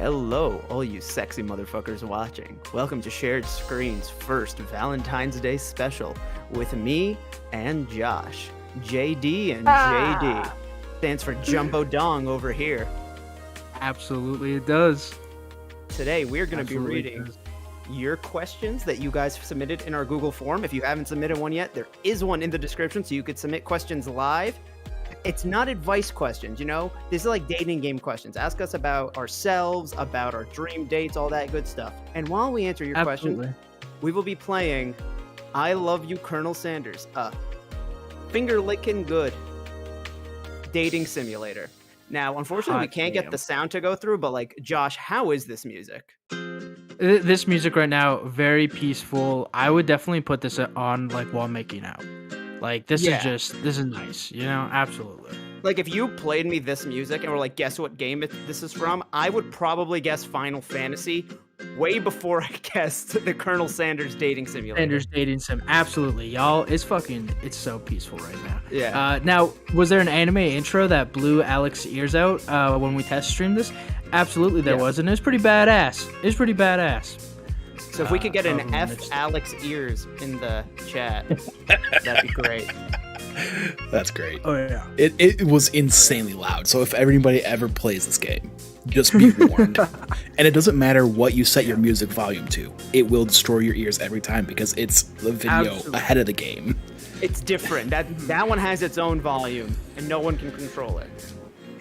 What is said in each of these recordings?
Hello, all you sexy motherfuckers watching. Welcome to Shared Screen's first Valentine's Day special with me and Josh. JD and JD. Stands for Jumbo Dong over here. Absolutely it does. Today we're going to be Absolutely reading does. your questions that you guys submitted in our Google form. If you haven't submitted one yet, there is one in the description so you could submit questions live. It's not advice questions, you know? This is like dating game questions. Ask us about ourselves, about our dream dates, all that good stuff. And while we answer your Absolutely. questions, we will be playing I Love You, Colonel Sanders, finger licking good dating simulator. Now, unfortunately, we can't get the sound to go through, but like, Josh, how is this music? This music right now, very peaceful. I would definitely put this on like while making out. Like this is nice, you know? Absolutely. Like, if you played me this music and were like, guess what game this is from, I would probably guess Final Fantasy way before I guessed the Colonel Sanders dating simulator. Sanders dating sim. Absolutely, y'all. It's so peaceful right now. Yeah. Now, was there an anime intro that blew Alex's ears out when we test streamed this? Absolutely, there was, and it was pretty badass. So if we could get an Alex ears in the chat, that'd be great. That's great. Oh yeah. It was insanely loud. So if anybody ever plays this game, just be warned. And it doesn't matter what you set your music volume to. It will destroy your ears every time because it's the video ahead of the game. It's different. That one has its own volume and no one can control it.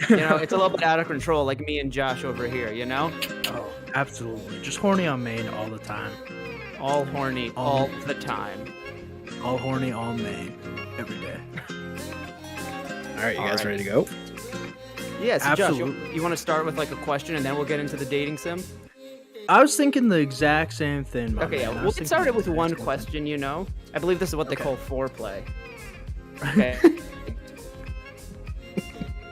You know, it's a little bit out of control, like me and Josh over here, you know? Oh, absolutely. Just horny on main all the time. All horny all the time. All horny, all main. Every day. All right, you guys ready to go? Yeah, so Absolutely. Josh, you want to start with like a question and then we'll get into the dating sim? I was thinking the exact same thing. Okay, yeah, we'll get started with one question, you know? I believe this is what they call foreplay. Okay.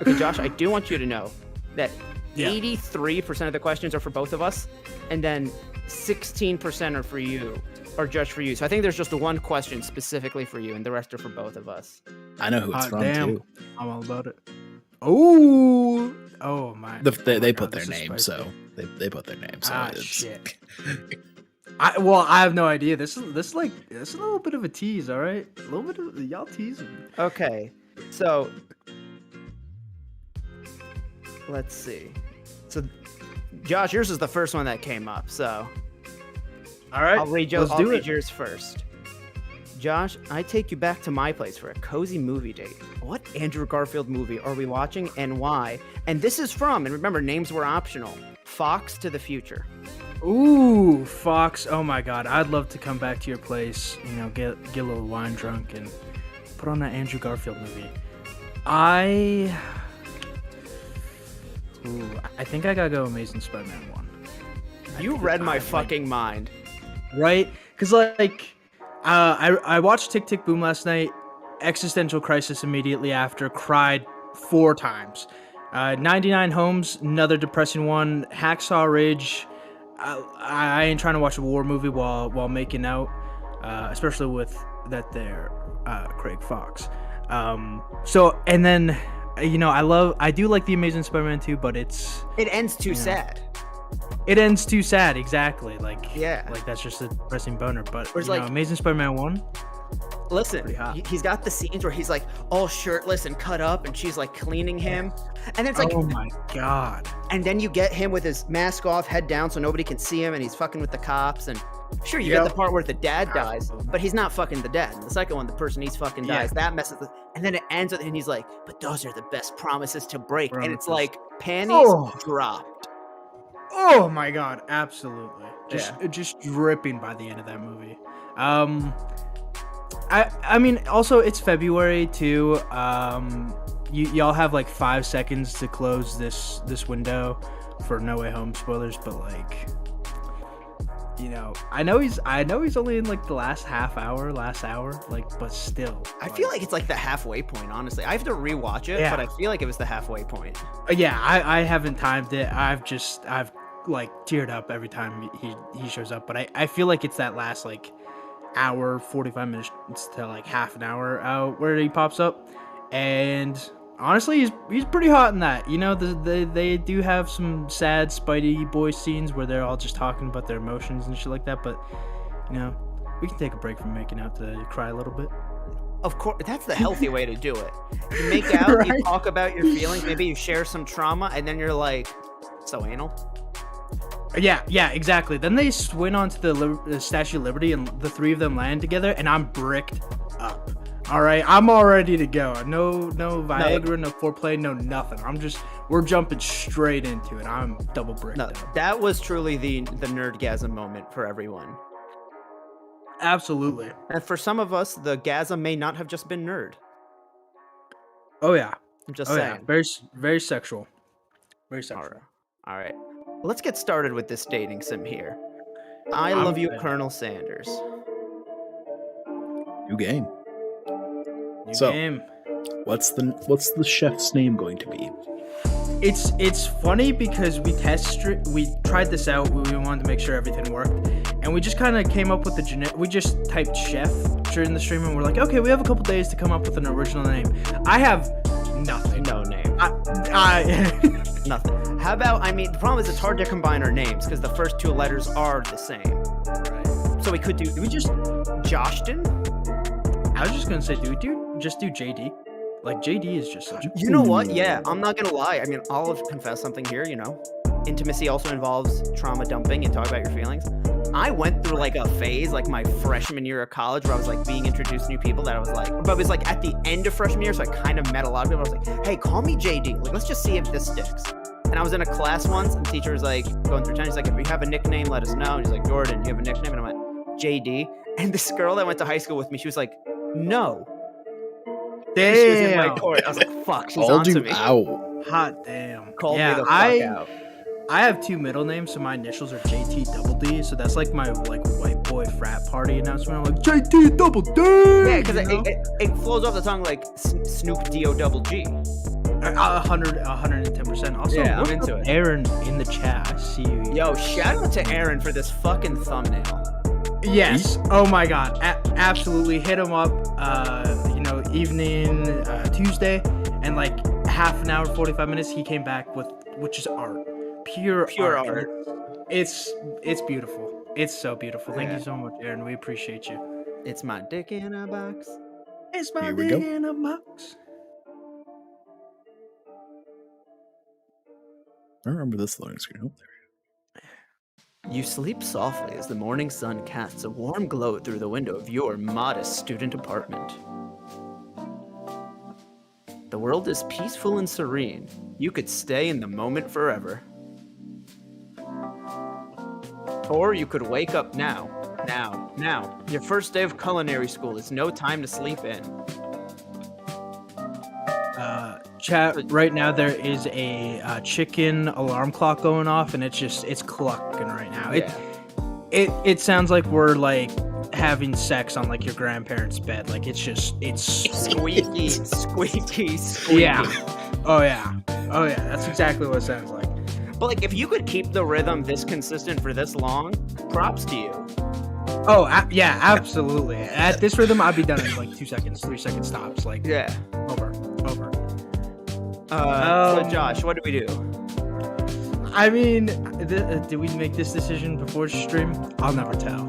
Okay, Josh, I do want you to know that 83% of the questions are for both of us, and then 16% are for you, or just for you. So I think there's just one question specifically for you, and the rest are for both of us. I know who it's from, too. I'm all about it. Oh my. They put their name, so they put their name. So shit. I have no idea. This is a little bit of a tease, all right? A little bit of y'all teasing me. Okay, so let's see. So, Josh, yours is the first one that came up. So, all right, I'll read yours first. Josh, I take you back to my place for a cozy movie date. What Andrew Garfield movie are we watching and why? And this is from, and remember, names were optional, Fox to the Future. Ooh, Fox. Oh my God. I'd love to come back to your place, you know, get a little wine drunk and put on that Andrew Garfield movie. I think I gotta go Amazing Spider-Man 1. You read my fucking mind. Right? Because, like, I watched Tick Tick Boom last night, existential crisis immediately after, cried 4 times. 99 Homes, another depressing one. Hacksaw Ridge. I ain't trying to watch a war movie while making out, especially with that there Craig Fox. So, and then, you know, I do like The Amazing Spider-Man 2, but it ends too sad. It ends too sad, exactly. Like, yeah, like that's just a depressing boner. But you like, know, Amazing Spider-Man 1. Listen, he's got the scenes where he's like all shirtless and cut up, and she's like cleaning him, and it's like, oh my God. And then you get him with his mask off, head down, so nobody can see him, and he's fucking with the cops. And sure, you get the part where the dad dies, but he's not fucking the dad. The second one, the person he's fucking dies. That messes with, and then it ends with, and he's like, but those are the best promises to break. And it's like panties dropped. Oh my God, absolutely. Just dripping by the end of that movie. I mean, also it's February too. Y'all have like 5 seconds to close this window for No Way Home spoilers, but like, you know, I know he's only in like the last hour, like, but still. I feel like it's like the halfway point, honestly. I have to rewatch it, but I feel like it was the halfway point. Yeah, I haven't timed it. I've like teared up every time he shows up, but I feel like it's that last like hour, 45 minutes to like half an hour out where he pops up. And honestly, he's pretty hot in that. You know, they do have some sad Spidey boy scenes where they're all just talking about their emotions and shit like that. But you know, we can take a break from making out to cry a little bit. Of course, that's the healthy way to do it. You make out, right? You talk about your feelings, maybe you share some trauma, and then you're like, so anal? Yeah, exactly. Then they swing onto the Statue of Liberty, and the three of them land together, and I'm bricked up. All right, I'm all ready to go. No Viagra, no foreplay, no nothing. We're jumping straight into it. I'm double bricked up. That was truly the nerdgasm moment for everyone. Absolutely. And for some of us, the gasm may not have just been nerd. Oh yeah. I'm just saying. Yeah. Very, very sexual. Very sexual. All right. Let's get started with this dating sim here. I love you, Colonel Sanders. New game. New game. What's the chef's name going to be? It's funny because we tried this out. We wanted to make sure everything worked, and we just kind of came up with we just typed chef during the stream, and we're like, okay, we have a couple days to come up with an original name. I have nothing. No name. Nothing. How about, the problem is it's hard to combine our names because the first two letters are the same. Right. So we could do just Joshton? I was just gonna say, do JD? Like, JD is just such a... You know what? Yeah, I'm not gonna lie. I'll confess something here, Intimacy also involves trauma dumping and talk about your feelings. I went through like a phase, like my freshman year of college, where I was like being introduced to new people that I was like, but it was like at the end of freshman year, so I kind of met a lot of people. I was like, hey, call me JD. Like, let's just see if this sticks. And I was in a class once, and the teacher was like, going through 10, he's like, if you have a nickname, let us know. And he's like, Jordan, you have a nickname? And I went, JD. And this girl that went to high school with me, she was like, no. Damn. She was in my court. I was like, fuck, she's onto me. Out. Hot damn. Called me the fuck out. I have two middle names, so my initials are JT Double D. So that's like my white boy frat party announcement. I'm like, JT Double D. Yeah, because it flows off the tongue like Snoop D-O double G. 110%. Also, yeah, I'm into it. Aaron in the chat. I see you. Yo, shout out to Aaron for this fucking thumbnail. Yes. Oh my god. Absolutely. Hit him up. Evening Tuesday, and like half an hour, 45 minutes, he came back with, which is art. Pure art. It's beautiful. It's so beautiful. Thank you so much, Aaron. We appreciate you. It's my dick in a box. It's my dick in a box. I remember this loading screen. Oh, there. You sleep softly as the morning sun casts a warm glow through the window of your modest student apartment. The world is peaceful and serene. You could stay in the moment forever. Or you could wake up now. Your first day of culinary school is no time to sleep in. Chat, right now there is a chicken alarm clock going off, and it's clucking right now. Yeah. It sounds like we're like having sex on like your grandparents' bed. Like it's squeaky. Yeah. Oh yeah. That's exactly what it sounds like. But like, if you could keep the rhythm this consistent for this long, props to you. Oh yeah, absolutely. At this rhythm, I'd be done in like 2 seconds, 3 second stops. Like yeah, over. So Josh, what do we do? Did we make this decision before stream? I'll never tell.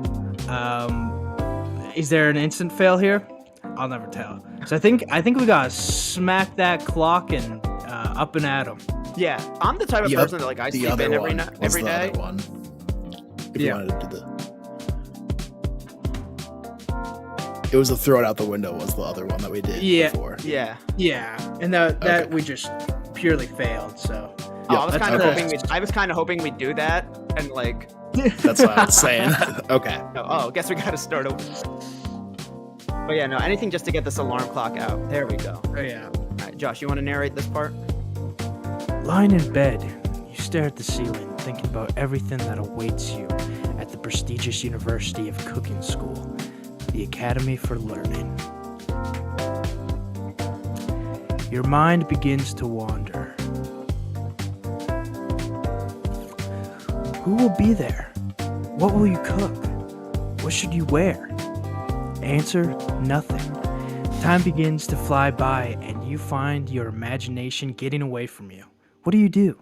Is there an instant fail here? I'll never tell. So I think we gotta smack that clock and up and at 'em. Yeah, I'm the type of person that like I sleep in every day. If you wanted to do it was a throw it out the window was the other one that we did before. Yeah, and that we just purely failed. So I was kind of hoping we'd do that, and like that's what I was saying. Okay. Oh, guess we got to start over. But yeah, no, anything just to get this alarm clock out. There we go. Oh yeah. All right, Josh, you want to narrate this part? Lying in bed, you stare at the ceiling, thinking about everything that awaits you at the prestigious University of Cooking School, the Academy for Learning. Your mind begins to wander. Who will be there? What will you cook? What should you wear? Answer, nothing. Time begins to fly by, and you find your imagination getting away from you. What do?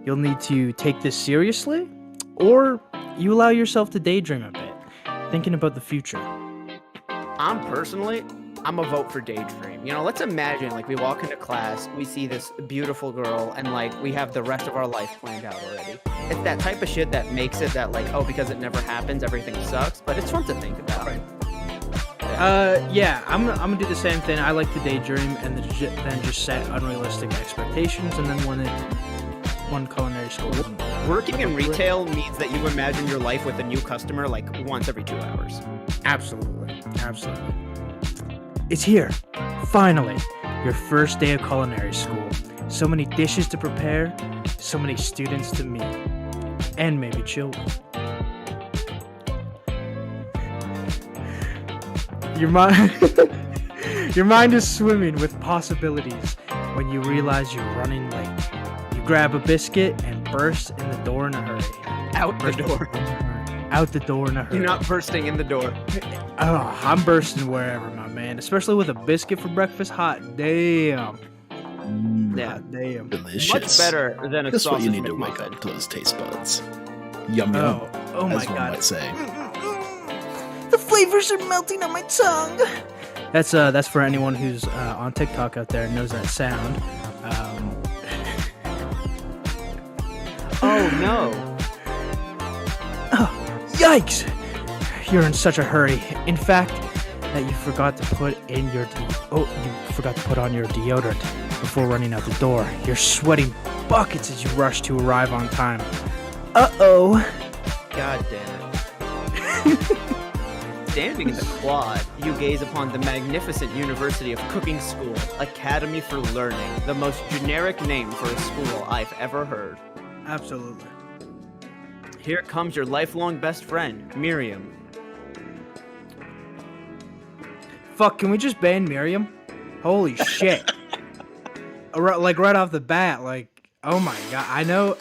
You'll need to take this seriously, or you allow yourself to daydream a bit, thinking about the future. I'm a vote for daydream. You know, let's imagine, like, we walk into class, we see this beautiful girl, and, like, we have the rest of our life planned out already. It's that type of shit that makes it that, like, oh, because it never happens, everything sucks, but it's fun to think about. Right. Yeah, I'm gonna do the same thing. I like to daydream and then just set unrealistic expectations, and then one culinary school. Working in retail means that you imagine your life with a new customer, like, once every 2 hours. Absolutely. It's here, finally, your first day of culinary school. So many dishes to prepare, so many students to meet, and maybe children. Your mind is swimming with possibilities when you realize you're running late. You grab a biscuit and burst in the door in a hurry. Out the door in a hurry. You're not bursting in the door. Oh, I'm bursting wherever, my man. Especially with a biscuit for breakfast, hot. Damn. Yeah, damn. Delicious. Much better than a That's what sausage you need to McMuffin. wake up to those taste buds. Yum yum. Oh my as one god. might say. The flavors are melting on my tongue. That's for anyone who's on TikTok out there and knows that sound. Oh no. Oh, yikes! You're in such a hurry. In fact, that you forgot to put on your deodorant before running out the door. You're sweating buckets as you rush to arrive on time. Uh-oh. God damn it. Standing in the quad, you gaze upon the magnificent University of Cooking School, Academy for Learning, the most generic name for a school I've ever heard. Absolutely. Here comes your lifelong best friend, Miriam. Fuck, can we just ban Miriam? Holy shit. Like right off the bat, like, oh my god. I know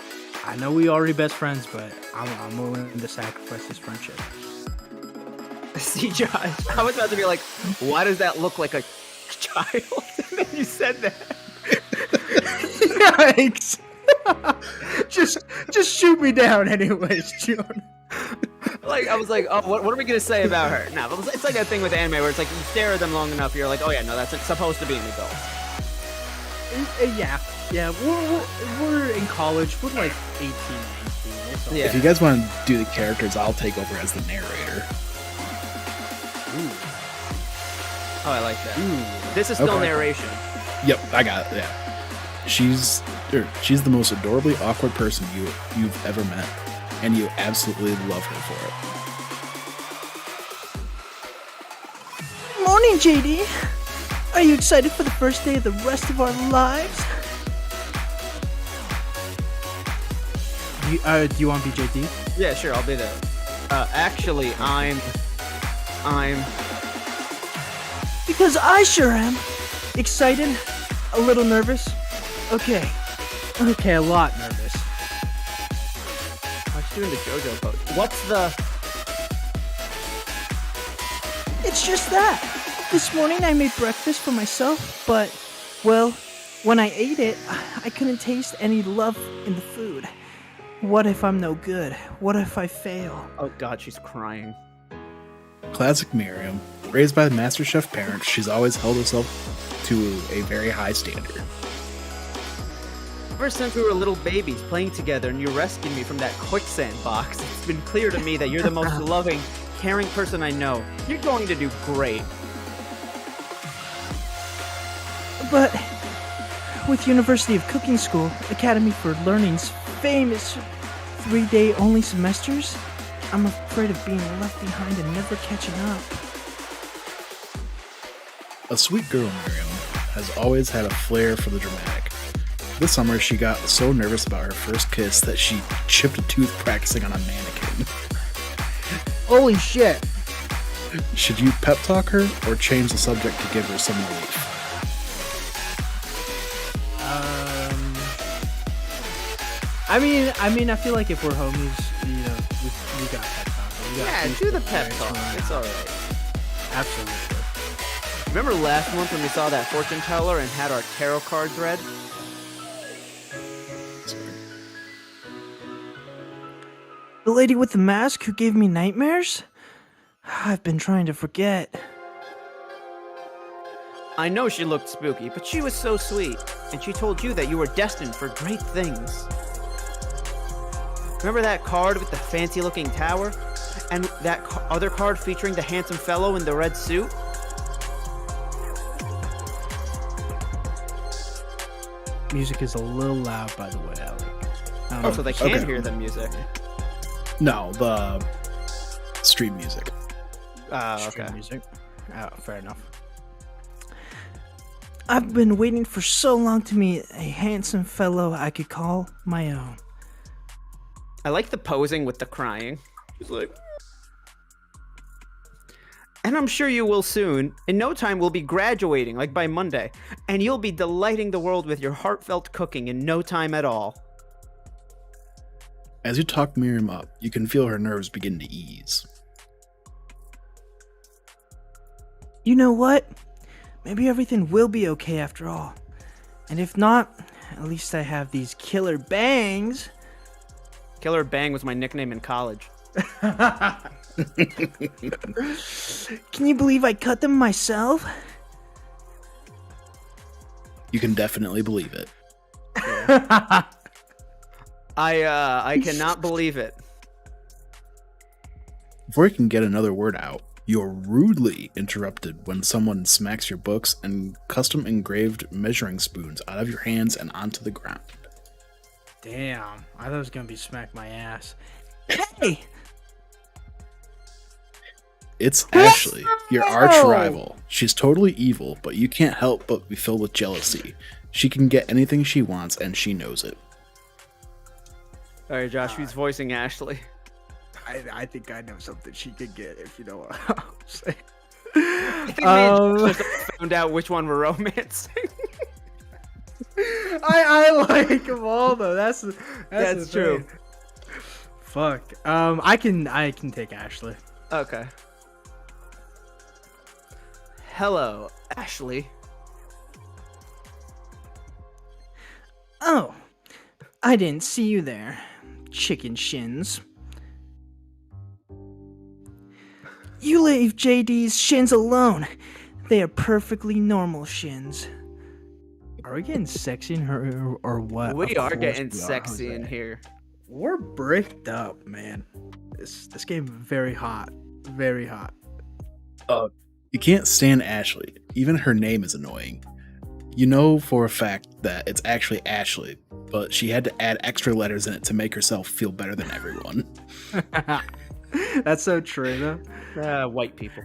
we already best friends, but I'm willing to sacrifice this friendship. See, Josh, I was about to be like, why does that look like a child? And then you said that. Yikes. just shoot me down anyways, John. Like, I was like, oh, what are we going to say about her? No, it's like that thing with anime where it's like, you stare at them long enough, you're like, oh yeah, no, that's supposed to be an adult. Yeah, we're in college. We're like 18, 19. Yeah. If you guys want to do the characters, I'll take over as the narrator. Ooh. Oh, I like that. Ooh. This is still narration. Yep, I got it. Yeah, she's the most adorably awkward person you've ever met, and you absolutely love her for it. Morning, JD. Are you excited for the first day of the rest of our lives? Do you want to be JD? Yeah, sure, I'll be there. Actually, I'm... Because I sure am. Excited? A little nervous? Okay, a lot nervous. I was doing the JoJo pose. What's the... It's just that. This morning I made breakfast for myself, but, well, when I ate it, I couldn't taste any love in the food. What if I'm no good? What if I fail? Oh god, she's crying. Classic Miriam. Raised by the MasterChef parents, she's always held herself to a very high standard. Ever since we were little babies playing together and you rescued me from that quicksand box, it's been clear to me that you're the most loving, caring person I know. You're going to do great. But with University of Cooking School, Academy for Learning's famous 3-day only semesters, I'm afraid of being left behind and never catching up. A sweet girl, Miriam has always had a flair for the dramatic. This summer, she got so nervous about her first kiss that she chipped a tooth practicing on a mannequin. Holy shit! Should you pep talk her or change the subject to give her some relief? I mean, I feel like if we're homies, you know, we got pep talk. Yeah, do the pep talk. It's alright. Absolutely. Remember last month when we saw that fortune teller and had our tarot cards read? The lady with the mask who gave me nightmares? I've been trying to forget. I know she looked spooky, but she was so sweet, and she told you that you were destined for great things. Remember that card with the fancy-looking tower? And that other card featuring the handsome fellow in the red suit? Music is a little loud, by the way, Alec. So they can't hear the music. No, the stream music. Stream music. Oh, fair enough. I've been waiting for so long to meet a handsome fellow I could call my own. I like the posing with the crying. She's like... And I'm sure you will soon. In no time, we'll be graduating, like by Monday. And you'll be delighting the world with your heartfelt cooking in no time at all. As you talk Miriam up, you can feel her nerves begin to ease. You know what? Maybe everything will be okay after all. And if not, at least I have these killer bangs. Killer Bang was my nickname in college. Can you believe I cut them myself? You can definitely believe it. I cannot believe it. Before you can get another word out, you're rudely interrupted when someone smacks your books and custom engraved measuring spoons out of your hands and onto the ground. Damn, I thought it was gonna be smack my ass. Hey! It's Ashley, your arch rival. She's totally evil, but you can't help but be filled with jealousy. She can get anything she wants, and she knows it. All right, Josh, who's voicing Ashley? I think I know something she could get, if you know what I'm saying. I think me and Josh just found out which one we're romancing. I like them all though. That's true. Thing. Fuck. I can take Ashley. Okay. Hello, Ashley. Oh, I didn't see you there, chicken shins. You leave JD's shins alone. They are perfectly normal shins. Are we getting sexy in her or what? We are getting sexy in here. We're bricked up, man. This game very hot. Very hot. You can't stand Ashley. Even her name is annoying. You know for a fact that it's actually Ashley, but she had to add extra letters in it to make herself feel better than everyone. That's so true, though. White people.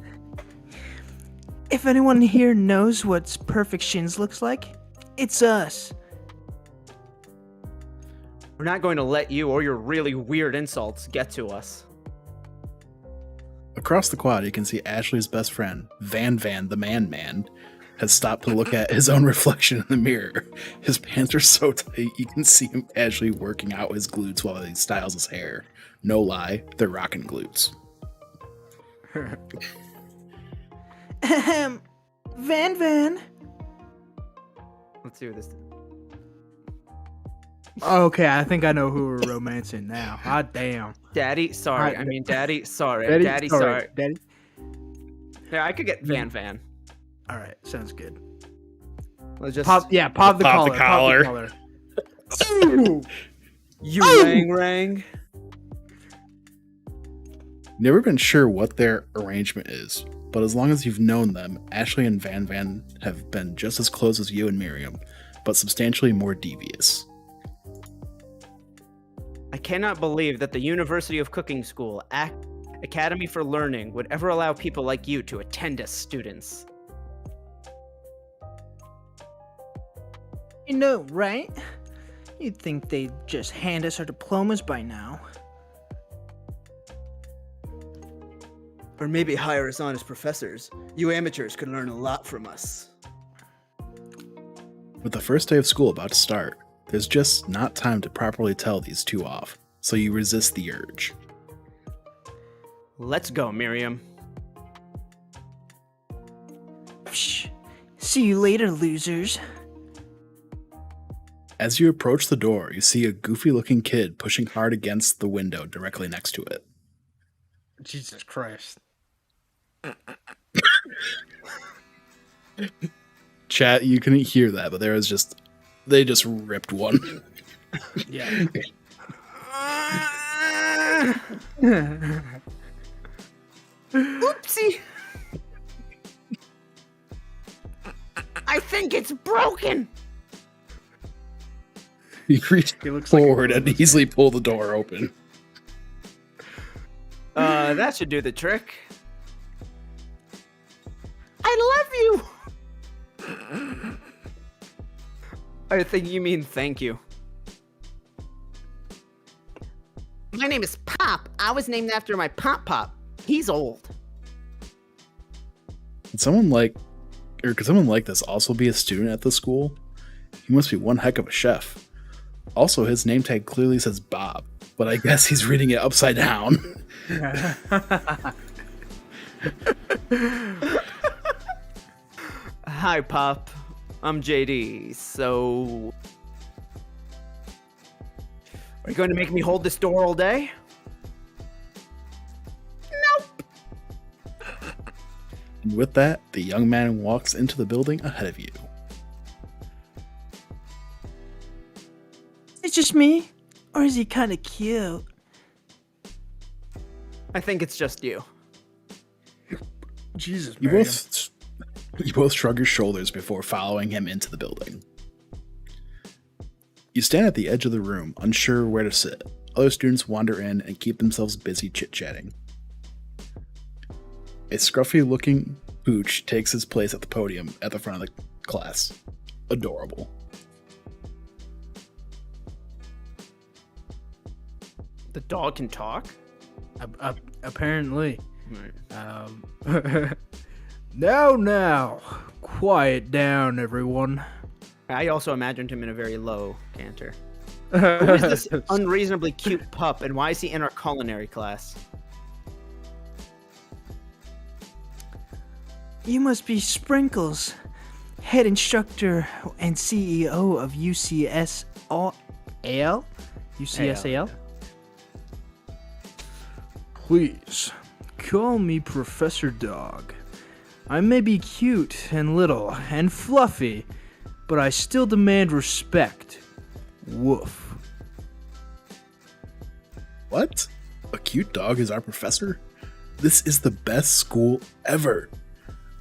If anyone here knows what perfect shins looks like, it's us. We're not going to let you or your really weird insults get to us. Across the quad, you can see Ashley's best friend, Van the Man, has stopped to look at his own reflection in the mirror. His pants are so tight, you can see him actually working out his glutes while he styles his hair. No lie, they're rockin' glutes. Van. Let's see what this is. Okay, I think I know who we're romancing now. God damn. Daddy, sorry. Right. Daddy, sorry. Daddy, sorry. Daddy. Yeah, I could get Van. All right, sounds good. Let's just Pop the collar. You rang. Never been sure what their arrangement is, but as long as you've known them, Ashley and Van have been just as close as you and Miriam, but substantially more devious. I cannot believe that the University of Cooking School, Academy for Learning, would ever allow people like you to attend as students. You know, right? You'd think they'd just hand us our diplomas by now. Or maybe hire us on as professors. You amateurs could learn a lot from us. With the first day of school about to start, there's just not time to properly tell these two off, so you resist the urge. Let's go, Miriam. Psh, See you later, losers. As you approach the door, you see a goofy-looking kid pushing hard against the window directly next to it. Jesus Christ. Chat, you couldn't hear that, but they just ripped one. Yeah. Oopsie. I think it's broken. You reach looks forward and easily pull the door open. That should do the trick. I love you. I think you mean thank you. My name is Pop. I was named after my Pop. He's old. Could someone like this also be a student at the school? He must be one heck of a chef. Also, his name tag clearly says Bob, but I guess he's reading it upside down. Hi, Pop. I'm JD. So, are you going to make me hold this door all day? Nope. And with that, the young man walks into the building ahead of you. It's just me? Or is he kind of cute? I think it's just you. Jesus, You both shrug your shoulders before following him into the building. You stand at the edge of the room, unsure where to sit. Other students wander in and keep themselves busy chit-chatting. A scruffy-looking pooch takes his place at the podium at the front of the class. Adorable. The dog can talk? Apparently. Right. Now. Quiet down, everyone. I also imagined him in a very low canter. Who is this unreasonably cute pup, and why is he in our culinary class? You must be Sprinkles, head instructor and CEO of UCSAL? UCSAL? Please, call me Professor Dog. I may be cute and little and fluffy, but I still demand respect. Woof. What? A cute dog is our professor? This is the best school ever.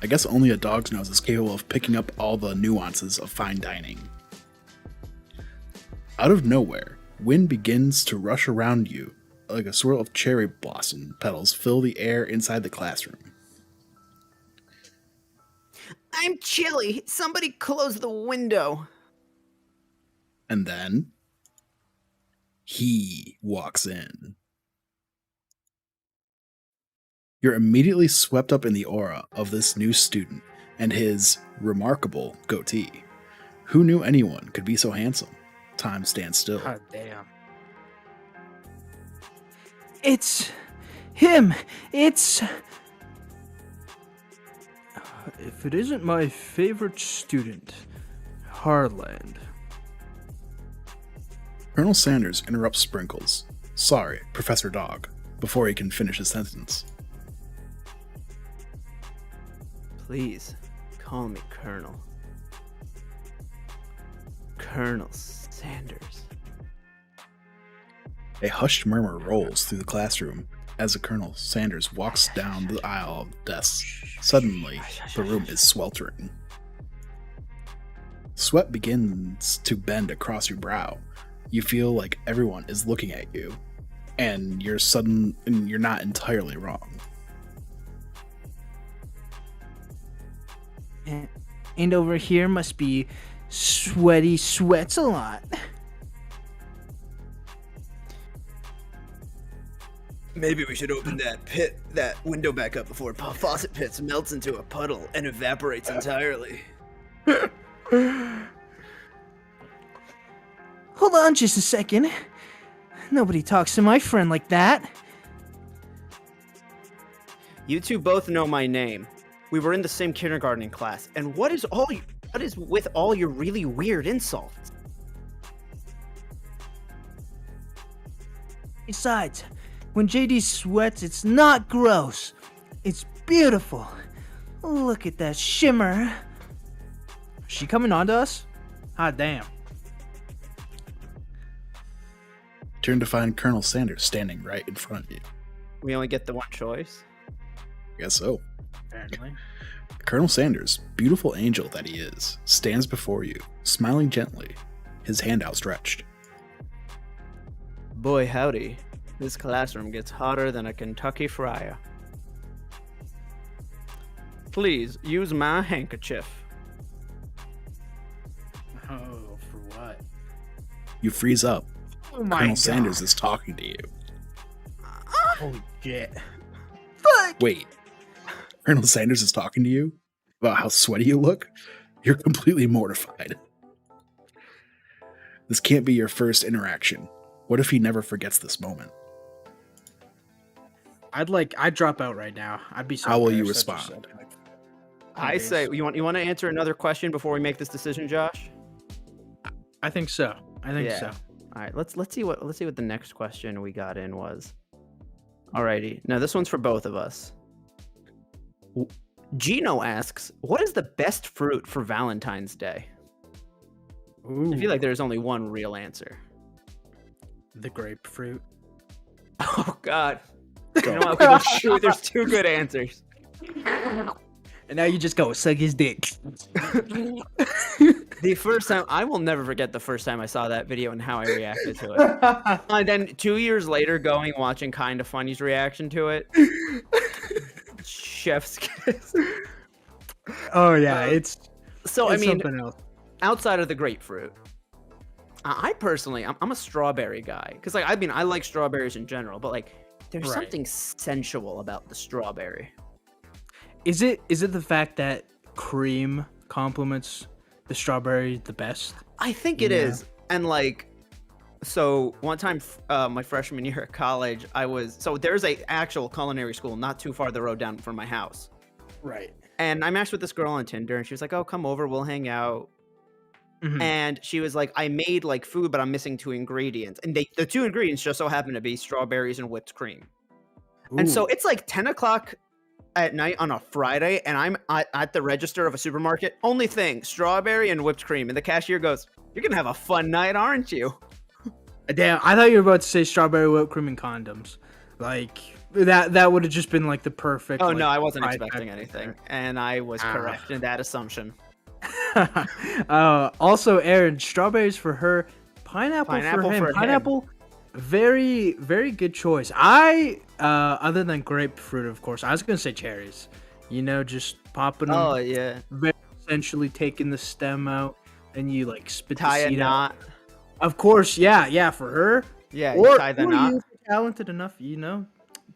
I guess only a dog's nose is capable of picking up all the nuances of fine dining. Out of nowhere, wind begins to rush around you like a swirl of cherry blossom petals fill the air inside the classroom. I'm chilly. Somebody close the window. And then he walks in. You're immediately swept up in the aura of this new student and his remarkable goatee. Who knew anyone could be so handsome? Time stands still. God damn. It's him. It's... If it isn't my favorite student, Harland. Colonel Sanders interrupts Sprinkles. Sorry, Professor Dog, before he can finish his sentence. Please, call me Colonel. Colonel Sanders. A hushed murmur rolls through the classroom as the Colonel Sanders walks down the aisle of desks. Suddenly, the room is sweltering. Sweat begins to bend across your brow. You feel like everyone is looking at you, and you're not entirely wrong. And over here must be sweaty sweats a lot. Maybe we should open that window back up before faucet pits melts into a puddle and evaporates entirely. Hold on just a second. Nobody talks to my friend like that. You two both know my name. We were in the same kindergarten class. And what is with all your really weird insults? Besides, when JD sweats, it's not gross. It's beautiful. Look at that shimmer. Is she coming on to us? Ah, damn. Turn to find Colonel Sanders standing right in front of you. We only get the one choice. Guess so. Apparently. Colonel Sanders, beautiful angel that he is, stands before you, smiling gently, his hand outstretched. Boy, howdy. This classroom gets hotter than a Kentucky fryer. Please, use my handkerchief. Oh, for what? You freeze up. Oh my Colonel God. Sanders is talking to you. Holy shit. Wait. Colonel Sanders is talking to you about how sweaty you look? You're completely mortified. This can't be your first interaction. What if he never forgets this moment? I'd drop out right now. I'd be so How will you embarrassed. I'd just respond? say, like, I say, you want to answer another question before we make this decision, Josh? I think so. I think Yeah. so. All right, let's see what the next question we got in was. Alrighty, now this one's for both of us. Gino asks, "What is the best fruit for Valentine's Day?" Ooh, I feel like there's only one real answer. the grapefruit. Oh God! Go. You know what? There's two good answers. And now you just go suck his dick. The first time, I will never forget the first time I saw that video and how I reacted to it. And then 2 years later, watching Kinda Funny's reaction to it. Chef's kiss. Oh yeah, it's So I mean, something else. outside of the grapefruit, I personally, I'm a strawberry guy because I like strawberries in general, but like there's Right. something sensual about the strawberry. Is it the fact that cream complements the strawberry the best? I think it is, and like. So one time, my freshman year at college, there's a actual culinary school not too far the road down from my house. Right. And I matched with this girl on Tinder, and she was like, "Oh, come over, we'll hang out." Mhm. And she was like, "I made like food, but I'm missing 2 ingredients." And the 2 ingredients just so happen to be strawberries and whipped cream. And so Ooh. it's like 10 o'clock at night on a Friday, and I'm at the register of a supermarket. Only thing, strawberry and whipped cream. And the cashier goes, "You're going to have a fun night, aren't you?" Damn, I thought you were about to say strawberry whipped cream and condoms. Like that would have just been like the perfect. Oh, like, no, I wasn't pride expecting package anything. And I was correct in that assumption. there. Also, Aaron, strawberries for her, pineapple Pineapple for him. for him. Pineapple, very very good choice. I other than grapefruit, of course, I was gonna say cherries. You know, just popping them. Oh, yeah. Very essentially taking the stem out and you like spit Tie the a seed out. knot. Of course, yeah, for her. Yeah, Or, you tie the or knot. you, if you're talented enough, you know,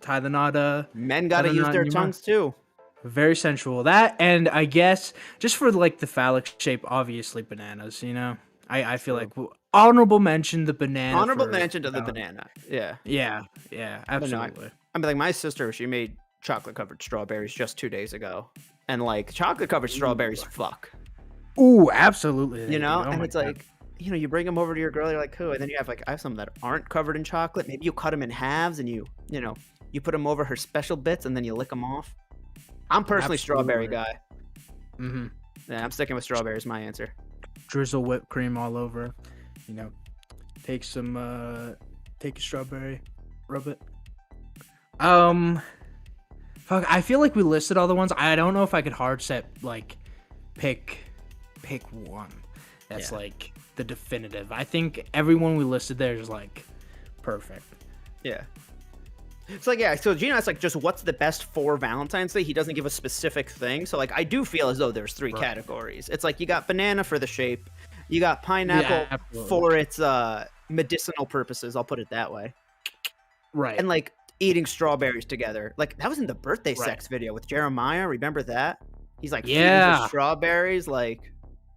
tie the knot. Men got to the use knot their in your mouth. tongues too. Very sensual. That, and I guess just for like the phallic shape, obviously bananas. You know, I feel like honorable mention the banana. Honorable for mention to the Valentine. banana. Yeah. Yeah, But no, absolutely. I mean, like my sister, she made chocolate covered strawberries just 2 days ago, and like chocolate covered strawberries, fuck, Ooh, absolutely. you know. Oh And my it's God. like, you know, you bring them over to your girl, you're like, cool, and then you have like, I have some that aren't covered in chocolate. Maybe you cut them in halves, and you put them over her special bits, and then you lick them off. I'm personally strawberry Absolutely. guy. Mm-hmm. Yeah, I'm sticking with strawberries. My answer. Drizzle whipped cream all over. You know, take a strawberry, rub it. Fuck. I feel like we listed all the ones. I don't know if I could hard set like pick one. That's Yeah. like the definitive. I think everyone we listed there is like perfect. Yeah. It's like, yeah, so Gino, it's like, just what's the best for Valentine's Day? He doesn't give a specific thing. So, like, I do feel as though there's 3 categories. It's like, you got banana for the shape. You got pineapple absolutely. for its medicinal purposes. I'll put it that way. Right. And, like, eating strawberries together. Like, that was in the birthday Right. sex video with Jeremiah. Remember that? He's like, feeding Yeah. her strawberries. Like,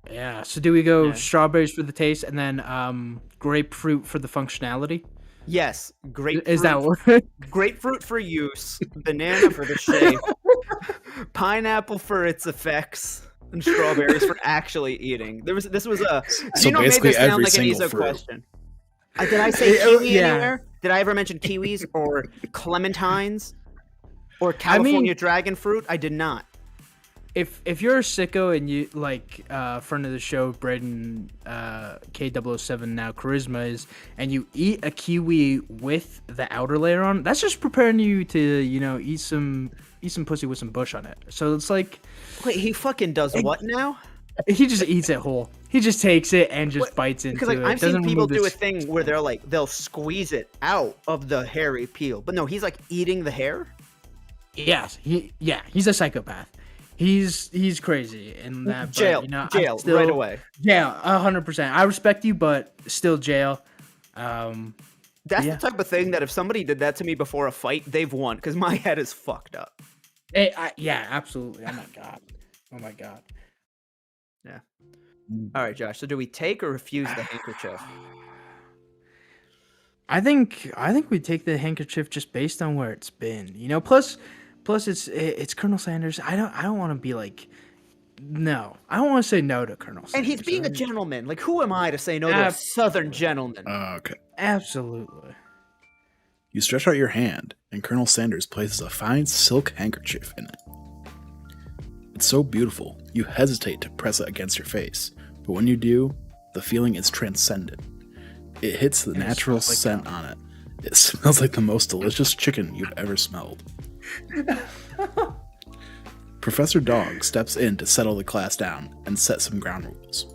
Yeah. So do we go Yeah. strawberries for the taste and then grapefruit for the functionality? yes, grapefruit. Is that what? Grapefruit for use, banana for the shape, Pineapple for its effects, and strawberries for actually eating. This was a. So You know, made basically this sound every like an single easy fruit. question. Did I say kiwi Yeah. anywhere? Did I ever mention kiwis or clementines or California dragon fruit? I did not. If you're a sicko and you like friend of the show, Braden K007 now Charisma is, and you eat a kiwi with the outer layer on, that's just preparing you to eat some pussy with some bush on it. So it's like, Wait, he fucking does what now? he just eats it whole. He just takes it and just bites into Because like it. I've seen Doesn't people remove do a its- thing where they'll squeeze it out of the hairy peel, but no, he's like eating the hair. Yes, he's a psychopath. He's crazy in that. Jail, but, jail, still, right away. Yeah, 100%. I respect you, but still jail. That's Yeah. the type of thing that if somebody did that to me before a fight, they've won because my head is fucked up. Yeah, absolutely. Oh my god. Yeah. All right, Josh. So do we take or refuse the handkerchief? I think we take the handkerchief just based on where it's been. Plus it's Colonel Sanders. I don't want to be like, no. I don't want to say no to Colonel Sanders. And he's being a gentleman. Like, who am I to say no to a Southern gentleman? Okay. Absolutely. You stretch out your hand, and Colonel Sanders places a fine silk handkerchief in it. It's so beautiful, you hesitate to press it against your face, but when you do, the feeling is transcendent. It hits the natural scent on it. It smells like the most delicious chicken you've ever smelled. Professor Dog steps in to settle the class down and set some ground rules.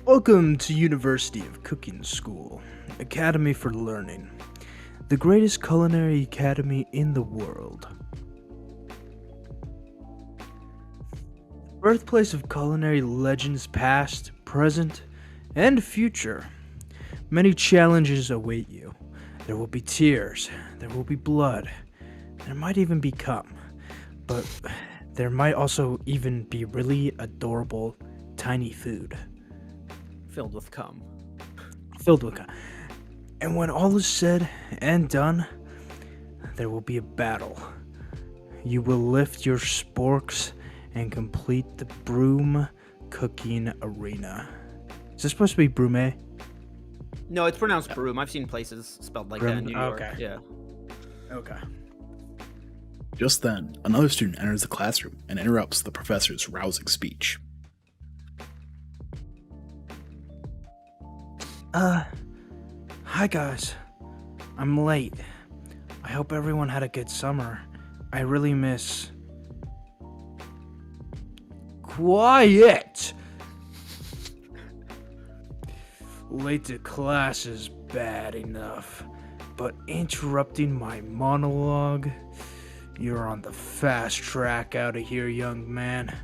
Welcome to University of Cooking School, Academy for Learning, the greatest culinary academy in the world. Birthplace of culinary legends past, present, and future. Many challenges await you. There will be tears, there will be blood, there might even be cum, but there might also even be really adorable, tiny food. Filled with cum. Filled with cum. And when all is said and done, there will be a battle. You will lift your sporks and complete the broom cooking arena. Is this supposed to be brume? No, it's pronounced broom. I've seen places spelled like that in New York. Okay. Yeah. Okay. Just then, another student enters the classroom and interrupts the professor's rousing speech. Hi guys. I'm late. I hope everyone had a good summer. I really miss... Quiet! Late to class is bad enough, but interrupting my monologue? You're on the fast track out of here, young man.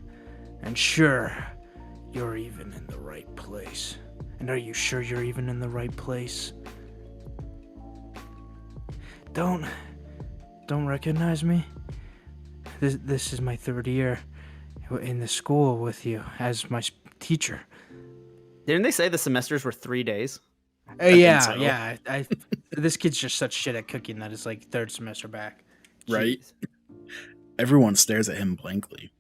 And sure, you're even in the right place. And are you sure you're even in the right place? Don't recognize me? This is my third year in the school with you as my teacher. Didn't they say the semesters were 3 days? Yeah. This kid's just such shit at cooking that it's like third semester back. Right? Jeez. Everyone stares at him blankly.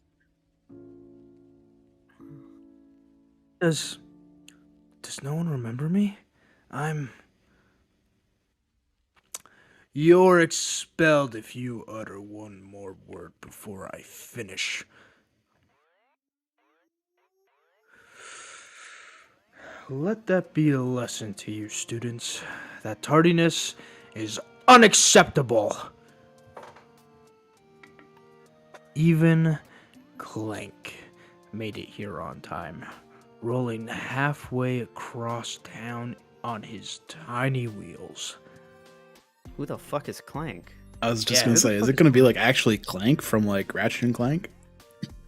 Does no one remember me? You're expelled if you utter one more word before I finish. Let that be a lesson to you, students, that tardiness is unacceptable. Even Clank made it here on time, rolling halfway across town on his tiny wheels. Who the fuck is Clank? I was just Yeah, gonna who the say, is fuck it gonna be like actually Clank from like Ratchet and Clank?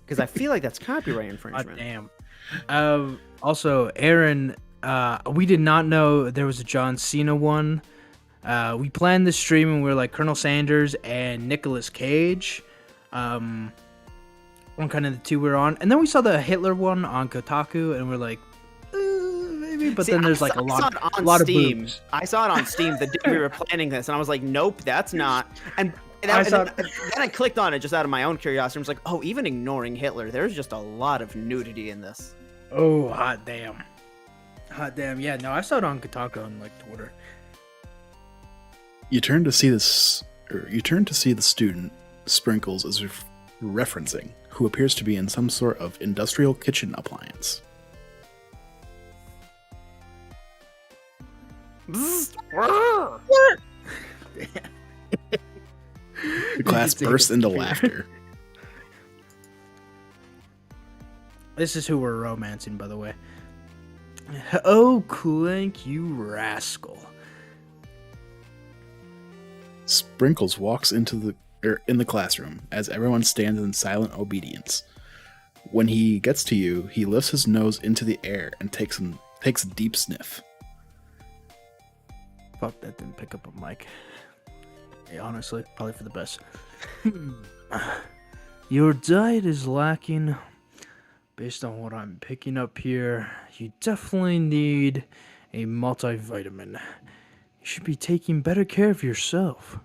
Because I feel like that's copyright infringement. Damn. Also, Aaron, we did not know there was a John Cena one. We planned this stream and we were like Colonel Sanders and Nicolas Cage. One kind of the two we were on. And then we saw the Hitler one on Kotaku and we're like, maybe. But See, then there's like I a saw lot it on of Steam. boobs. I saw it on Steam the day we were planning this, and I was like, nope, that's not. And Then I clicked on it just out of my own curiosity. I was like, oh, even ignoring Hitler, there's just a lot of nudity in this. Oh, hot damn. Yeah, no, I saw it on Kotaku and like Twitter. You turn to see the student Sprinkles is referencing, who appears to be in some sort of industrial kitchen appliance. The class bursts into laughter. This is who we're romancing, by the way. Oh, Clank, you rascal. Sprinkles walks in the classroom as everyone stands in silent obedience. When he gets to you, he lifts his nose into the air and takes a deep sniff. Fuck, that didn't pick up a mic. Yeah, honestly, probably for the best. Your diet is lacking. Based on what I'm picking up here, you definitely need a multivitamin. You should be taking better care of yourself.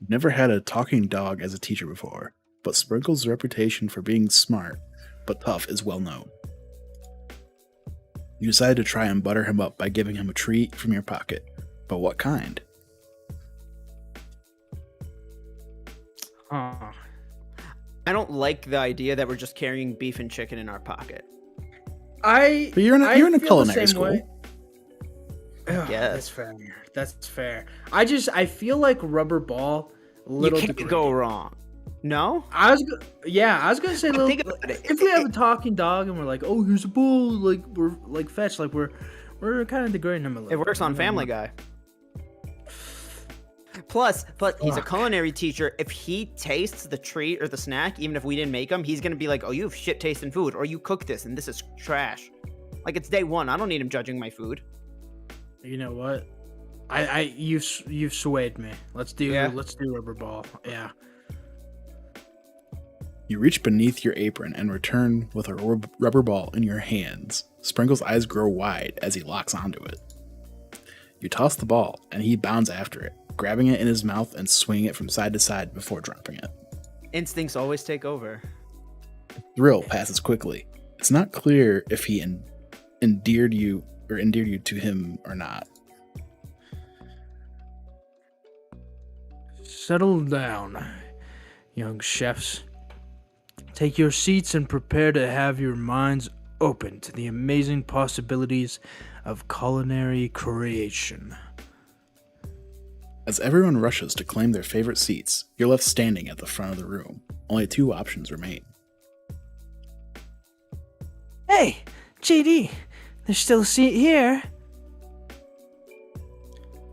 Never had a talking dog as a teacher before, but Sprinkles' reputation for being smart but tough is well known. You decide to try and butter him up by giving him a treat from your pocket. But what kind? I don't like the idea that we're just carrying beef and chicken in our pocket. But you're in a culinary school. Ugh, Yes. That's fair. I feel like rubber ball. You can't go wrong. No? I was gonna say, Think about it. if we have a talking dog and we're like, oh, here's a bull, like we're like fetch, like we're kind of degrading him a little. It works on Family Guy. Plus, he's a culinary teacher. If he tastes the treat or the snack, even if we didn't make him, he's gonna be like, "Oh, you have shit tasting food, or you cooked this and this is trash." Like it's day one. I don't need him judging my food. You know what? You've swayed me. Let's do rubber ball. Yeah. You reach beneath your apron and return with a rubber ball in your hands. Sprinkle's eyes grow wide as he locks onto it. You toss the ball, and he bounds after it, grabbing it in his mouth and swinging it from side to side before dropping it. Instincts always take over. Thrill passes quickly. It's not clear if he endeared you to him or not. Settle down, young chefs. Take your seats and prepare to have your minds open to the amazing possibilities of culinary creation. As everyone rushes to claim their favorite seats, you're left standing at the front of the room. Only two options remain. Hey, JD, there's still a seat here.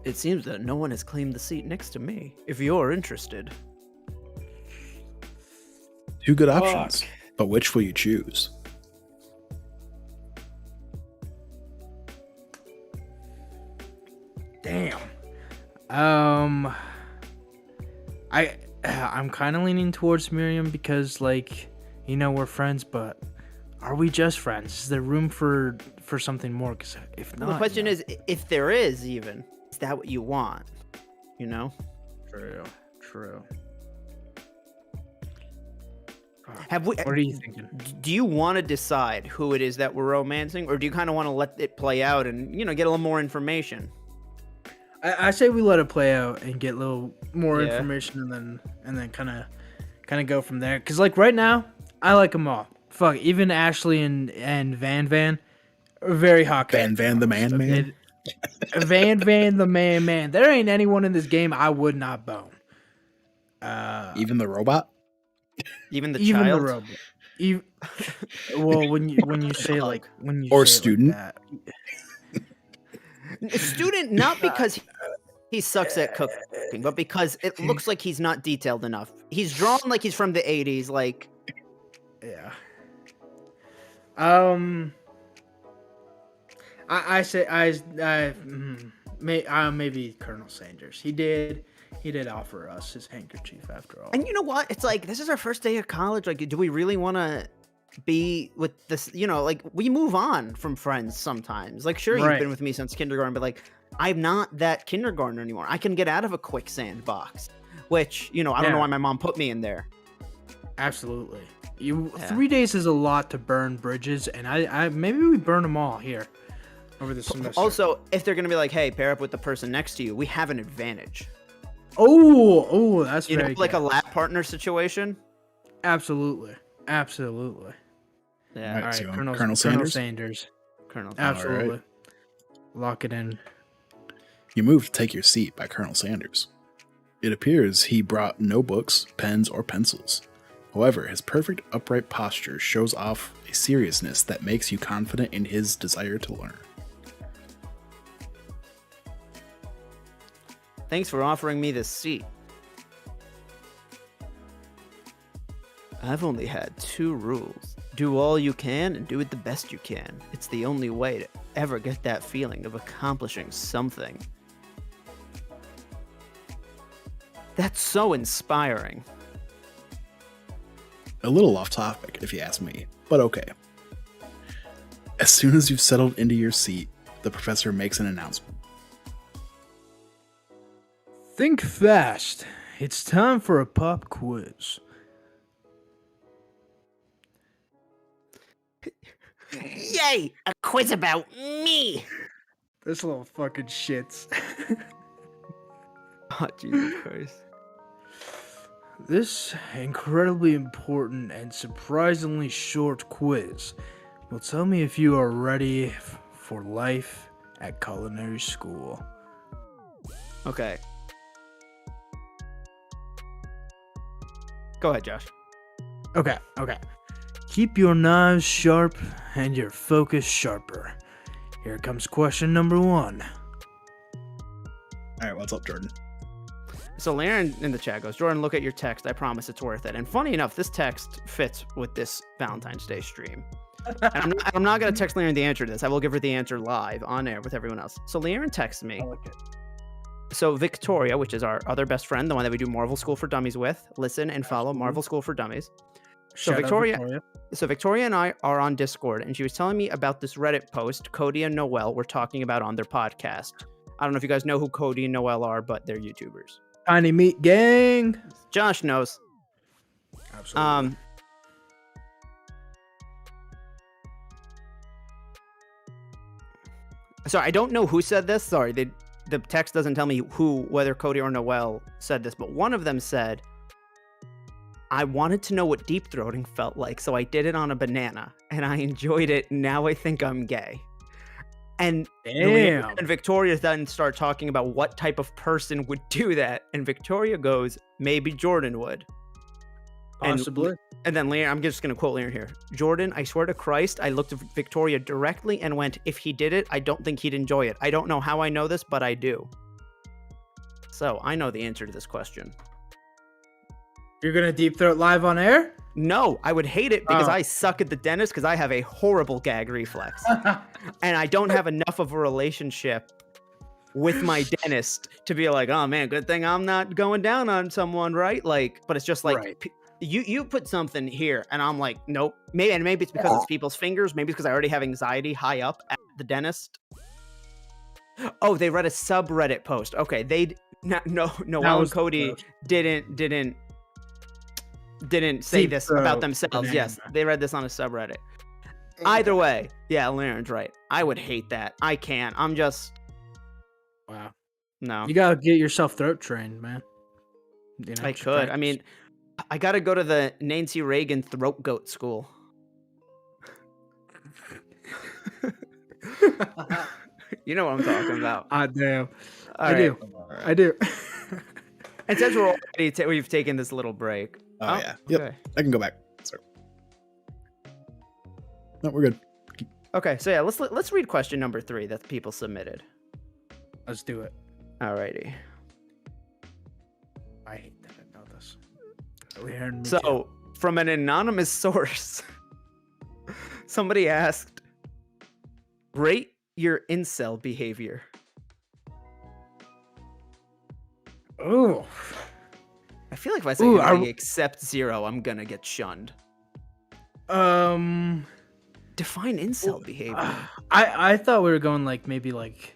It seems that no one has claimed the seat next to me. If you're interested. Two good options, but which will you choose? Damn. I'm kind of leaning towards Miriam because, like, you know, we're friends, but are we just friends? Is there room for something more? Because if not, Well, the question is, if there is even, is that what you want? You know? True. What are you thinking? Do you want to decide who it is that we're romancing, or do you kind of want to let it play out and, you know, get a little more information? I say we let it play out and get a little more information, and then kind of go from there. Cause like right now, I like them all. Fuck, even Ashley and Van are very hot. Van the man. Van the man. There ain't anyone in this game I would not bone. Even the robot. Even the child. The robot. Well, when you say like when you or say student. It like that, Student, not because he sucks at cooking, but because it looks like he's not detailed enough. He's drawn like he's from the 80s, like. Yeah. Maybe Colonel Sanders. He did offer us his handkerchief after all. And you know what? It's like, this is our first day of college. Like, do we really want to be with this? You know, like, we move on from friends sometimes. Like, sure, you've been with me since kindergarten, but like, I'm not that kindergartner anymore. I can get out of a quicksand box, which, I don't know why my mom put me in there. Absolutely. 3 days is a lot to burn bridges, and I maybe we burn them all here over the semester. Also, if they're going to be like, hey, pair up with the person next to you, we have an advantage. Oh, that's very like good. a lap partner situation. Absolutely. Yeah. All right, so Colonel Sanders. Colonel. Absolutely. Right. Lock it in. You move to take your seat by Colonel Sanders. It appears he brought no books, pens, or pencils. However, his perfect upright posture shows off a seriousness that makes you confident in his desire to learn. Thanks for offering me this seat. I've only had 2 rules. Do all you can and do it the best you can. It's the only way to ever get that feeling of accomplishing something. That's so inspiring. A little off topic, if you ask me, but okay. As soon as you've settled into your seat, the professor makes an announcement. Think fast. It's time for a pop quiz. Yay! A quiz about me! This little fucking shits. Oh, Jesus Christ. This incredibly important and surprisingly short quiz will tell me if you are ready for life at culinary school. Okay. Go ahead, Josh. Okay. Keep your knives sharp and your focus sharper. Here comes question number 1. All right, what's up, Jordan? So Laren in the chat goes, Jordan, look at your text. I promise it's worth it. And funny enough, this text fits with this Valentine's Day stream. And I'm not going to text Laren the answer to this. I will give her the answer live on air with everyone else. So Laren texts me. I like it. So Victoria, which is our other best friend, the one that we do Marvel School for Dummies with, listen and follow Marvel School for Dummies. So Victoria and I are on Discord, and she was telling me about this Reddit post Cody and Noelle were talking about on their podcast. I don't know if you guys know who Cody and Noelle are, but they're YouTubers. Tiny Meat Gang. Josh knows. Absolutely. Sorry, I don't know who said this. Sorry, the text doesn't tell me whether Cody or Noelle said this, but one of them said, I wanted to know what deep throating felt like, so I did it on a banana, and I enjoyed it. Now I think I'm gay. And Victoria then start talking about what type of person would do that, and Victoria goes, maybe Jordan would. Possibly. And then Leon, I'm just going to quote Leon here. Jordan, I swear to Christ, I looked at Victoria directly and went, if he did it, I don't think he'd enjoy it. I don't know how I know this, but I do. So I know the answer to this question. You're going to deep throat live on air? No, I would hate it because I suck at the dentist because I have a horrible gag reflex. And I don't have enough of a relationship with my dentist to be like, oh man, good thing I'm not going down on someone, right? Like, but it's just like, right. You put something here and I'm like, nope. Maybe it's because it's people's fingers. Maybe it's because I already have anxiety high up at the dentist. Oh, they read a subreddit post. Okay, no, and Cody didn't say this about themselves. Yes, they read this on a subreddit. Either way, yeah, Laren's right. I would hate that. I can't. I'm just... Wow. No. You gotta get yourself throat trained, man. I could. Practice. I mean, I gotta go to the Nancy Reagan throat goat school. You know what I'm talking about. Damn. I do. And since we're already we've taken this little break. Oh yeah. Yep. Okay. I can go back. Sorry. No, we're good. Okay, so yeah, let's read question number 3 that people submitted. Let's do it. Alrighty. I hate that I know this. So, from an anonymous source, somebody asked, rate your incel behavior. Oh. I feel like if I say anything except 0, I'm gonna get shunned. Define incel behavior. I thought we were going like maybe like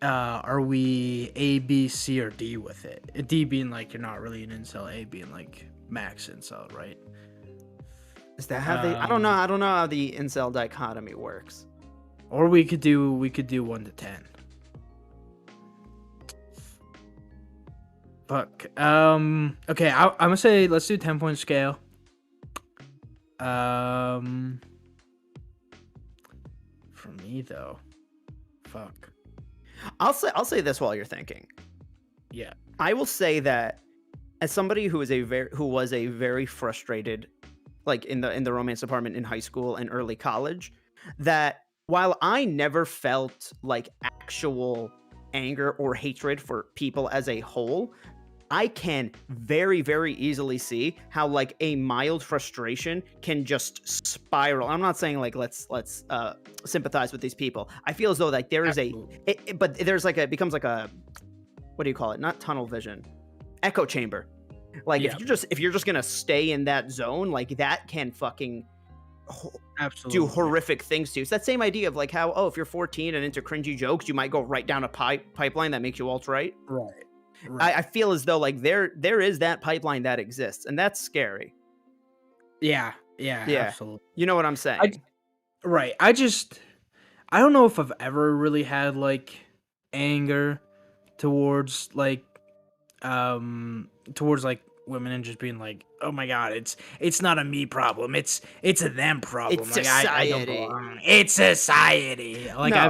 are we A, B, C, or D with it? D being like you're not really an incel, A being like max incel, right? Is that how they? I don't know. I don't know how the incel dichotomy works. Or we could do 1 to 10. Fuck. Okay, I'm gonna say let's do 10-point scale. For me though, fuck. I'll say this while you're thinking. Yeah. I will say that as somebody who was a very frustrated, like in the romance department in high school and early college, that while I never felt like actual anger or hatred for people as a whole, I can very, very easily see how like a mild frustration can just spiral. I'm not saying like let's sympathize with these people. I feel as though like there is but there's like it becomes like a, what do you call it? Not tunnel vision, echo chamber. Like if you're just gonna stay in that zone, like that can fucking do horrific things to you. It's that same idea of like how, if you're 14 and into cringy jokes, you might go right down a pipeline that makes you alt-right. Right. I feel as though like there is that pipeline that exists, and that's scary. Yeah, absolutely. You know what I'm saying? Right. I don't know if I've ever really had like anger towards like women and just being like, oh my god, it's not a me problem, it's a them problem. It's like society. I don't belong. It's society. Like No.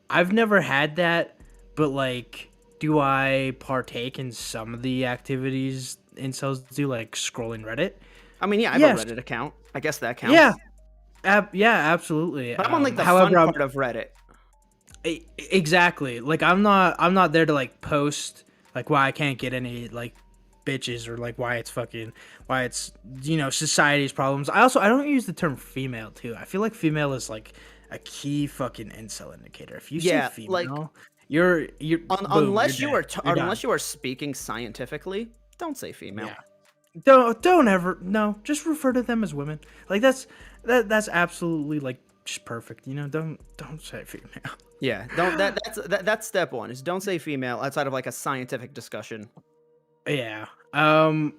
I've never had that, but like, do I partake in some of the activities incels do, like scrolling Reddit? I mean, yeah, I have a Reddit account. I guess that counts. Yeah. Yeah, absolutely. But I'm on like the fun part of Reddit. Exactly. Like I'm not there to like post like why I can't get any like bitches or like why it's society's problems. I don't use the term female too. I feel like female is like a key fucking incel indicator. If you say female, like, you're unless you are speaking scientifically, don't say female. Yeah. Don't ever, no, just refer to them as women. Like that's absolutely like just perfect. Don't say female. Yeah, that's step one, is don't say female outside of like a scientific discussion. Yeah. I'd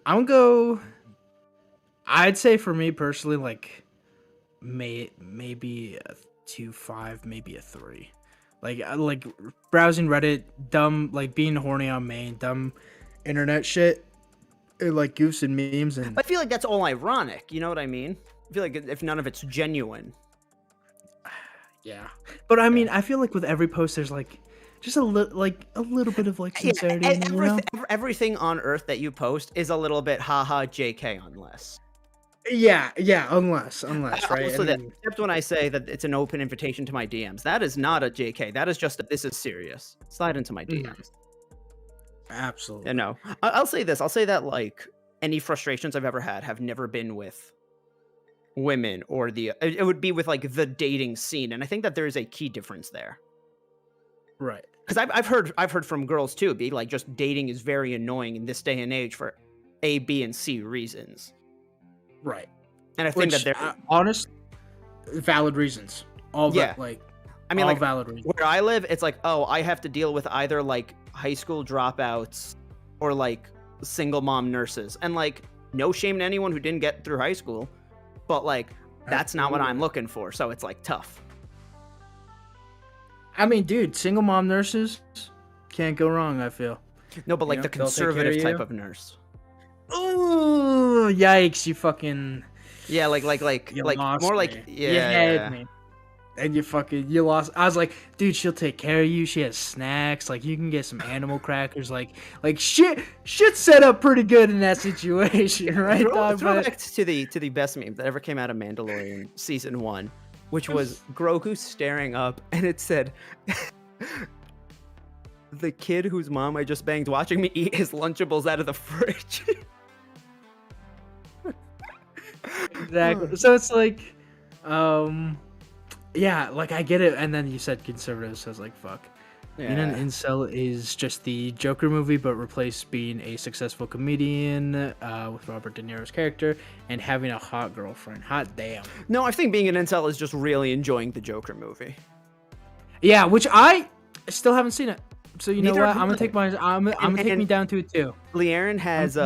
say for me personally, like maybe a 2.5, maybe a 3. Like browsing Reddit, dumb, like being horny on main, dumb internet shit, like goofs and memes, and I feel like that's all ironic. You know what I mean? I feel like if none of it's genuine. Yeah, but I mean, I feel like with every post, there's like just a little bit of like sincerity. Everything on Earth that you post is a little bit haha JK unless. Yeah, unless right. Except when I say that it's an open invitation to my DMs, that is not a JK. That is just this is serious. Slide into my DMs. Absolutely. No, I'll say this. I'll say that like any frustrations I've ever had have never been with women or it would be with like the dating scene, and I think that there is a key difference there. Right. Because I've heard from girls too, be like, just dating is very annoying in this day and age for A, B, and C reasons. Right. And I think that they're honest, valid reasons. All valid reasons. Where I live, it's like, I have to deal with either like high school dropouts or like single mom nurses, and like no shame to anyone who didn't get through high school, but like that's not what I'm looking for. So it's like tough. I mean, dude, single mom nurses can't go wrong, I feel. No, but like the conservative type of nurse. Oh, yikes! You fucking like more me. like You had me. And you lost. I was like, dude, she'll take care of you. She has snacks. Like, you can get some animal crackers. Like shit set up pretty good in that situation, right? Throw back to the best meme that ever came out of Mandalorian season 1, which was Grogu staring up, and it said, "The kid whose mom I just banged watching me eat his Lunchables out of the fridge." Exactly. So it's like, yeah, like I get it. And then you said conservative, so I was like, fuck. Yeah. Being an incel is just the Joker movie, but replace being a successful comedian with Robert De Niro's character and having a hot girlfriend. Hot damn. No, I think being an incel is just really enjoying the Joker movie. Yeah, which I still haven't seen it. So you know Neither what? have I'm gonna I. take I'm gonna take me down to it too. Learen has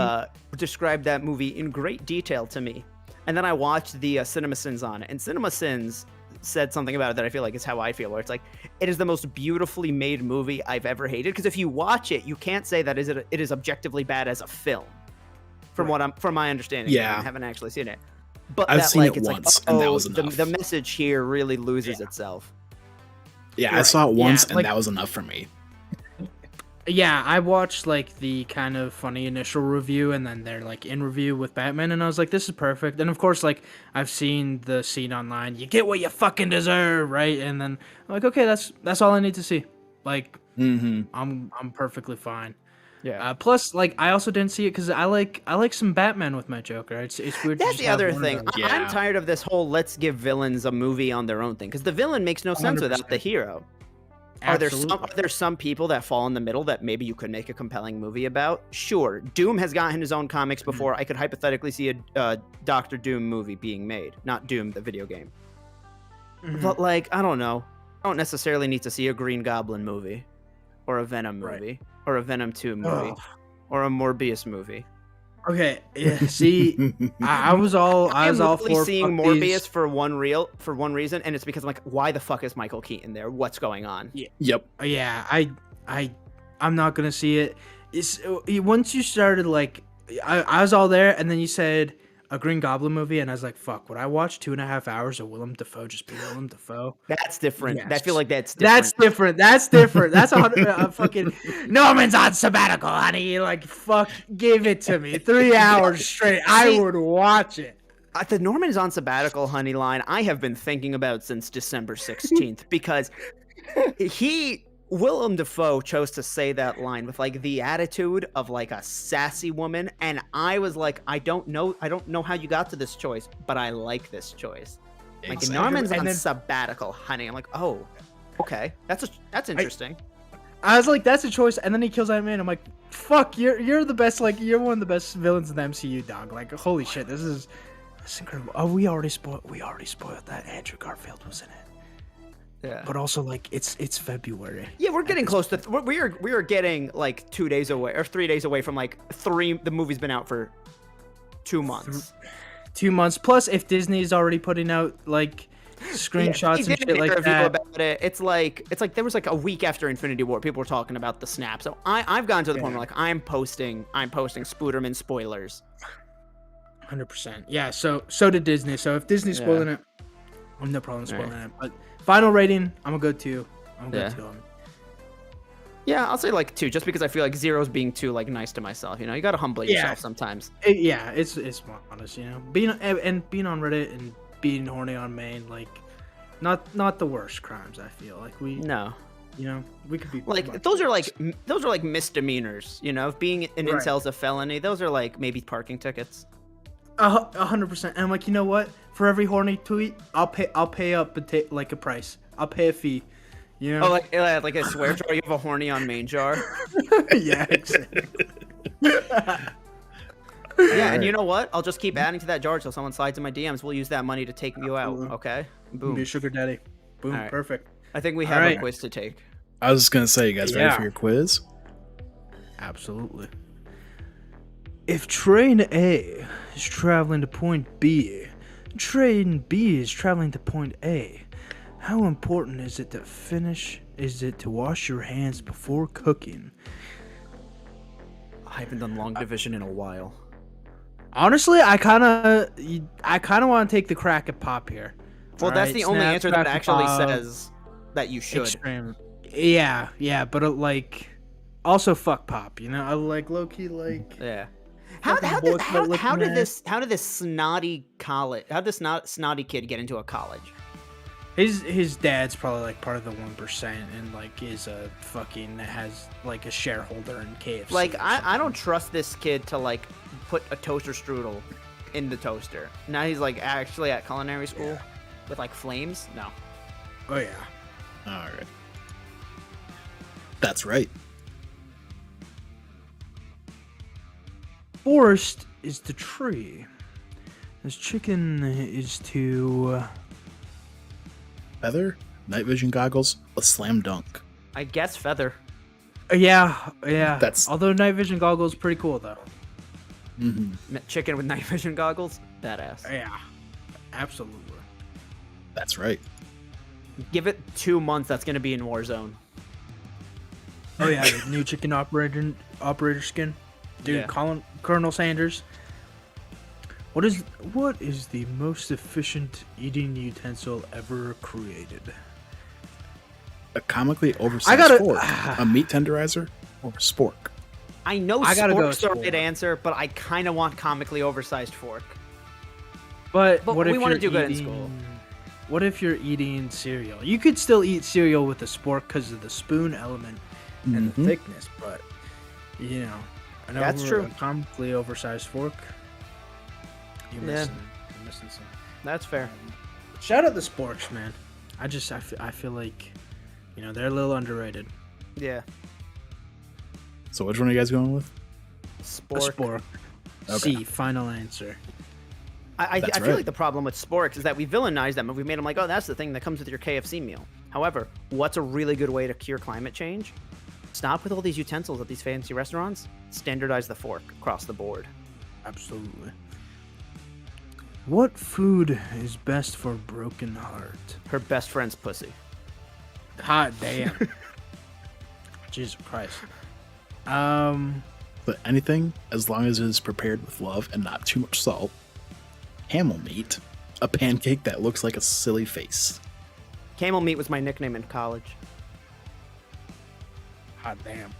described that movie in great detail to me, and then I watched the CinemaSins on it, and CinemaSins said something about it that I feel like is how I feel, where it's like it is the most beautifully made movie I've ever hated. Because if you watch it, you can't say that it is objectively bad as a film, from my understanding. Yeah, I haven't actually seen it, but I've seen it it's once, like, and that was enough. The message here really loses itself. Yeah, I saw it once, and like, that was enough for me. Yeah, I watched like the kind of funny initial review and then their like in review with Batman, and I was like, this is perfect. And of course, like I've seen the scene online, you get what you fucking deserve, right? And then I'm like, okay, that's all I need to see. Like, I'm perfectly fine. Yeah. Plus, like I also didn't see it because I like some Batman with my Joker. It's weird. That's the other thing. Yeah. I'm tired of this whole let's give villains a movie on their own thing, because the villain makes no sense without the hero. Are there some people that fall in the middle that maybe you could make a compelling movie about? Sure. Doom has gotten his own comics before. I could hypothetically see a Doctor Doom movie being made. Not Doom, the video game. But, like, I don't know. I don't necessarily need to see a Green Goblin movie. Or a Venom movie. Or a Venom 2 movie. Or a Morbius movie. Okay, yeah. See, I was all for seeing Morbius for one reason, and it's because I'm like, why the fuck is Michael Keaton there? What's going on? Yeah. Yep. Yeah, I'm not gonna see it. It's once you started like, I was all there, and then you said a Green Goblin movie, and I was like, fuck, would I watch 2.5 hours of Willem Dafoe just be Willem Dafoe? That's different. Yes. I feel like that's different. That's different. That's a fucking Norman's on sabbatical, honey. Like, fuck, give it to me. 3 hours straight. I would watch it. The Norman's on sabbatical, honey line, I have been thinking about since December 16th, because Willem Dafoe chose to say that line with like the attitude of like a sassy woman, and I was like, I don't know how you got to this choice, but I like this choice. Like, Norman's on sabbatical, honey. I'm like, oh, okay, that's interesting. I was like, that's a choice, and then he kills Ant-Man. I'm like, fuck, you're the best. Like, you're one of the best villains in the MCU, dog. Like, holy shit, that's incredible. Oh, we already spoiled that Andrew Garfield was in it. Yeah. But also, like, it's February. Yeah, we're getting close to we are getting like 2 days away or 3 days away from like the movie's been out for 2 months. 2 months plus if Disney's already putting out like screenshots and shit like that. About it. It's like there was like a week after Infinity War, people were talking about the snap. So I've gotten to the point where like I'm posting Spooderman spoilers. 100%. Yeah. So did Disney. So if Disney's spoiling it, I'm no problem spoiling it. But final rating, I'm gonna go 2. I'm gonna go 2 on it. Yeah, I'll say like 2, just because I feel like 0's being too like nice to myself. You know, you gotta humble yourself sometimes. It's more honest. You know, being on Reddit and being horny on main, like, not the worst crimes. I feel like we could be like those are like misdemeanors. You know, if being an incel is a felony, those are like maybe parking tickets. 100%. And I'm like, you know what? For every horny tweet, I'll pay up like a price. I'll pay a fee. You know? Oh, like a swear jar. You have a horny on main jar. Yeah, exactly. Yeah, and you know what? I'll just keep adding to that jar until someone slides in my DMs. We'll use that money to take you out. Okay. Boom. Be a sugar daddy. Boom. Right. Perfect. I think we have a quiz to take. I was just gonna say, you guys ready for your quiz? Absolutely. If train A is traveling to point B, train B is traveling to point A, how important is it to wash your hands before cooking? I haven't done long division in a while. Honestly, I kind of want to take the crack at Pop here. Well, that's the only answer that actually says that you should. Extreme. Yeah, but like, also fuck Pop. You know, I like low key like. Yeah. How did this snotty snotty kid get into a college? His dad's probably like part of the 1% and like is a fucking has like a shareholder in KFC. Like I don't trust this kid to like put a toaster strudel in the toaster. Now he's like actually at culinary school with like flames. No. Oh yeah. All right. That's right. Forest is the tree. This chicken is to... Feather, night vision goggles, a slam dunk. I guess feather. Yeah. That's- Although night vision goggles pretty cool though. Chicken with night vision goggles, badass. Yeah, absolutely. That's right. Give it 2 months. That's gonna be in Warzone. Oh yeah, the new chicken operator skin, dude. Yeah. Colonel Sanders. What is the most efficient eating utensil ever created? A comically oversized I gotta- fork, a meat tenderizer, or a spork. I know I gotta go spork's the spork. right answer, but I kind of want comically oversized fork. But But what we if wanna you're do good in eating- school. What if you're eating cereal? You could still eat cereal with a spork because of the spoon element and the thickness, but you know, I know That's we're true. a comically oversized fork. You're Yeah. missing some. That's fair. Shout out the sporks, man. I feel like, you know, they're a little underrated. Yeah. So which one are you guys going with? A Spork. spork. Okay. C. Final answer. I That's feel right. like the problem with sporks is that we villainize them and we made them like, oh, that's the thing that comes with your KFC meal. However, what's a really good way to cure climate change? Stop with all these utensils at these fancy restaurants. Standardize the fork across the board. Absolutely. What food is best for broken heart? Her best friend's pussy. Hot damn. Jesus Christ. But anything, as long as it is prepared with love and not too much salt. Camel meat, a pancake that looks like a silly face. Camel meat was my nickname in college. Hot damn.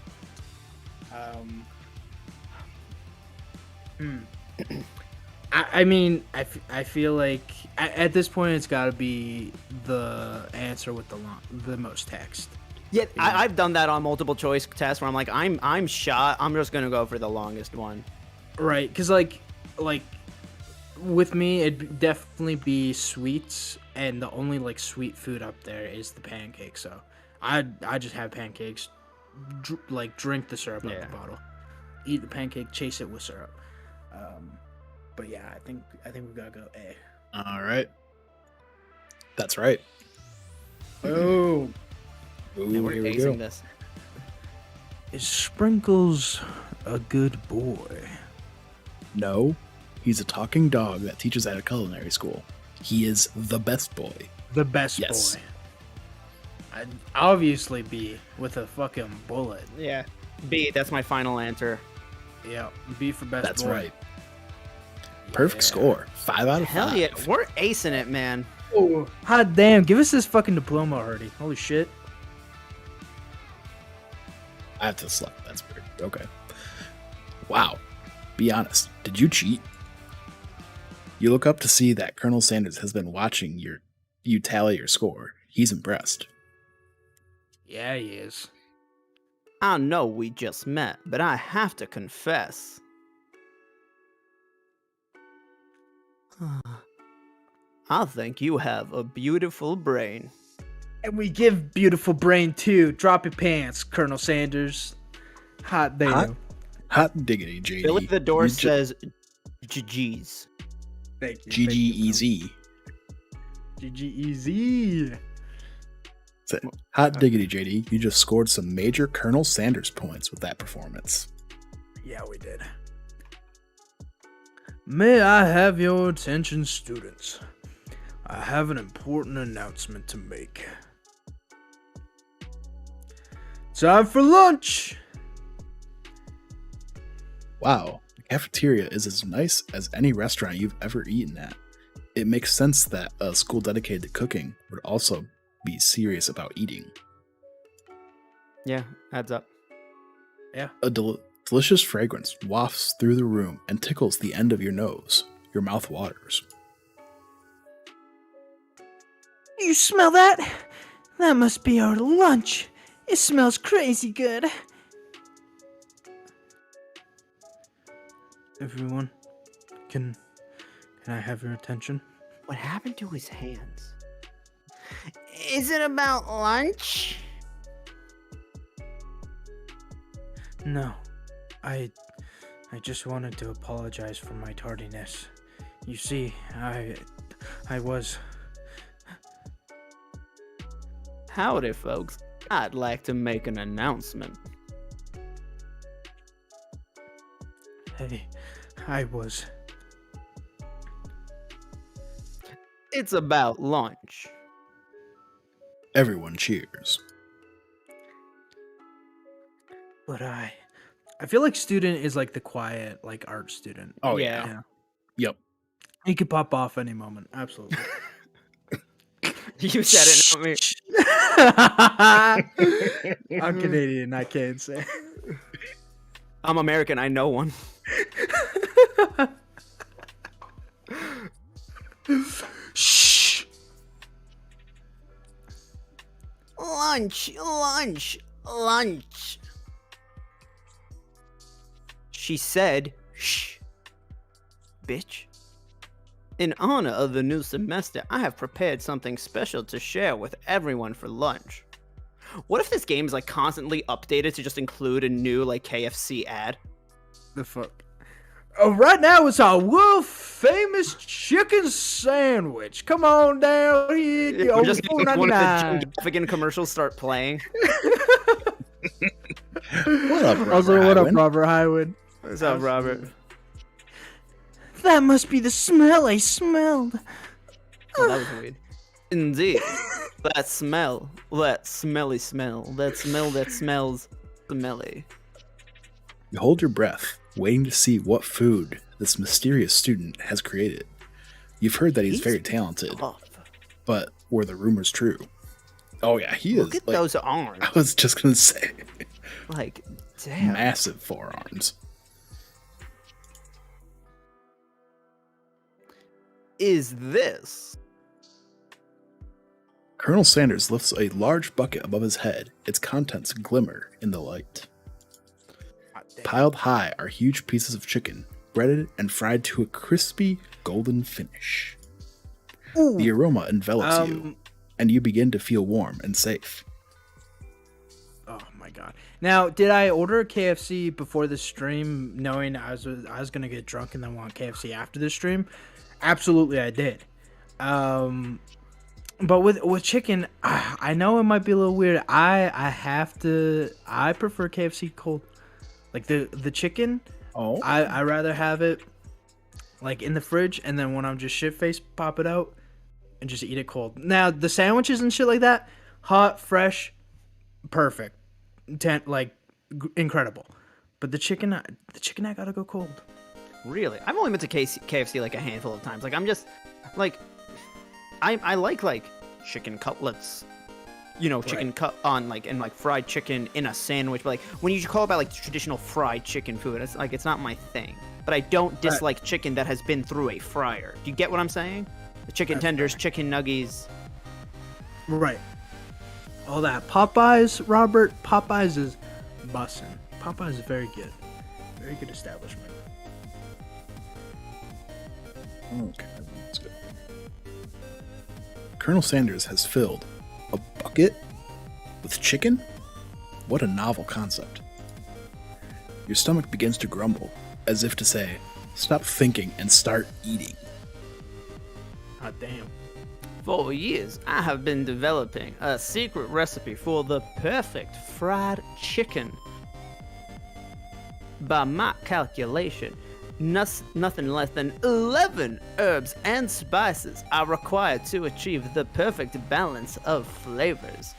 I mean, I feel like at this point it's got to be the answer with the most text. Yeah, I've done that on multiple choice tests where I'm like, I'm shot. I'm just gonna go for the longest one. Right, because like with me, it'd definitely be sweets, and the only like sweet food up there is the pancake. So I just have pancakes, drink the syrup out of the bottle, eat the pancake, chase it with syrup. But yeah, I think we gotta go A. All right. That's right. Oh, Ooh, And we're here we acing go. this. is Sprinkles a good boy? No, he's a talking dog that teaches at a culinary school. He is the best boy. The best Yes. boy. I'd obviously be with a fucking bullet. Yeah. B. That's my final answer. Yeah, B for best That's boy. right. Perfect Yeah. score. 5 out of 5. Hell yeah, we're acing it, man. Oh, hot damn! Give us this fucking diploma already. Holy shit! I have to select. That's weird. Okay. Wow. Be honest. Did you cheat? You look up to see that Colonel Sanders has been watching you tally your score. He's impressed. Yeah, he is. I know we just met, but I have to confess. I think you have a beautiful brain. And we give beautiful brain too. Drop your pants, Colonel Sanders. Hot damn. Hot diggity, JD. Billy the Door You says GG's. Thank you. GGEZ. GGEZ. Hot diggity, JD. You just scored some major Colonel Sanders points with that performance. Yeah, we did. May I have your attention, students? I have an important announcement to make. Time for lunch! Wow, the cafeteria is as nice as any restaurant you've ever eaten at. It makes sense that a school dedicated to cooking would also be serious about eating. Yeah, adds up. A delicious fragrance wafts through the room and tickles the end of your nose. Your mouth waters. You smell that? That must be our lunch. It smells crazy good. Everyone, can I have your attention? What happened to his hands? Is it about lunch? No. I just wanted to apologize for my tardiness. You see, I was... Howdy, folks. I'd like to make an announcement. Hey, I was. It's about lunch. Everyone cheers. But I feel like student is like the quiet, like art student. Oh Yeah. yeah. Yep. He could pop off any moment. Absolutely. You said it, not me. I'm Canadian. I can't say. I'm American. I know one. Shh. Lunch, lunch, lunch. She said, shh, bitch. In honor of the new semester, I have prepared something special to share with everyone for lunch. What if this game is like constantly updated to just include a new like KFC ad? The fuck. Oh, right now it's our world famous chicken sandwich. Come on down here. We're just $4.99. one of the Jim Gaffigan commercials start playing. What up, Robert? Also, what up, Hyman? Robert Hywood? What's up, Robert? That must be the smell I smelled. Oh, that was weird. Indeed. That smell. That smelly smell. That smell that smells smelly. You hold your breath, waiting to see what food this mysterious student has created. You've heard that he's very talented, Tough. but were the rumors true? Oh yeah, he Look is. at those arms. I was just gonna say, Like, damn. massive forearms. Is this? Colonel Sanders lifts a large bucket above his head. Its contents glimmer in the light. Piled high are huge pieces of chicken, breaded and fried to a crispy golden finish. Ooh. The aroma envelops you, and you begin to feel warm and safe. Oh my god! Now, did I order KFC before the stream, knowing I was gonna get drunk and then want KFC after the stream? Absolutely, I did. But with chicken, I know it might be a little weird. I prefer KFC cold. Like the chicken, Oh, I rather have it like in the fridge, and then when I'm just shit faced, pop it out and just eat it cold. Now the sandwiches and shit like that, hot, fresh, perfect, incredible. But the chicken I gotta go cold. Really? I've only been to KFC like a handful of times. Like, I'm just, like, I like chicken cutlets. You know, chicken cut on like and like fried chicken in a sandwich. But like when you call about like traditional fried chicken food, it's like it's not my thing. But I don't dislike chicken that has been through a fryer. Do you get what I'm saying? The chicken tenders, chicken nuggies. Right. All that. Popeyes, Robert. Popeyes is bussin'. Popeyes is very good. Very good establishment. okay, that's good. Colonel Sanders has filled a bucket with chicken? What a novel concept. Your stomach begins to grumble, as if to say, stop thinking and start eating. God damn. For years, I have been developing a secret recipe for the perfect fried chicken. By my calculation, nothing less than 11 herbs and spices are required to achieve the perfect balance of flavors.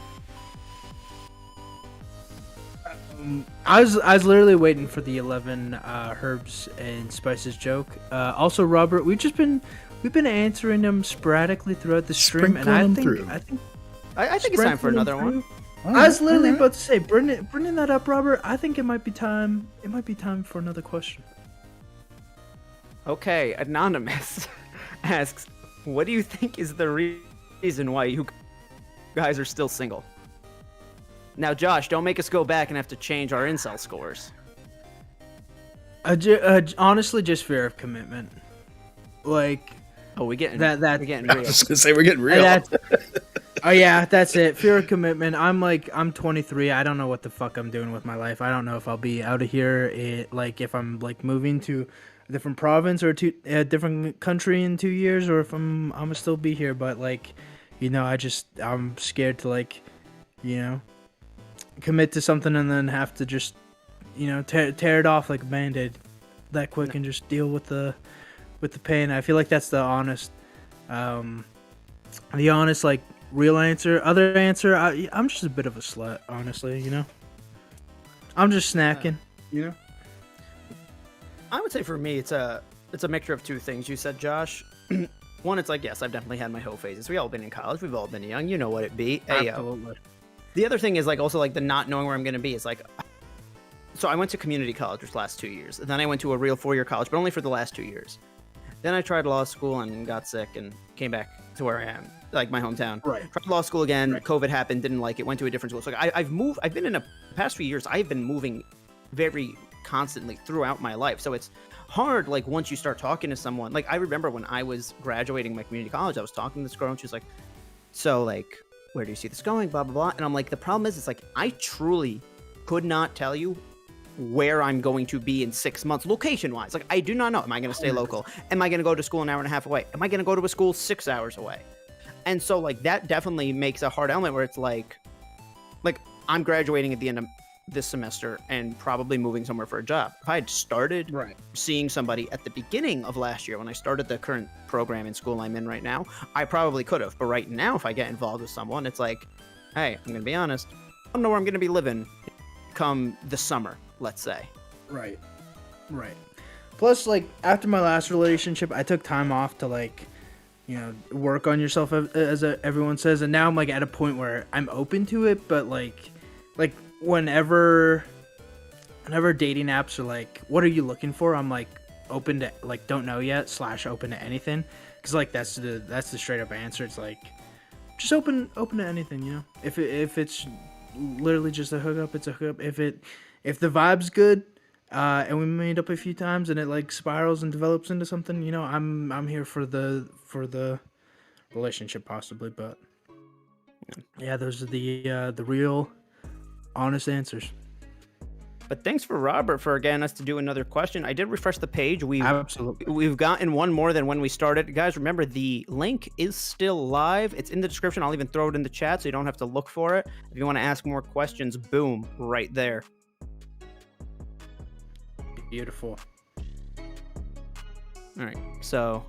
I was literally waiting for the 11 herbs and spices joke. Also, Robert, we've been answering them sporadically throughout the stream, and I think it's time for another one. I was literally about to say, bringing that up, Robert. I think it might be time. It might be time for another question. Okay, Anonymous asks, what do you think is the reason why you guys are still single? Now, Josh, don't make us go back and have to change our incel scores. Honestly, just fear of commitment. Like, we're getting that. I We're getting real. was just gonna say we're getting real. Oh yeah, that's it. Fear of commitment. I'm 23. I don't know what the fuck I'm doing with my life. I don't know if I'll be out of here. If I'm like moving to a different province or to a different country in 2 years, or if I'm gonna still be here. But like, I'm scared to commit to something and then have to just, tear it off like a Band-Aid that quick and just deal with the pain. I feel like that's the honest, like real answer. Other answer, I'm just a bit of a slut, honestly. I'm just snacking. I would say for me, it's a mixture of two things. You said, Josh. One, it's like, yes, I've definitely had my hoe phases. We all been in college. We've all been young. You know what it be. Absolutely. The other thing is like also like the not knowing where I'm going to be. It's like, so I went to community college for the last 2 years. Then I went to a real 4-year college, but only for the last 2 years. Then I tried law school and got sick and came back to where I am, like my hometown. Right. Tried law school again. Right. COVID happened. Didn't like it. Went to a different school. So I've moved. I've been in the past few years. I've been moving very constantly throughout my life. So it's hard, like once you start talking to someone. Like I remember when I was graduating my community college, I was talking to this girl and she was like, so like, where do you see this going, blah blah blah. And I'm like, the problem is, it's like I truly could not tell you where I'm going to be in 6 months location wise. Like I do not know. Am I going to stay local? Am I going to go to school an hour and a half away? Am I going to go to a school 6 hours away? And so like that definitely makes a hard element where it's like I'm graduating at the end of this semester and probably moving somewhere for a job. If I had started seeing somebody at the beginning of last year when I started the current program in school I'm in right now, I probably could have. But right now, if I get involved with someone, it's like, hey, I'm going to be honest, I don't know where I'm going to be living come the summer, let's say. Right. Plus, like, after my last relationship, I took time off to, like, work on yourself, as everyone says. And now I'm, like, at a point where I'm open to it, but, like whenever dating apps are like, what are you looking for? I'm like open to, like, don't know yet / open to anything, because like that's the straight up answer. It's like just open to anything, if it's literally just a hookup, it's a hookup. If the vibe's good and we made up a few times and it like spirals and develops into something, I'm here for the relationship possibly. But yeah, those are the real honest answers. But thanks for Robert for getting us to do another question. I did refresh the page. Absolutely. We've gotten one more than when we started. Guys, remember the link is still live. It's in the description. I'll even throw it in the chat so you don't have to look for it. If you want to ask more questions, boom, right there. Beautiful. All right, so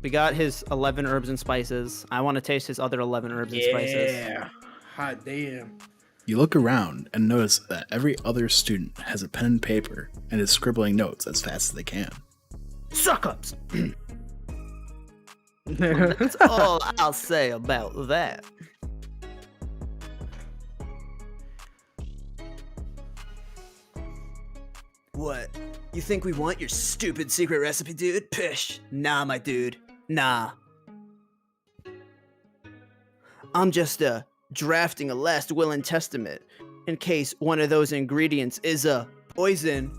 we got his 11 herbs and spices. I want to taste his other 11 herbs and spices. Yeah, hot damn. You look around and notice that every other student has a pen and paper and is scribbling notes as fast as they can. Suck-ups! That's all I'll say about that. What? You think we want your stupid secret recipe, dude? Pish. Nah, my dude. Nah. I'm just, drafting a last will and testament in case one of those ingredients is a poison.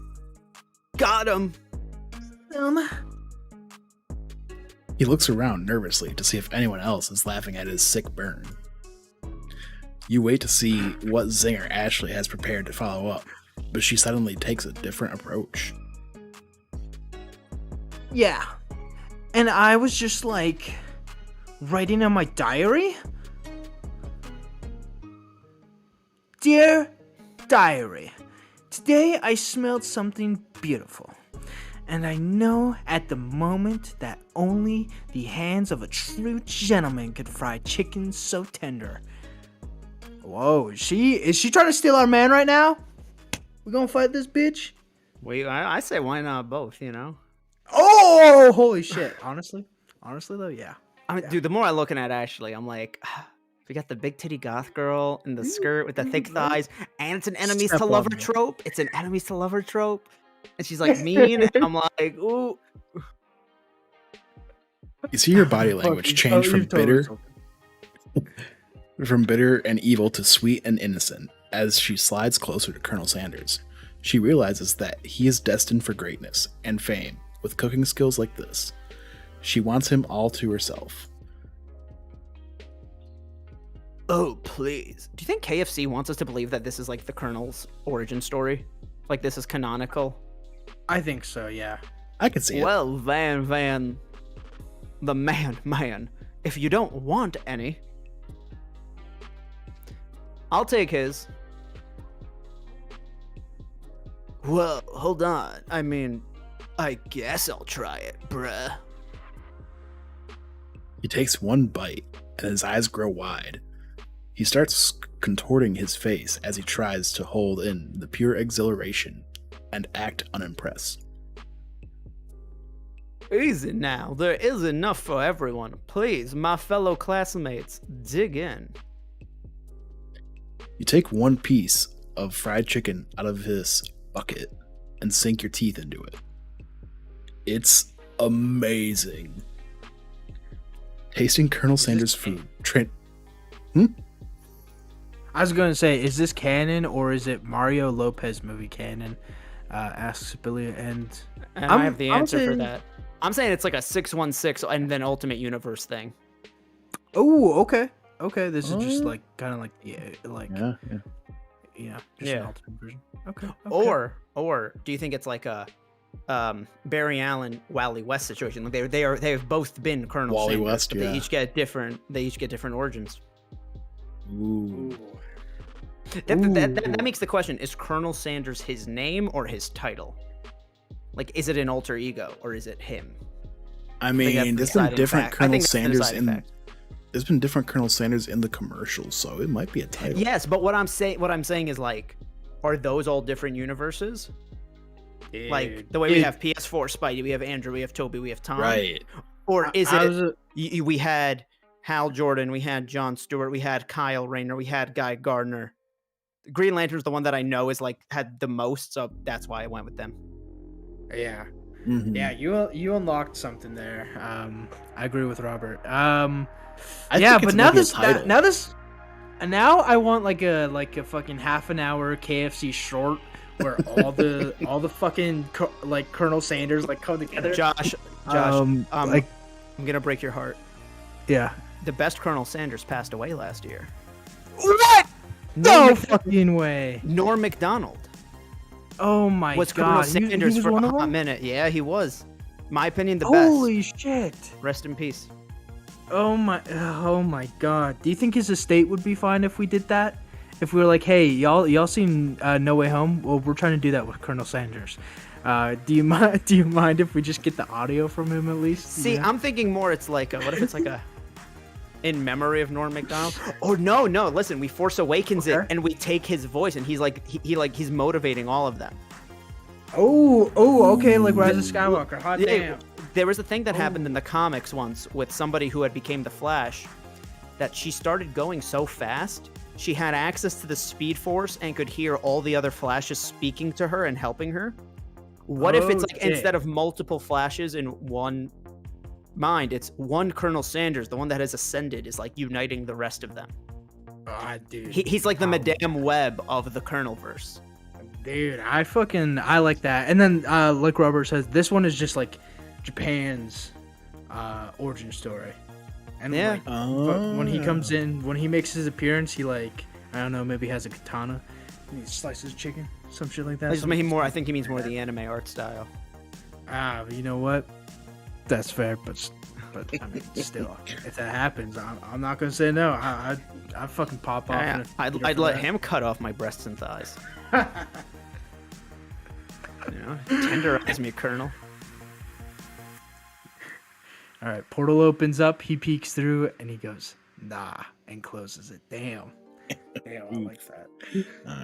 Got him. He looks around nervously to see if anyone else is laughing at his sick burn. You wait to see what zinger Ashley has prepared to follow up, but she suddenly takes a different approach. Yeah. And I was just like writing in my diary. Dear Diary, today I smelled something beautiful, and I know at the moment that only the hands of a true gentleman could fry chicken so tender. Whoa, is she trying to steal our man right now? We gonna fight this bitch? I say why not both, Oh, holy shit. Honestly though, yeah. I mean, dude, the more I'm looking at Ashley, I'm like, we got the big titty goth girl in the skirt with the thick thighs, and it's an enemies to lover trope. It's an enemies to lover trope. And she's like mean, and I'm like, ooh. You see her body language change from bitter and evil to sweet and innocent as she slides closer to Colonel Sanders. She realizes that he is destined for greatness and fame with cooking skills like this. She wants him all to herself. Oh, please. Do you think KFC wants us to believe that this is like the Colonel's origin story? Like this is canonical? I think so, yeah. I can see it. Well, Van, the man, if you don't want any, I'll take his. Well, hold on. I mean, I guess I'll try it, bruh. He takes one bite, and his eyes grow wide. He starts contorting his face as he tries to hold in the pure exhilaration and act unimpressed. Easy now. There is enough for everyone. Please, my fellow classmates, dig in. You take one piece of fried chicken out of his bucket and sink your teeth into it. It's amazing. Tasting Colonel Sanders' food. I was going to say, is this canon or is it Mario Lopez movie canon? Asks Billy, and I have the answer for that. I'm saying it's like a 616 and then Ultimate Universe thing. Oh, okay. Okay, this is just like kind of like just an ultimate version. Okay. Or do you think it's like a Barry Allen, Wally West situation? Like they have both been Colonel Wally Sanders, West, but yeah. they each get different origins. Ooh. That makes the question: is Colonel Sanders his name or his title? Like, is it an alter ego or is it him? I mean, there's been different Colonel Sanders there's been different Colonel Sanders in the commercials, so it might be a title. Yes, but what I'm saying is, like, are those all different universes? Like the way we have PS4 Spidey, we have Andrew, we have Toby, we have Tom. Right. Or is we had Hal Jordan, we had Jon Stewart, we had Kyle Rayner, we had Guy Gardner. Green Lantern's the one that I know is like had the most, so that's why I went with them. Yeah. Mm-hmm. Yeah, you unlocked something there. I agree with Robert. But now I want like a fucking half an hour KFC short where all the fucking like Colonel Sanders like come together. Josh, I'm gonna break your heart. Yeah. The best Colonel Sanders passed away last year. What? No fucking way. Norm Macdonald. Oh my god. Was Colonel Sanders he was for one a of them? hot minute. Yeah, he was. My opinion, the Holy best. shit. Rest in peace. Oh my god. Do you think his estate would be fine if we did that? If we were like, hey, y'all seen No Way Home? Well, we're trying to do that with Colonel Sanders. Do you mind if we just get the audio from him at least? See, yeah. I'm thinking more it's like what if it's like a in memory of Norm Macdonald? Or no, listen, we Force Awakens it and we take his voice and he's like he's motivating all of them. Okay, like Rise of Skywalker. Hot damn. There was a thing that happened in the comics once with somebody who had became the Flash, that she started going so fast, she had access to the Speed Force and could hear all the other Flashes speaking to her and helping her. What if it's like instead of multiple Flashes in one mind, it's one Colonel Sanders, the one that has ascended, is like uniting the rest of them. Dude. He's like the Madame Web of the Colonelverse. Dude, I like that. And then, like Robert says, this one is just like Japan's origin story. And like, when he comes in, when he makes his appearance, he like, I don't know, maybe has a katana and he slices chicken, some shit like that. I think he means more the anime art style. You know what? That's fair, but I mean, still, if that happens, I'm not gonna say no. I'd fucking pop off. I'd let him cut off my breasts and thighs. Tenderize me, Colonel. All right, portal opens up. He peeks through and he goes, nah, and closes it. Damn, I like that. All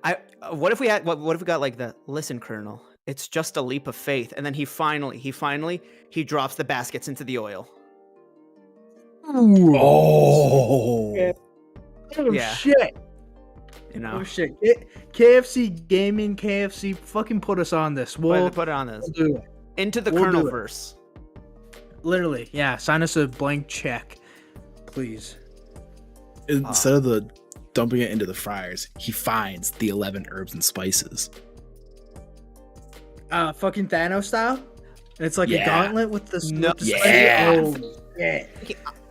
right. What if we got like the listen, Colonel? It's just a leap of faith, and then he finally drops the baskets into the oil. Oh. Yeah. Shit. You know. Oh shit. KFC Gaming, KFC, fucking put us on this. We'll put it on this. We'll do it. Into the Colonelverse. Literally, yeah. Sign us a blank check, please. Instead of dumping it into the fryers, he finds the 11 herbs and spices. Fucking Thanos style. And it's like a gauntlet with the Yeah.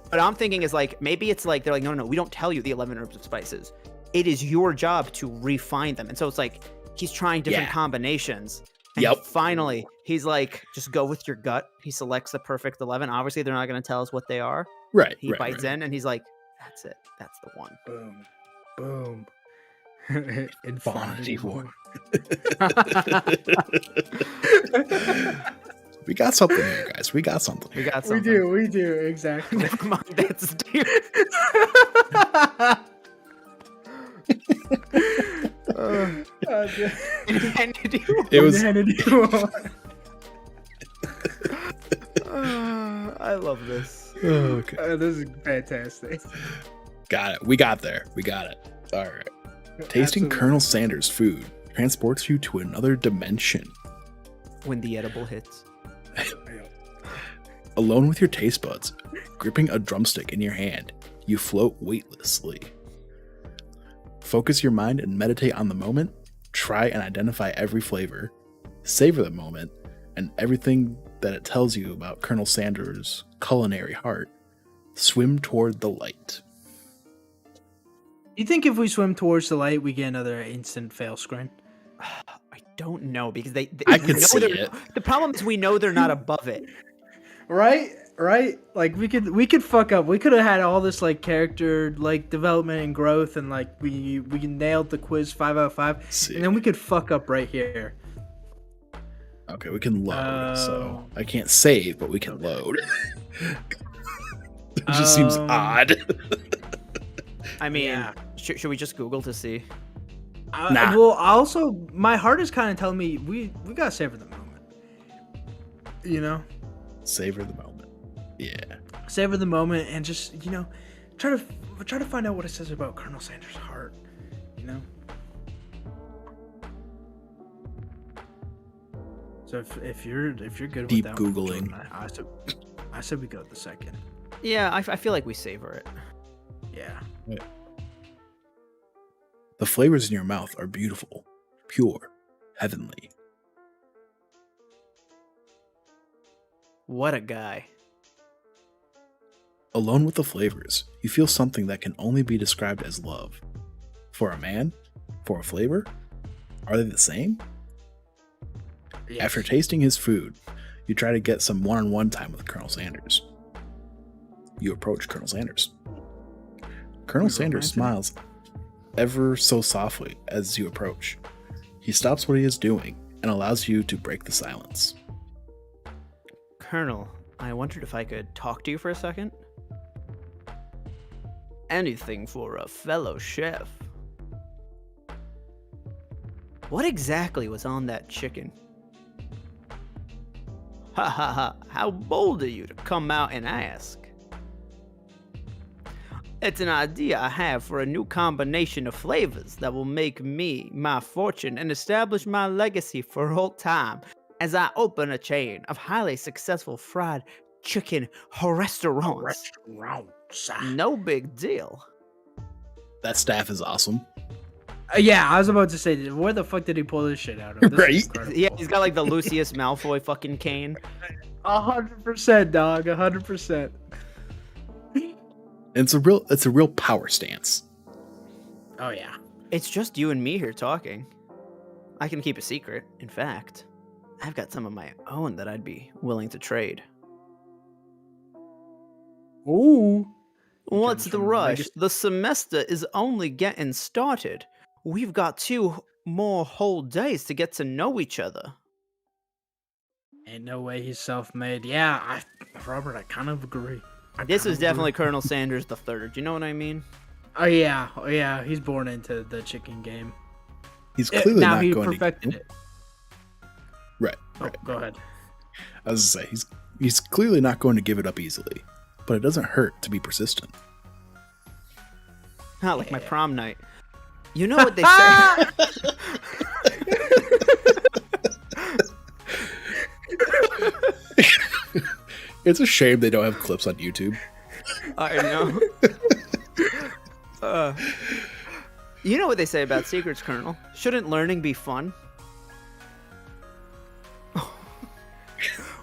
But I'm thinking is like maybe it's like they're like no, we don't tell you the 11 herbs and spices. It is your job to refine them, and so it's like he's trying different combinations. And finally, he's like, just go with your gut. He selects the perfect 11. Obviously, they're not going to tell us what they are. Right. He bites in and he's like, that's it. That's the one. Boom. Infinity War. We got something here, guys. We got something. We got We something. we do, exactly. Never mind, that's dear. It was. I love this. Okay. This is fantastic. Got it. We got there. We got it. All right. Tasting Absolutely. Colonel Sanders' food transports you to another dimension. When the edible hits. Alone with your taste buds, gripping a drumstick in your hand, you float weightlessly. Focus your mind and meditate on the moment. Try and identify every flavor. Savor the moment and everything that it tells you about Colonel Sanders' culinary heart. Swim toward the light. You think if we swim towards the light, we get another instant fail screen? I don't know because they I we can know see they're- it. The problem is we know they're not above it. Right? Like we could fuck up. We could have had all this like character like development and growth, and like we nailed the quiz 5 out of 5, See. and then we could fuck up right here. Okay, we can load. Oh. So I can't save, but we can load. It just seems odd. I mean, Yeah. should we just Google to see? Nah. Well, also my heart is kind of telling me we gotta savor the moment. You know, Savor the moment. Yeah. savor the moment and just try to find out what it says about Colonel Sanders' heart. You know. So if you're good Deep with that one, Googling. Jordan, I said we go to the second. Yeah, I feel like we savor it. Yeah. The flavors in your mouth are beautiful, pure, heavenly. What a guy. Alone with the flavors, you feel something that can only be described as love. For a man? For a flavor? Are they the same? Yes. After tasting his food, you try to get some one-on-one time with Colonel Sanders. You approach Colonel Sanders. Colonel Sanders smiles ever so softly as you approach. He stops what he is doing and allows you to break the silence. Colonel, I wondered if I could talk to you for a second. Anything for a fellow chef. What exactly was on that chicken? Ha ha ha, how bold of you to come out and ask. It's an idea I have for a new combination of flavors that will make me my fortune and establish my legacy for all time as I open a chain of highly successful fried chicken restaurants. No big deal. That staff is awesome. Yeah, I was about to say, where the fuck did he pull this shit out of? This is Right? incredible. Yeah, he's got like the Lucius Malfoy fucking cane. 100%, dog. 100%. And it's a real power stance. Oh yeah. It's just you and me here talking. I can keep a secret. In fact, I've got some of my own that I'd be willing to trade. Ooh. What's comes the from rush? legacy. The semester is only getting started. We've got 2 more whole days to get to know each other. Ain't no way he's self-made. Yeah, Robert, I kind of agree. This is definitely Colonel Sanders the Third. You know what I mean? Oh yeah. He's born into the chicken game. He's clearly now not he going perfected to. it. Right. Oh, Right. go ahead. I was gonna say he's clearly not going to give it up easily, but it doesn't hurt to be persistent. Not like my prom night. You know what they say? It's a shame they don't have clips on YouTube. I know. You know what they say about secrets, Colonel? Shouldn't learning be fun?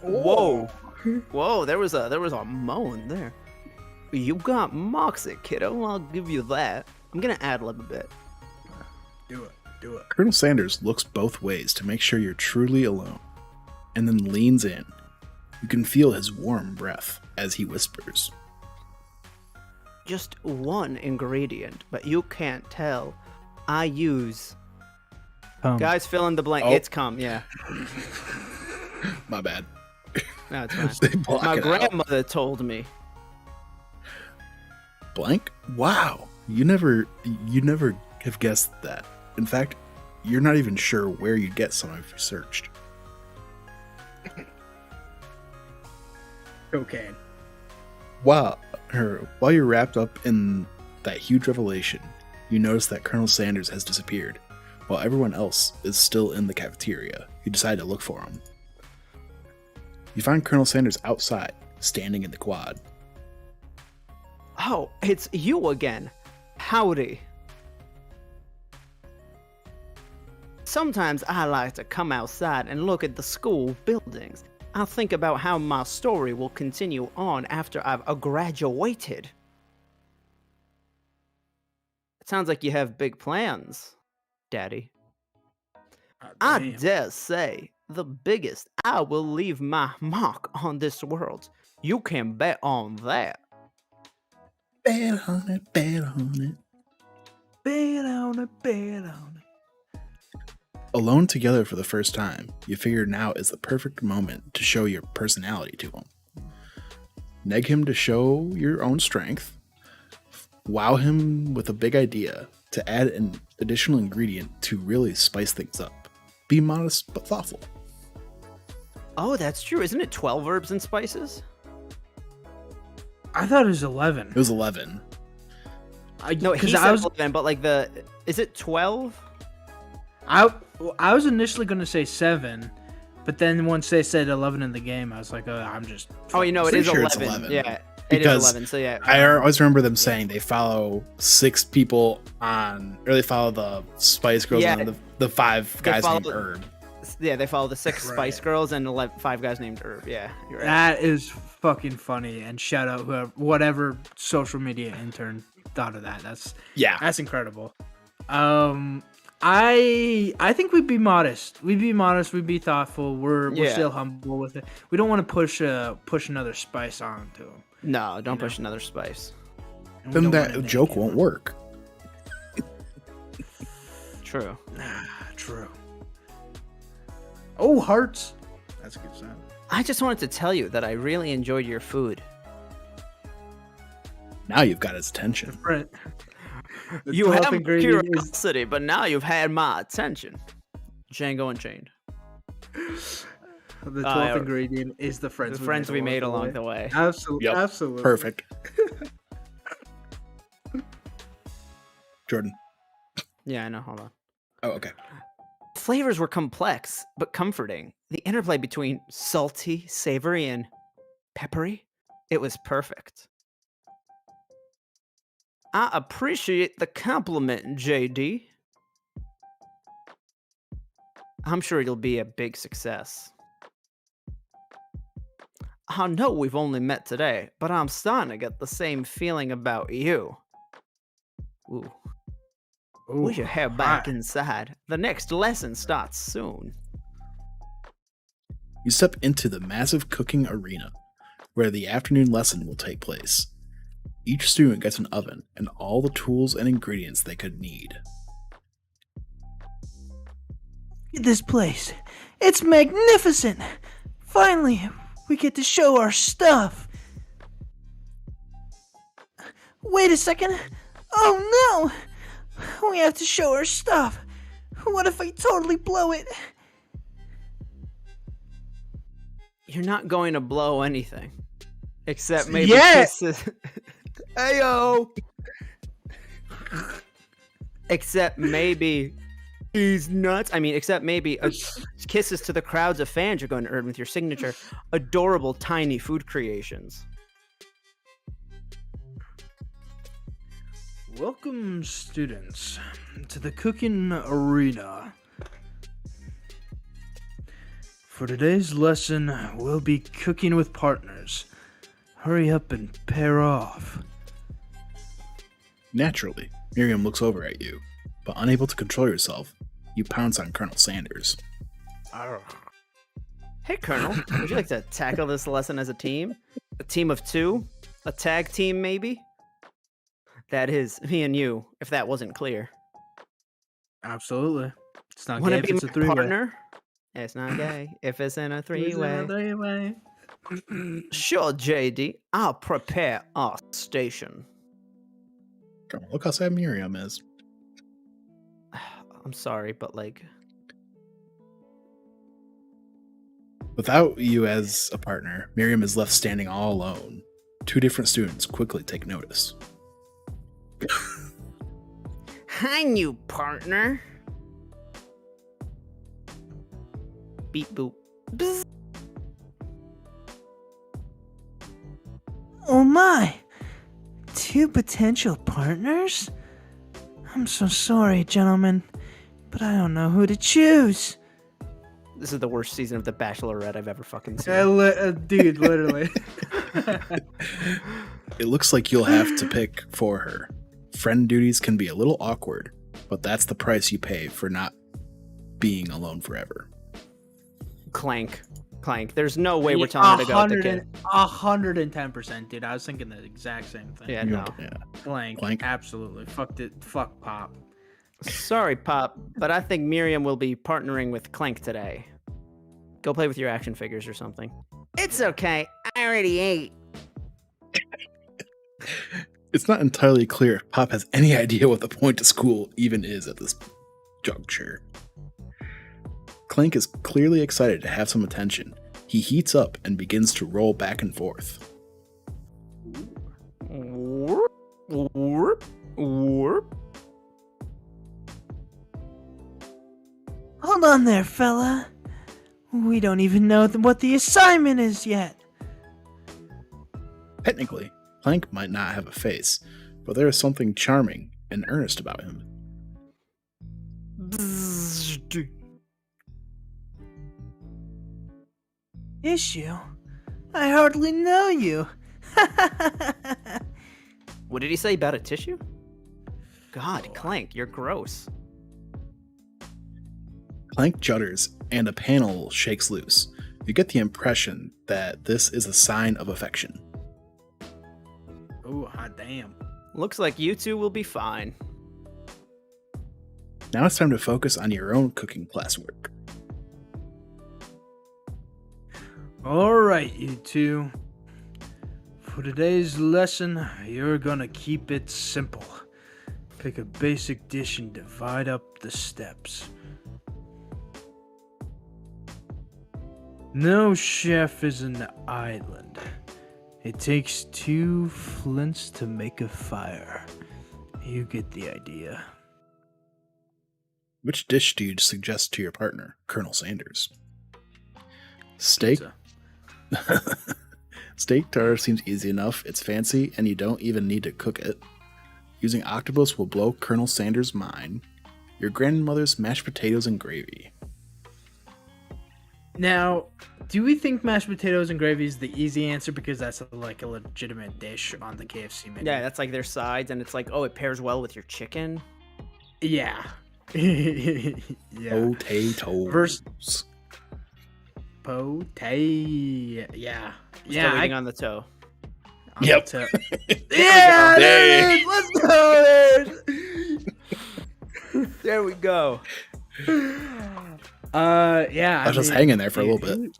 Whoa. Whoa, there was a moan there. You got moxie, kiddo. I'll give you that. I'm gonna ad-lib a bit. Do it. Colonel Sanders looks both ways to make sure you're truly alone, and then leans in. You can feel his warm breath as he whispers. Just one ingredient, but you can't tell I use. Guys, Guys, fill in the blank. Oh. It's cum, yeah. My bad. No, it's They fine. block My it out. grandmother told me. Blank? Wow. You never have guessed that. In fact, you're not even sure where you'd get some if you searched. cocaine. While you're wrapped up in that huge revelation, you notice that Colonel Sanders has disappeared, while everyone else is still in the cafeteria. You decide to look for him. You find Colonel Sanders outside, standing in the quad. Oh, it's you again. Howdy. Sometimes I like to come outside and look at the school buildings. I'll think about how my story will continue on after I've graduated. It sounds like you have big plans, Daddy. I dare say the biggest. I will leave my mark on this world. You can bet on that. Bet on it, bet on it. Bet on it, bet on it. Alone together for the first time, you figure now is the perfect moment to show your personality to him. Neg him to show your own strength. Wow him with a big idea to add an additional ingredient to really spice things up. Be modest but thoughtful. Oh, that's true. Isn't it 12 herbs and spices? I thought it was 11. It was 11. No, he said 11, but like is it 12? I was initially going to say 7, but then once they said 11 in the game, I was like, oh, I'm just... Oh, you know, it Pretty is sure 11. it's 11. Yeah, Because it is 11, so yeah. I always remember them saying they follow 6 people on, or they follow the Spice Girls Yeah. and the 5 guys follow named the- Herb. Yeah, they follow the 6 Right. Spice Girls and 5 guys named Herb. Yeah, you're right. That is fucking funny, and shout out whatever social media intern thought of that. That's incredible. I think we'd be modest. We'd be thoughtful. We're still humble with it. We don't want to push another spice onto them. No, don't push another spice. Then that joke won't work. True. True. Oh, hearts. That's a good sign. I just wanted to tell you that I really enjoyed your food. Now you've got his attention. Right. You have my curiosity, but now you've had my attention. Django Unchained. The 12th ingredient is the friends. The friends we made along the way. Absolutely. Yep. Absolutely. Perfect. Jordan. Yeah, I know. Hold on. Oh, okay. Flavors were complex, but comforting. The interplay between salty, savory, and peppery, it was perfect. I appreciate the compliment, JD. I'm sure it'll be a big success. I know we've only met today, but I'm starting to get the same feeling about you. Ooh. We should head back inside. The next lesson starts soon. You step into the massive cooking arena, where the afternoon lesson will take place. Each student gets an oven and all the tools and ingredients they could need. Look at this place. It's magnificent. Finally, we get to show our stuff. Wait a second. Oh no! We have to show our stuff. What if I totally blow it? You're not going to blow anything. Except maybe kisses. Ayo! Except maybe he's nuts. I mean, except maybe kisses to the crowds of fans you're going to earn with your signature adorable tiny food creations. Welcome, students, to the cooking arena. For today's lesson, we'll be cooking with partners. Hurry up and pair off. Naturally, Miriam looks over at you, but unable to control yourself, you pounce on Colonel Sanders. Hey, Colonel, would you like to tackle this lesson as a team? A team of 2? A tag team, maybe? That is, me and you, if that wasn't clear. Absolutely. It's not Want gay to if be it's a my three-way. partner? It's not gay if it's in a three-way. Sure, JD. I'll prepare our station. Look how sad Miriam is. I'm sorry, but like, Without you as a partner, Miriam is left standing all alone. Two different students quickly take notice. hi, new partner. Beep boop. Bzz. Oh my! 2 potential partners? I'm so sorry, gentlemen, but I don't know who to choose. This is the worst season of The Bachelorette I've ever fucking seen. Dude, literally. It looks like you'll have to pick for her. Friend duties can be a little awkward, but that's the price you pay for not being alone forever. Clank. There's no way we're telling her to go with the kid. 110%, dude. I was thinking the exact same thing. Yeah, no. Yeah. Clank. Absolutely. Fuck Pop. Sorry, Pop, but I think Miriam will be partnering with Clank today. Go play with your action figures or something. It's okay. I already ate. It's not entirely clear if Pop has any idea what the point of school even is at this juncture. Clank is clearly excited to have some attention. He heats up and begins to roll back and forth. Warp, warp, warp. Hold on there, fella. We don't even know what the assignment is yet. Technically, Clank might not have a face, but there is something charming and earnest about him. Issue? I hardly know you. What did he say about a tissue? God, Clank, you're gross. Clank judders, and a panel shakes loose. You get the impression that this is a sign of affection. Oh, hot damn. Looks like you two will be fine. Now it's time to focus on your own cooking classwork. Alright, you two. For today's lesson, you're gonna keep it simple. Pick a basic dish and divide up the steps. No chef is an island. It takes 2 flints to make a fire. You get the idea. Which dish do you suggest to your partner, Colonel Sanders? Steak? Pizza. Steak tartare seems easy enough, it's fancy, and you don't even need to cook it. Using octopus will blow Colonel Sanders' mind. Your grandmother's mashed potatoes and gravy. Now, do we think mashed potatoes and gravy is the easy answer because that's like a legitimate dish on the KFC menu? Yeah, that's like their sides, and it's like, oh, it pairs well with your chicken. Yeah. Yeah. Potatoes. Versus potato. Yeah. Still waiting on the toe. Yep. Yeah, There dude, let's go, dude. There we go. Yeah. I was just hanging there for a little bit.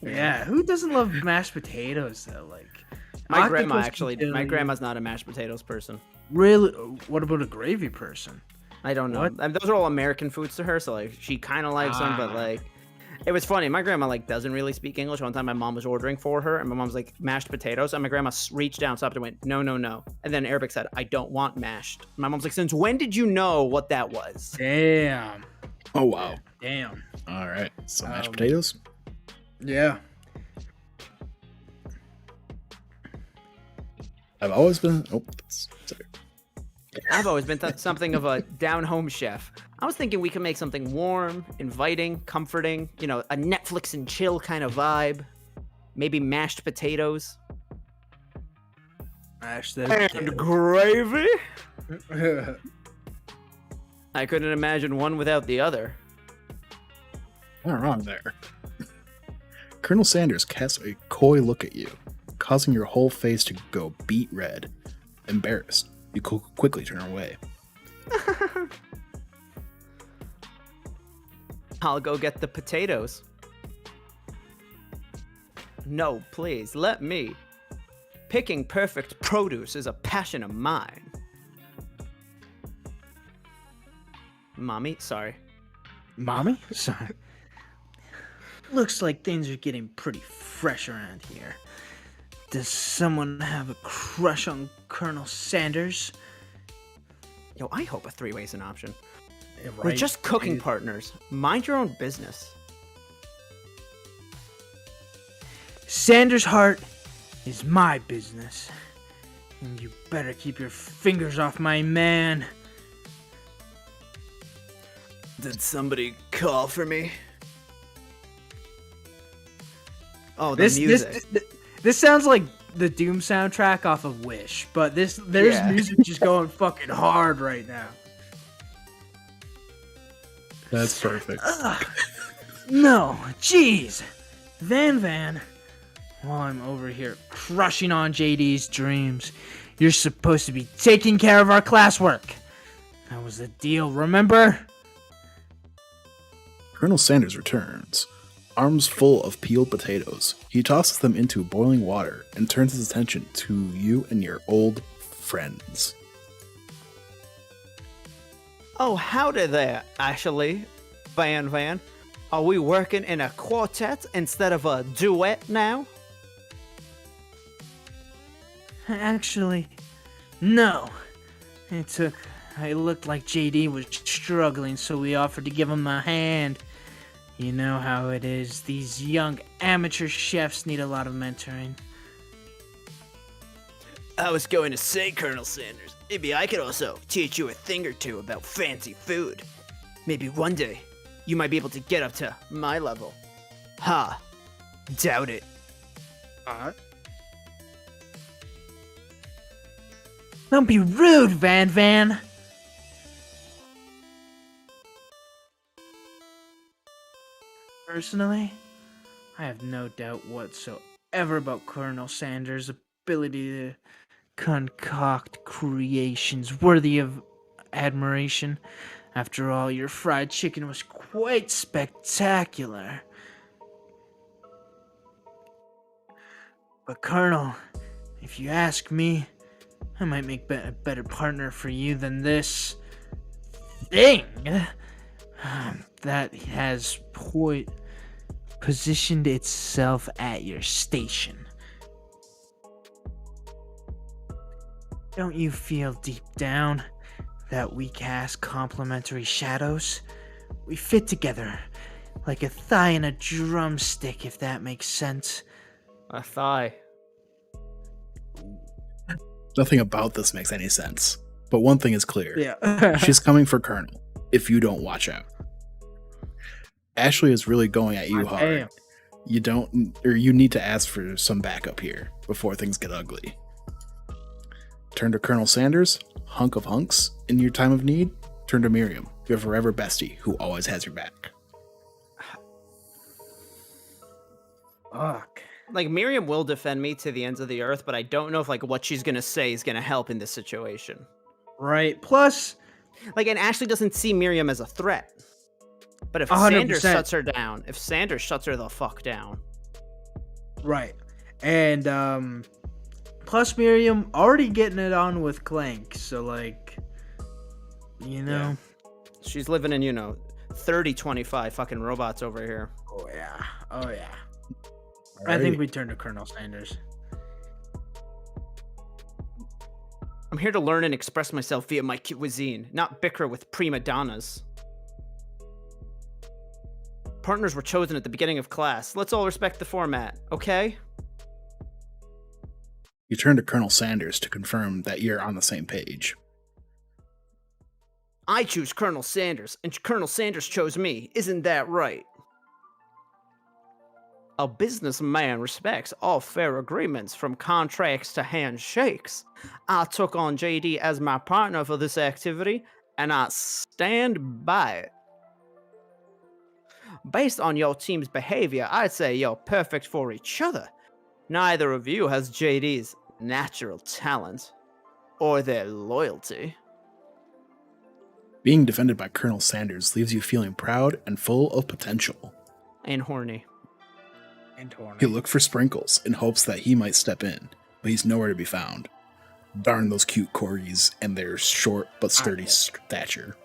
Yeah, who doesn't love mashed potatoes though? Like, My grandma octopus actually. potatoes- My grandma's not a mashed potatoes person. Really? What about a gravy person? I don't know. What? I mean, those are all American foods to her, so like she kind of likes them, but like. It was funny. My grandma like doesn't really speak English. One time, my mom was ordering for her, and my mom's like mashed potatoes, and my grandma reached down, stopped, and went, "No, no, no." And then Arabic said, "I don't want mashed." My mom's like, "Since when did you know what that was?" Damn. Oh, wow. Damn. All right. So mashed potatoes? Yeah. I've always been... Oh, sorry. I've always been something of a down-home chef. I was thinking we could make something warm, inviting, comforting, you know, a Netflix and chill kind of vibe. Maybe mashed potatoes. Mashed And gravy? I couldn't imagine one without the other. Not wrong there. Colonel Sanders casts a coy look at you, causing your whole face to go beet red. Embarrassed, you quickly turn away. I'll go get the potatoes. No, please, let me. Picking perfect produce is a passion of mine. Mommy, sorry. Mommy? Sorry. Looks like things are getting pretty fresh around here. Does someone have a crush on Colonel Sanders? Yo, I hope a three-way's an option. Yeah, We're just cooking partners. Mind your own business. Sanders' heart is my business. And you better keep your fingers off my man. Did somebody call for me? Oh, the music. This sounds like the Doom soundtrack off of Wish, but there's music just going fucking hard right now. That's perfect. No, jeez. Van. While I'm over here crushing on JD's dreams, you're supposed to be taking care of our classwork. That was the deal, remember? Colonel Sanders returns, arms full of peeled potatoes. He tosses them into boiling water and turns his attention to you and your old friends. Oh, howdy there, Ashley. Van. Are we working in a quartet instead of a duet now? Actually, no. I looked like JD was struggling, so we offered to give him a hand. You know how it is. These young amateur chefs need a lot of mentoring. I was going to say, Colonel Sanders, maybe I could also teach you a thing or two about fancy food. Maybe one day, you might be able to get up to my level. Ha! Doubt it. Don't be rude, Van. Personally, I have no doubt whatsoever about Colonel Sanders' ability to concoct creations worthy of admiration. After all, your fried chicken was quite spectacular. But Colonel, if you ask me, I might make a better partner for you than this thing that has positioned itself at your station. Don't you feel deep down that we cast complementary shadows? We fit together like a thigh and a drumstick, if that makes sense. A thigh. Nothing about this makes any sense. But one thing is clear. Yeah. She's coming for Colonel, if you don't watch out. Ashley is really going at you hard. You need to ask for some backup here before things get ugly. Turn to Colonel Sanders, hunk of hunks. In your time of need, turn to Miriam, your forever bestie who always has your back. Fuck. Like, Miriam will defend me to the ends of the earth, but I don't know if, like, what she's gonna say is gonna help in this situation. Right. Plus, Like, and Ashley doesn't see Miriam as a threat. But if 100%. Sanders shuts her down, if Sanders shuts her the fuck down. right. And, plus Miriam already getting it on with Clank, so, like, you know. Yeah. She's living in, 30-25 fucking robots over here. Oh, yeah. I Alrighty. think we turn to Colonel Sanders. I'm here to learn and express myself via my cuisine, not bicker with prima donnas. Partners were chosen at the beginning of class. Let's all respect the format, okay? You turn to Colonel Sanders to confirm that you're on the same page. I choose Colonel Sanders, and Colonel Sanders chose me. Isn't that right? A businessman respects all fair agreements, from contracts to handshakes. I took on JD as my partner for this activity, and I stand by it. Based on your team's behavior, I'd say you're perfect for each other. Neither of you has JD's natural talent or their loyalty. Being defended by Colonel Sanders leaves you feeling proud and full of potential. And horny. You look for Sprinkles in hopes that he might step in, but he's nowhere to be found. Darn those cute corgis and their short but sturdy stature.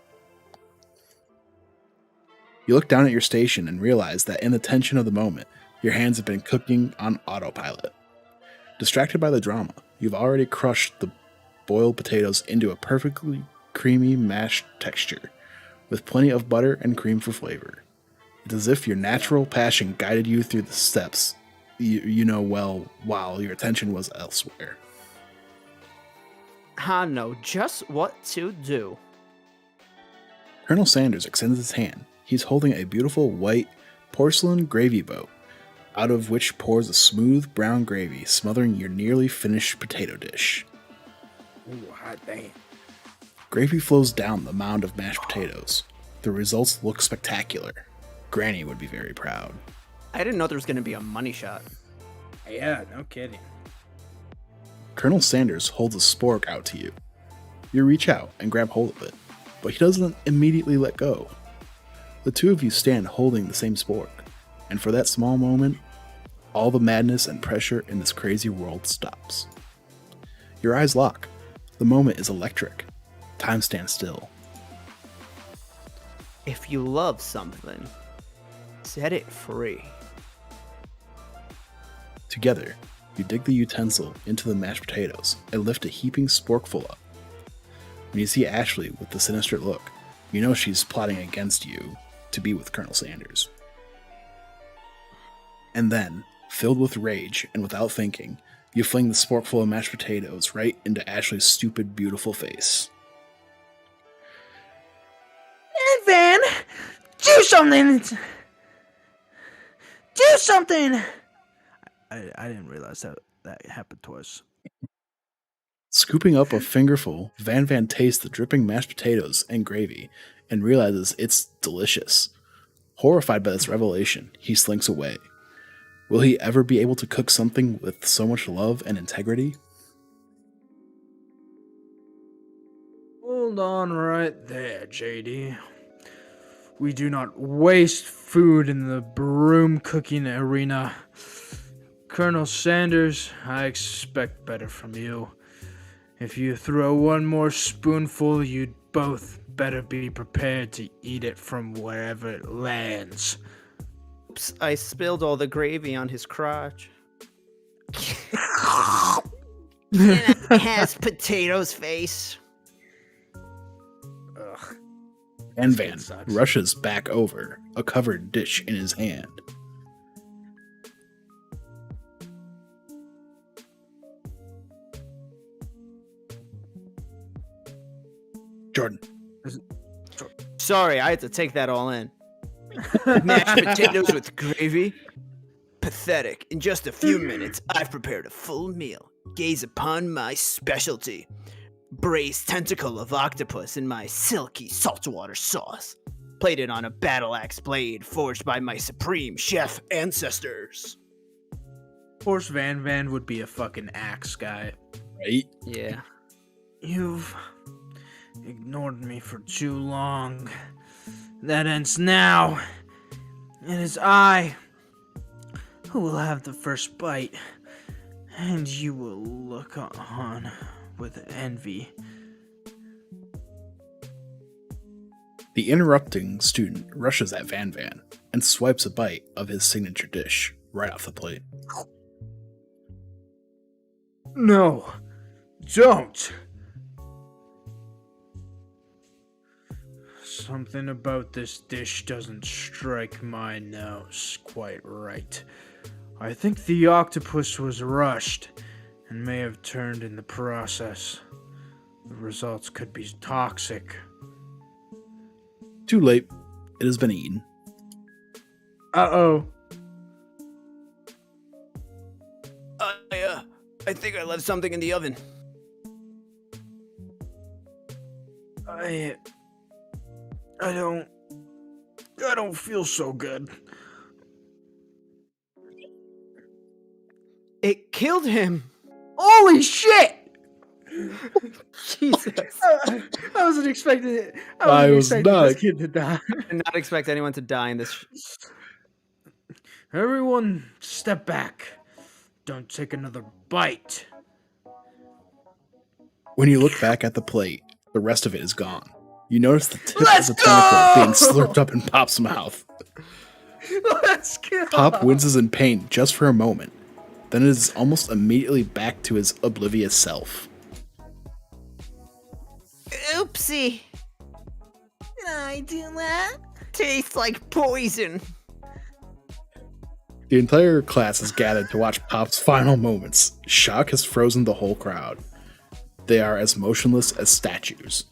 You look down at your station and realize that in the tension of the moment, your hands have been cooking on autopilot. Distracted by the drama, you've already crushed the boiled potatoes into a perfectly creamy mashed texture, with plenty of butter and cream for flavor. It's as if your natural passion guided you through the steps you know well while your attention was elsewhere. I know just what to do. Colonel Sanders extends his hand. He's holding a beautiful white porcelain gravy boat, out of which pours a smooth brown gravy smothering your nearly finished potato dish. Ooh, hot damn. Gravy flows down the mound of mashed potatoes. The results look spectacular. Granny would be very proud. I didn't know there was going to be a money shot. Yeah, no kidding. Colonel Sanders holds a spork out to you. You reach out and grab hold of it, but he doesn't immediately let go. The two of you stand holding the same spork, and for that small moment, all the madness and pressure in this crazy world stops. Your eyes lock. The moment is electric. Time stands still. If you love something, set it free. Together, you dig the utensil into the mashed potatoes and lift a heaping sporkful up. When you see Ashley with the sinister look, you know she's plotting against you to be with Colonel Sanders. And then, filled with rage and without thinking, you fling the sporkful of mashed potatoes right into Ashley's stupid, beautiful face. Van, do something! Do something! I didn't realize that happened twice. Scooping up a fingerful, Van tastes the dripping mashed potatoes and gravy and realizes it's delicious. Horrified by this revelation, he slinks away. Will he ever be able to cook something with so much love and integrity? Hold on right there, JD. We do not waste food in the broom cooking arena. Colonel Sanders, I expect better from you. If you throw one more spoonful, you'd both better be prepared to eat it from wherever it lands. Oops, I spilled all the gravy on his crotch. Has potatoes face. Ugh. And Van rushes back over, a covered dish in his hand. Jordan. Sorry, I had to take that all in. Mashed potatoes with gravy? Pathetic. In just a few minutes, I've prepared a full meal. Gaze upon my specialty. Braised tentacle of octopus in my silky saltwater sauce. Plated on a battle axe blade forged by my supreme chef ancestors. Of course, Van would be a fucking axe guy. Right? Yeah. You've ignored me for too long. That ends now. It is I who will have the first bite, and you will look on with envy. The interrupting student rushes at Van and swipes a bite of his signature dish right off the plate. No, don't. Something about this dish doesn't strike my nose quite right. I think the octopus was rushed and may have turned in the process. The results could be toxic. Too late. It has been eaten. Uh-oh. I think I left something in the oven. I don't feel so good. It killed him. Holy shit! Jesus. I wasn't expecting it. I was expecting not. this kid to die. I did not expect anyone to die in this. Everyone, step back. Don't take another bite. When you look back at the plate, the rest of it is gone. You notice the tip Let's of the tentacle being go! slurped up in Pop's mouth. Let's go. Pop winces in pain just for a moment. Then it is almost immediately back to his oblivious self. Oopsie. Did I do that? Tastes like poison. The entire class is gathered to watch Pop's final moments. Shock has frozen the whole crowd. They are as motionless as statues.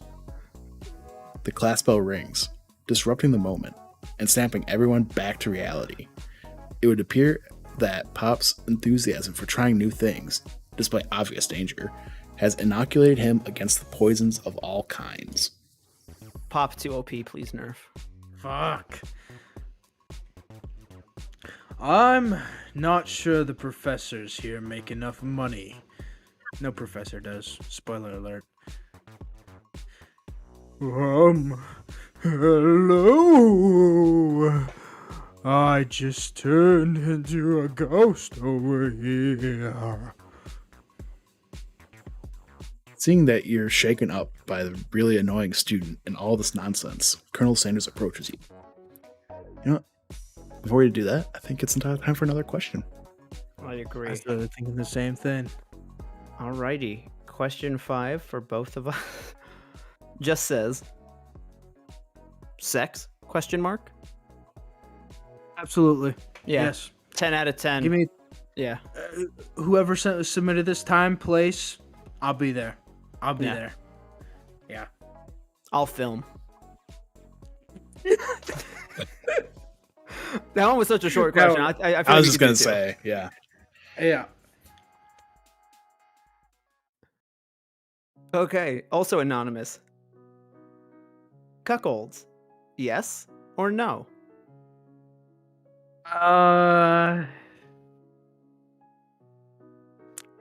The class bell rings, disrupting the moment and snapping everyone back to reality. It would appear that Pop's enthusiasm for trying new things, despite obvious danger, has inoculated him against the poisons of all kinds. Pop 2 OP, please nerf. Fuck. I'm not sure the professors here make enough money. No professor does. Spoiler alert. Hello. I just turned into a ghost over here. Seeing that you're shaken up by the really annoying student and all this nonsense, Colonel Sanders approaches you. You know what? Before we do that, I think it's time for another question. I agree. I started thinking the same thing. Alrighty. Question 5 for both of us. Just says, sex? Question mark? Absolutely. Yeah. Yes. 10 out of 10. Give me Yeah. whoever submitted this time, place, I'll be there. I'll be Yeah. there. Yeah. I'll film. That one was such a short question. I feel I like was we just could do gonna two. say, yeah. Yeah. Okay. Also anonymous. Cuckolds. Yes or no?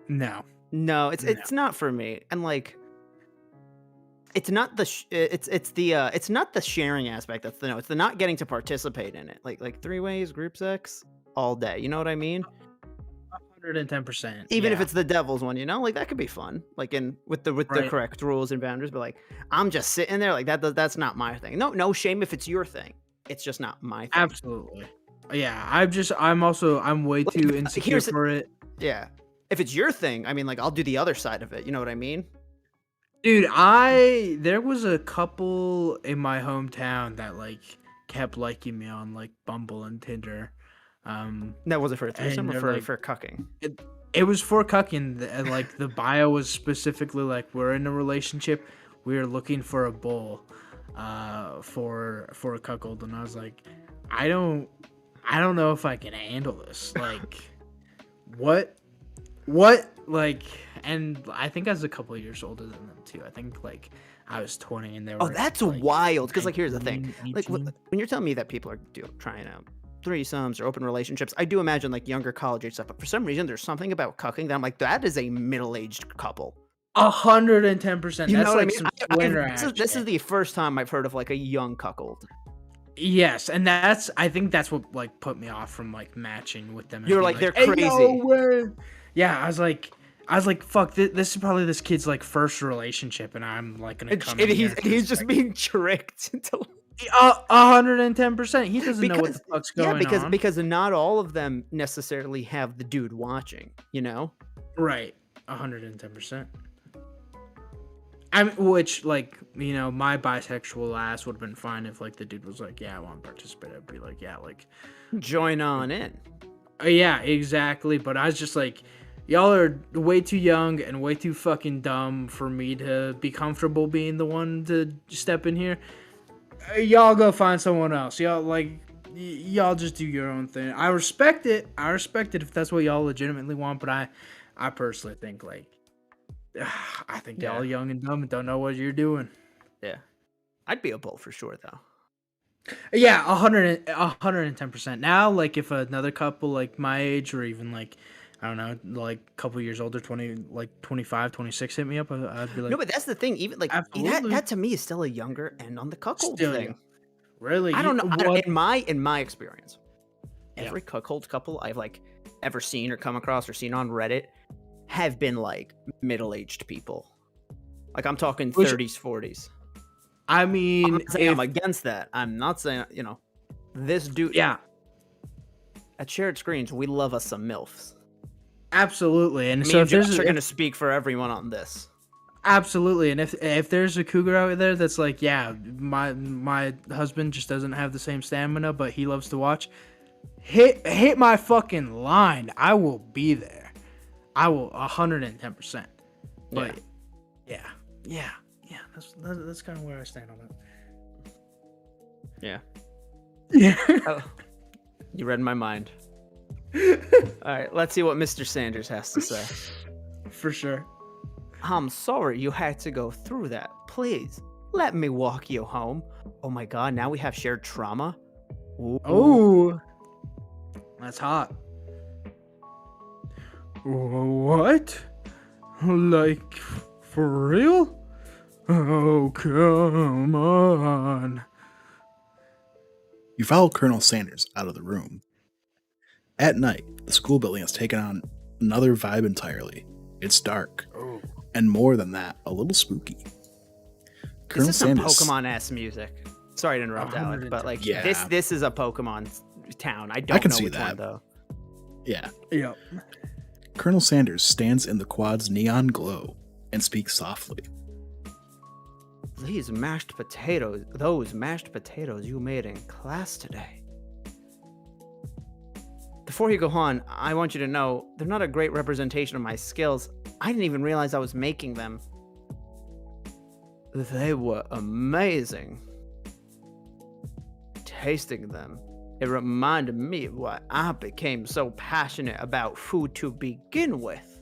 No. No, it's not for me. And like, it's not the it's not the sharing aspect that's the no. It's the not getting to participate in it. Like 3-ways, group sex, all day. You know what I mean? 110%. Even if it's the devil's one, you know, like that could be fun. Like with the Right. correct rules and boundaries. But like, I'm just sitting there like that's not my thing. No shame if it's your thing. It's just not my thing. Absolutely. Yeah, I'm way too insecure here's the- for it. Yeah. If it's your thing, I mean, like I'll do the other side of it. You know what I mean? Dude, there was a couple in my hometown that like kept liking me on like Bumble and Tinder. That wasn't for a threesome And or they're like- for cucking. It was for cucking, and like the bio was specifically like, we're in a relationship, we're looking for a bull, for a cuckold, and I was like, I don't know if I can handle this. Like, what, like, and I think I was a couple of years older than them too. I think like I was 20 and they were. Oh, that's like, wild. Because like, here's the thing. 19, Like 18. when you're telling me that people are trying out threesomes or open relationships, I do imagine like younger college age stuff. But for some reason, there's something about cucking that I'm like, that is a middle-aged couple. 110%. You know That's what like I mean? some Twitter This shit. is the first time I've heard of like a young cuckold. Yes, and I think that's what like put me off from like matching with them. and You're being like, they're "Hey, crazy." no way." Yeah, I was like, fuck, this is probably this kid's like first relationship, and I'm like gonna come. And he's just being tricked into 110%. He doesn't know what the fuck's going on. because not all of them necessarily have the dude watching, you know? Right, 110%. Which like, you know, my bisexual ass would have been fine if like the dude was like, yeah, I want to participate. I'd be like, yeah, like Join on in. yeah, exactly. But I was just like, y'all are way too young and way too fucking dumb for me to be comfortable being the one to step in here. Y'all go find someone else. Y'all like, y'all just do your own thing. I respect it. if that's what y'all legitimately want. But I personally think like, I think y'all are young and dumb and don't know what you're doing. Yeah. I'd be a bull for sure though. Yeah, 110%. Now, like if another couple like my age or even like I don't know, like a couple years older, 25, 26 hit me up, I'd be like, No, but that's the thing. Even like absolutely. that to me is still a younger end on the cuckold Still thing. young. Really? I don't know. What? In my experience, every cuckold couple I've like ever seen or come across or seen on Reddit have been like middle-aged people. Like I'm talking 30s, 40s. I mean, I'm against that. I'm not saying, this dude. Yeah, At Shared Screens, we love us some MILFs. Absolutely. And Me so and if there's Josh are going to speak for everyone on this. Absolutely. And if there's a cougar out there that's like, yeah, my husband just doesn't have the same stamina, but he loves to watch, hit my fucking line. I will be there. I will 110%. But yeah. That's kind of where I stand on it. Yeah. Yeah. Oh, you read my mind. All right, let's see what Mr. Sanders has to say. For sure. I'm sorry you had to go through that. Please, let me walk you home. Oh my god, now we have shared trauma? Ooh. Oh, that's hot. What? Like, for real? Oh, come on. You follow Colonel Sanders out of the room. At night, the school building has taken on another vibe entirely. It's dark. Oh. And more than that, a little spooky. This is some Pokemon-ass music. Sorry to interrupt, Alec, but like this is a Pokemon town. I don't know which one, though. Yeah. Yep. Colonel Sanders stands in the quad's neon glow and speaks softly. Those mashed potatoes you made in class today. Before you go on, I want you to know they're not a great representation of my skills. I didn't even realize I was making them. They were amazing. Tasting them, it reminded me of why I became so passionate about food to begin with.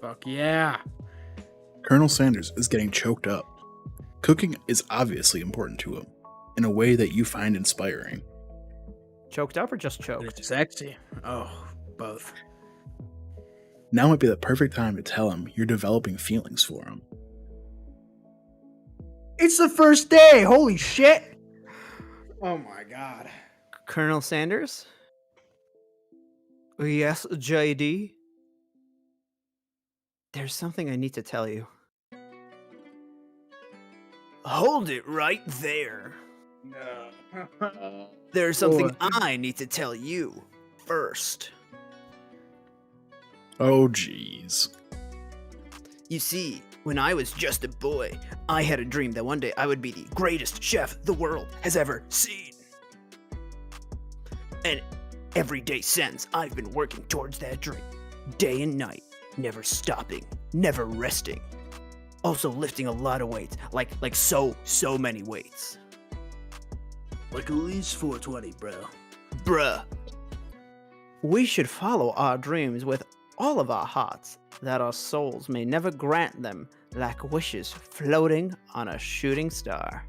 Fuck yeah. Colonel Sanders is getting choked up. Cooking is obviously important to him, in a way that you find inspiring. Choked up or just choked? It's sexy. Oh, both. Now might be the perfect time to tell him you're developing feelings for him. It's the first day! Holy shit! Oh my god. Colonel Sanders? Yes, JD? There's something I need to tell you. Hold it right there. No. There's something I need to tell you first. Oh, jeez. You see, when I was just a boy, I had a dream that one day I would be the greatest chef the world has ever seen. And every day since, I've been working towards that dream. Day and night, never stopping, never resting. Also lifting a lot of weights, like so many weights. Like at least 420, bro. Bruh. We should follow our dreams with all of our hearts, that our souls may never grant them like wishes floating on a shooting star.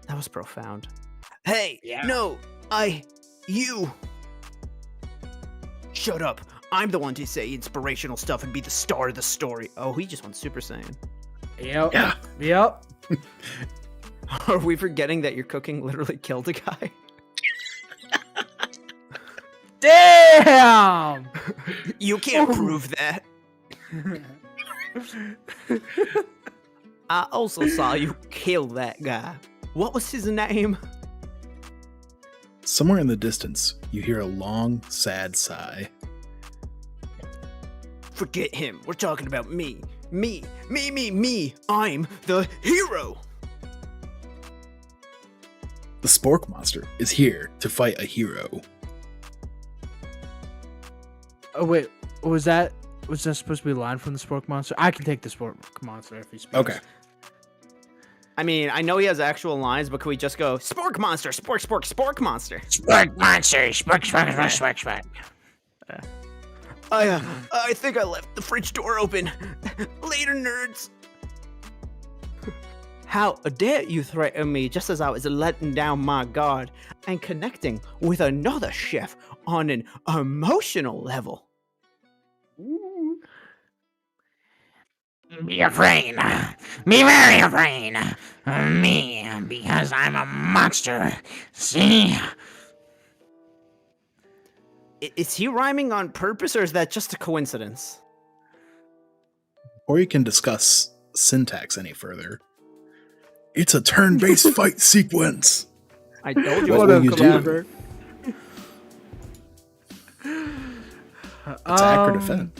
That was profound. Hey, no, you. Shut up. I'm the one to say inspirational stuff and be the star of the story. Oh, he just went Super Saiyan. Yep. Yeah. Yep. Are we forgetting that your cooking literally killed a guy? Damn! You can't prove that. I also saw you kill that guy. What was his name? Somewhere in the distance, you hear a long, sad sigh. Forget him. We're talking about me. Me. I'm the hero. The Spork Monster is here to fight a hero. Oh wait, was that supposed to be a line from the Spork Monster? I can take the Spork Monster if he speaks. Okay. I mean, I know he has actual lines, but can we just go Spork Monster, Spork Monster? Spork Monster, Spork. I think I left the fridge door open. Later, nerds. How dare you threaten me just as I was letting down my guard and connecting with another chef on an emotional level? Be afraid. Be very afraid of me because I'm a monster. See? Is he rhyming on purpose, or is that just a coincidence? Or you can discuss syntax any further. It's a turn-based fight sequence. I told you. What will you do? Jabber? Attack or defend?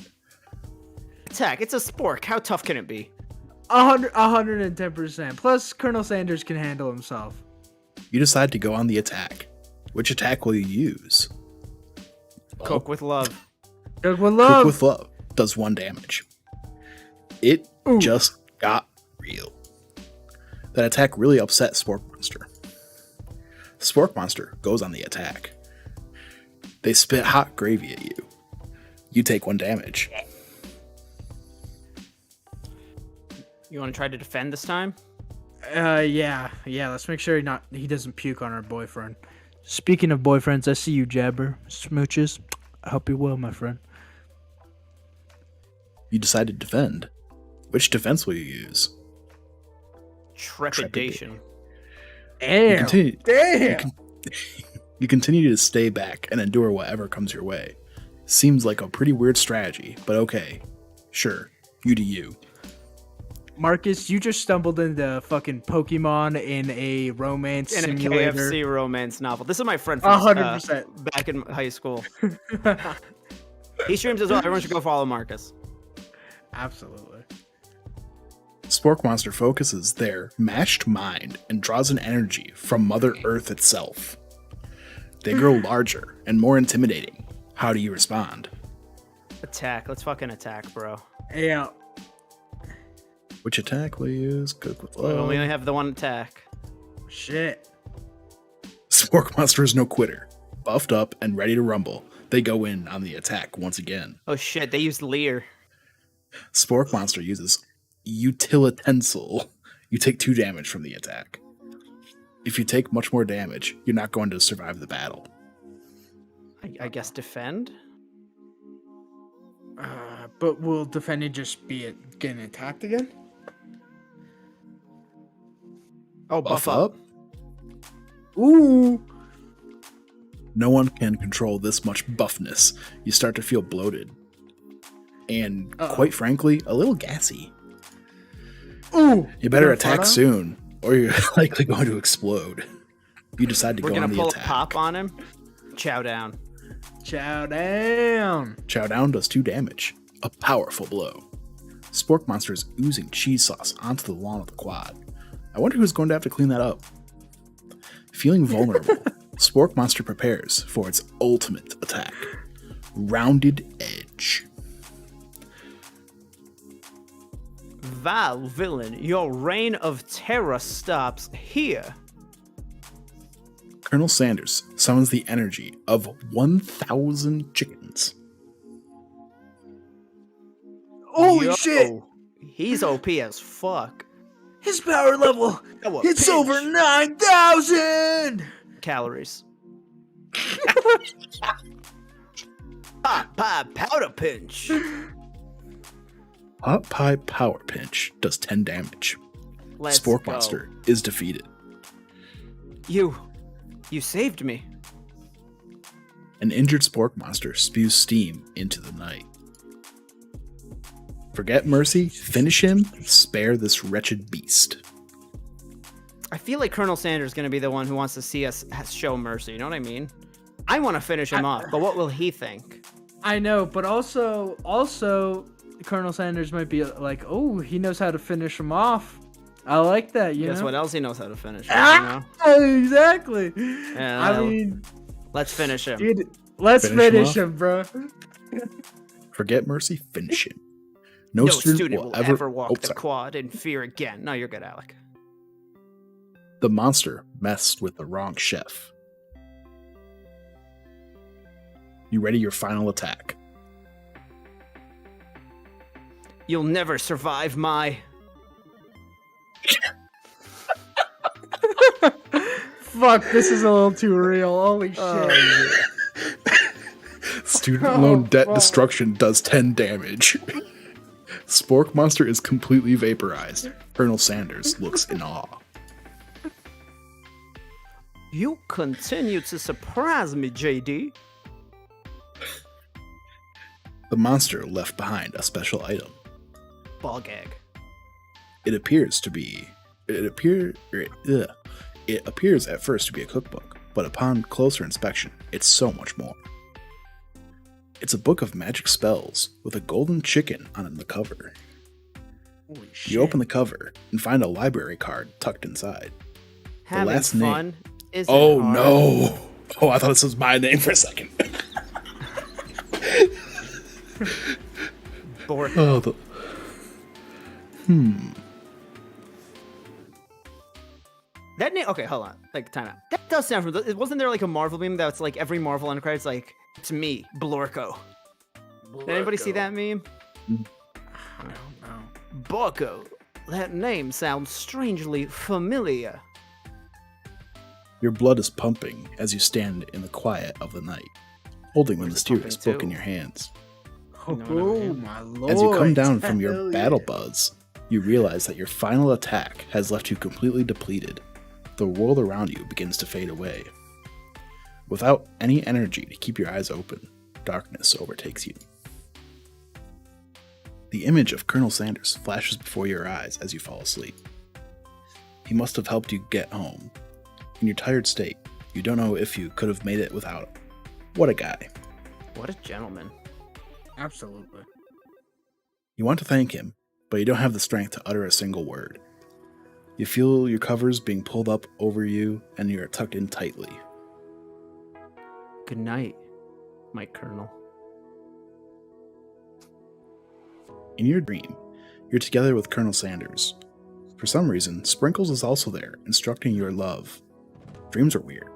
Attack. It's a spork. How tough can it be? 110%. Plus, Colonel Sanders can handle himself. You decide to go on the attack. Which attack will you use? Cook with love. Cook with love. Cook with love does 1 damage. It just got real. That attack really upset Spork Monster. Spork Monster goes on the attack. They spit hot gravy at you. You take 1 damage. You want to try to defend this time? Yeah. Let's make sure he doesn't puke on our boyfriend. Speaking of boyfriends, I see you, Jabber. Smooches. I hope you're well, my friend. You decide to defend. Which defense will you use? Trepidation. Damn. You continue to stay back and endure whatever comes your way. Seems like a pretty weird strategy, but okay. Sure, you do you. Marcus, you just stumbled into fucking Pokemon in a romance simulator. A KFC romance novel. This is my friend from 100%. Back in high school. He streams as well. Everyone should go follow Marcus. Absolutely. Spork Monster focuses their mashed mind and draws an energy from Mother Earth itself. They grow larger and more intimidating. How do you respond? Attack. Let's fucking attack, bro. Yeah. Which attack will you use? Cook with We love. only have the 1 attack. Shit. Spork Monster is no quitter. Buffed up and ready to rumble, they go in on the attack once again. Oh shit, they used Leer. Spork Monster uses Utilitensile. You take 2 damage from the attack. If you take much more damage, you're not going to survive the battle. I guess defend? But will defending just be getting attacked again? Oh, Buff up? Ooh. No one can control this much buffness. You start to feel bloated. And quite frankly, a little gassy. Ooh. You better You're attack soon, or you're likely going to explode. You decide to We're go gonna on the pull attack. a pop on him. Chow down. Chow down. Chow down does 2 damage. A powerful blow. Spork Monster is oozing cheese sauce onto the lawn of the quad. I wonder who's going to have to clean that up. Feeling vulnerable, Spork Monster prepares for its ultimate attack. Rounded Edge. Vile villain, your reign of terror stops here. Colonel Sanders summons the energy of 1,000 chickens. Holy shit! He's OP as fuck. His power level, Oh, a it's pinch. over 9,000! Calories. Hot pie powder pinch. Hot Pie Power Pinch does 10 damage. Let's Spork go. Monster is defeated. You saved me. An injured Spork Monster spews steam into the night. Forget mercy, finish him, spare this wretched beast. I feel like Colonel Sanders is going to be the one who wants to see us show mercy. You know what I mean? I want to finish him off, but what will he think? I know, but also, Colonel Sanders might be like, oh, he knows how to finish him off. I like that, you Guess know? what else he knows how to finish? You know? Exactly. Yeah, I mean, let's finish him. dude, let's Finish him finish him, bro. Forget mercy, finish him. No, No student will ever walk the sorry. quad in fear again. No, you're good, Alec. The monster messed with the wrong chef. You ready your final attack? You'll never survive my... Fuck, this is a little too real. Holy shit. Student loan debt destruction does 10 damage. Spork Monster is completely vaporized. Colonel Sanders looks in awe. You continue to surprise me, JD. The monster left behind a special item. Ball gag. It appears at first to be a cookbook, but upon closer inspection, it's so much more. It's a book of magic spells with a golden chicken on the cover. Holy shit. You open the cover and find a library card tucked inside. Having last fun name. isn't Oh hard. no! Oh, I thought this was my name for a second. Bork. Oh, That name. Okay, hold on. Like, time out. That does sound familiar. Wasn't there like a Marvel meme that's like every Marvel end credits like, it's me, Blorko. Did anybody see that meme? I don't know. Borko. That name sounds strangely familiar. Your blood is pumping as you stand in the quiet of the night, holding the Where's it mysterious pumping book to? in your hands. Oh, no. my lord. As you come down from your Hell battle yeah. buzz, you realize that your final attack has left you completely depleted. The world around you begins to fade away. Without any energy to keep your eyes open, darkness overtakes you. The image of Colonel Sanders flashes before your eyes as you fall asleep. He must have helped you get home. In your tired state, you don't know if you could have made it without him. What a guy. What a gentleman. Absolutely. You want to thank him, but you don't have the strength to utter a single word. You feel your covers being pulled up over you, and you are tucked in tightly. Good night, my Colonel. In your dream, you're together with Colonel Sanders. For some reason, Sprinkles is also there, instructing your love. Dreams are weird.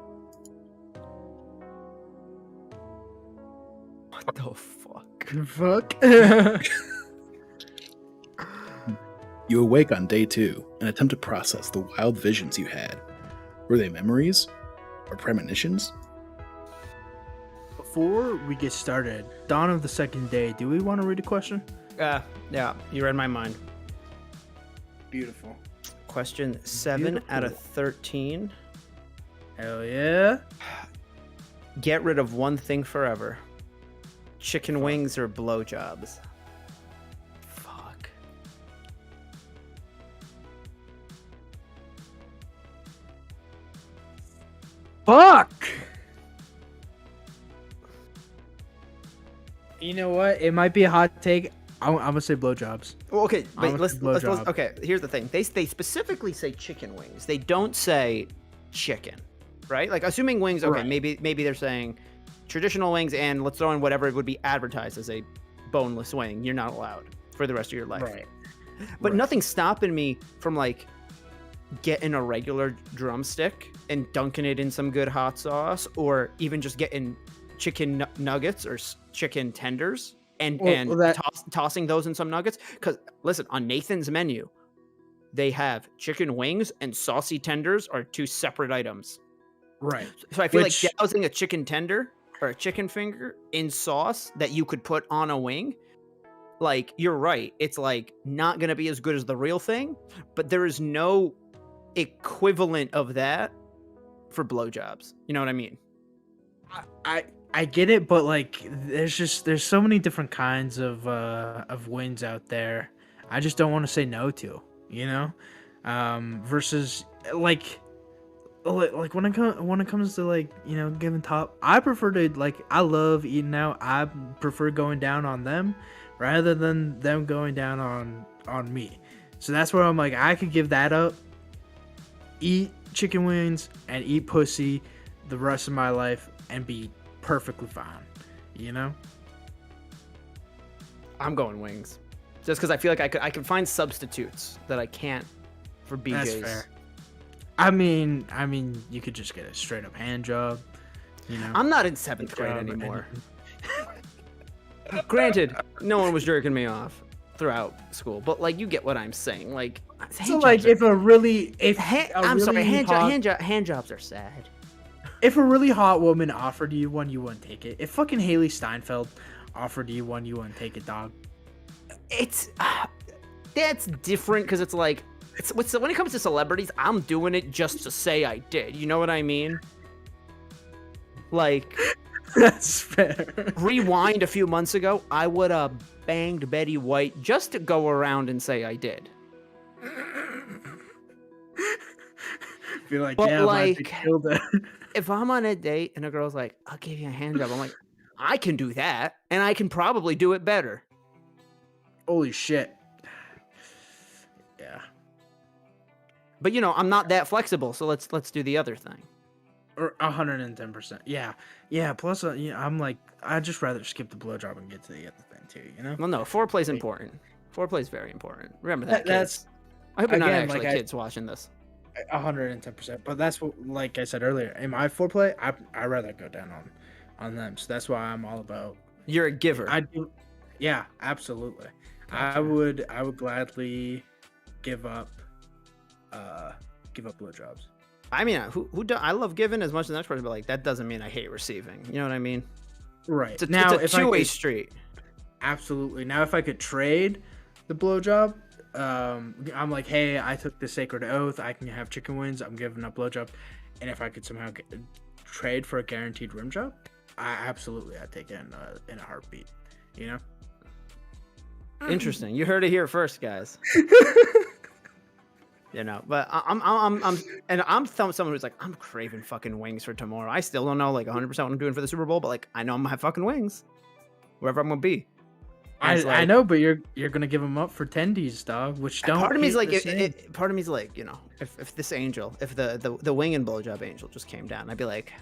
What the fuck? Fuck. You awake on day 2 and attempt to process the wild visions you had. Were they memories? Or premonitions? Before we get started, dawn of the second day, do we want to read a question? Yeah, you read my mind. Beautiful. Question 7 out of Beautiful. 13. Hell yeah. Get rid of one thing forever. Chicken wings or blowjobs? Fuck. Fuck! You know what? It might be a hot take. I'm gonna say blowjobs. Well, okay, I'm but with the let's blowjob. okay. Here's the thing. They specifically say chicken wings. They don't say chicken, right? Like assuming wings. Okay, Right. maybe they're saying traditional wings, and let's throw in whatever would be advertised as a boneless wing. You're not allowed for the rest of your life. Right. But Right. nothing's stopping me from like getting a regular drumstick and dunking it in some good hot sauce, or even just getting chicken nuggets or chicken tenders and tossing those in some nuggets. Because listen, on Nathan's menu, they have chicken wings and saucy tenders are two separate items. Right. So I feel Which- like dousing a chicken tender or a chicken finger in sauce that you could put on a wing, like you're right, it's like not gonna be as good as the real thing, but there is no equivalent of that for blowjobs. You know what I mean? I get it, but like there's so many different kinds of wins out there. I just don't want to say no to, you know? Versus like when it comes to like, you know, giving top, I prefer to like, I love eating out. I prefer going down on them rather than them going down on me. So that's where I'm like, I could give that up, eat chicken wings and eat pussy the rest of my life and be perfectly fine, you know? I'm going wings, just because I feel like I could find substitutes that I can't for BJ's. That's fair. I mean, you could just get a straight up hand job, you know? I'm not in 7th grade anymore. Granted, no one was jerking me off throughout school, but like you get what I'm saying. Like, So like, if a really, I'm sorry, hand jobs are sad. If a really hot woman offered you one, you wouldn't take it. If fucking Haley Steinfeld offered you one, you wouldn't take it, dog. it's that's different because it's like when it comes to celebrities, I'm doing it just to say I did. You know what I mean? Like, That's fair. rewind a few months ago, I would have banged Betty White just to go around and say I did. Be like, But, yeah, like, but I killed her. If I'm on a date and a girl's like, I'll give you a hand job, I'm like, I can do that, and I can probably do it better. Holy shit. Yeah. But I'm not that flexible, so let's do the other thing. Or 110%. Yeah. Yeah. Plus, I'm like, I'd just rather skip the blowjob and get to the other thing too. You know? Well, no, foreplay's important. Foreplay's very important. Remember that, That's kids. I hope you're not again, actually like, kids watching this. 110%. But that's what, like I said earlier, in my foreplay, I rather go down on them. So that's why I'm all about. You're a giver. I do. Yeah, absolutely. Gotcha. I would gladly give up blowjobs. I mean, who do, I love giving as much as the next person, but like that doesn't mean I hate receiving. You know what I mean? Right. It's a, Now, it's a two-way street. Absolutely. Now, if I could trade the blowjob, I'm like, hey, I took the sacred oath. I can have chicken wings. I'm giving up blowjob. And if I could somehow trade for a guaranteed rim job, I'd take it in a heartbeat. You know? Interesting. You heard it here first, guys. But I'm someone who's like, I'm craving fucking wings for tomorrow. I still don't know like 100% what I'm doing for the Super Bowl, but like I know I'm gonna have fucking wings wherever I'm gonna be. I know, but you're gonna give them up for tendies, dog. Which don't. Part of me's like, part of me's like, if this angel, if the wing and blowjob angel just came down, I'd be like,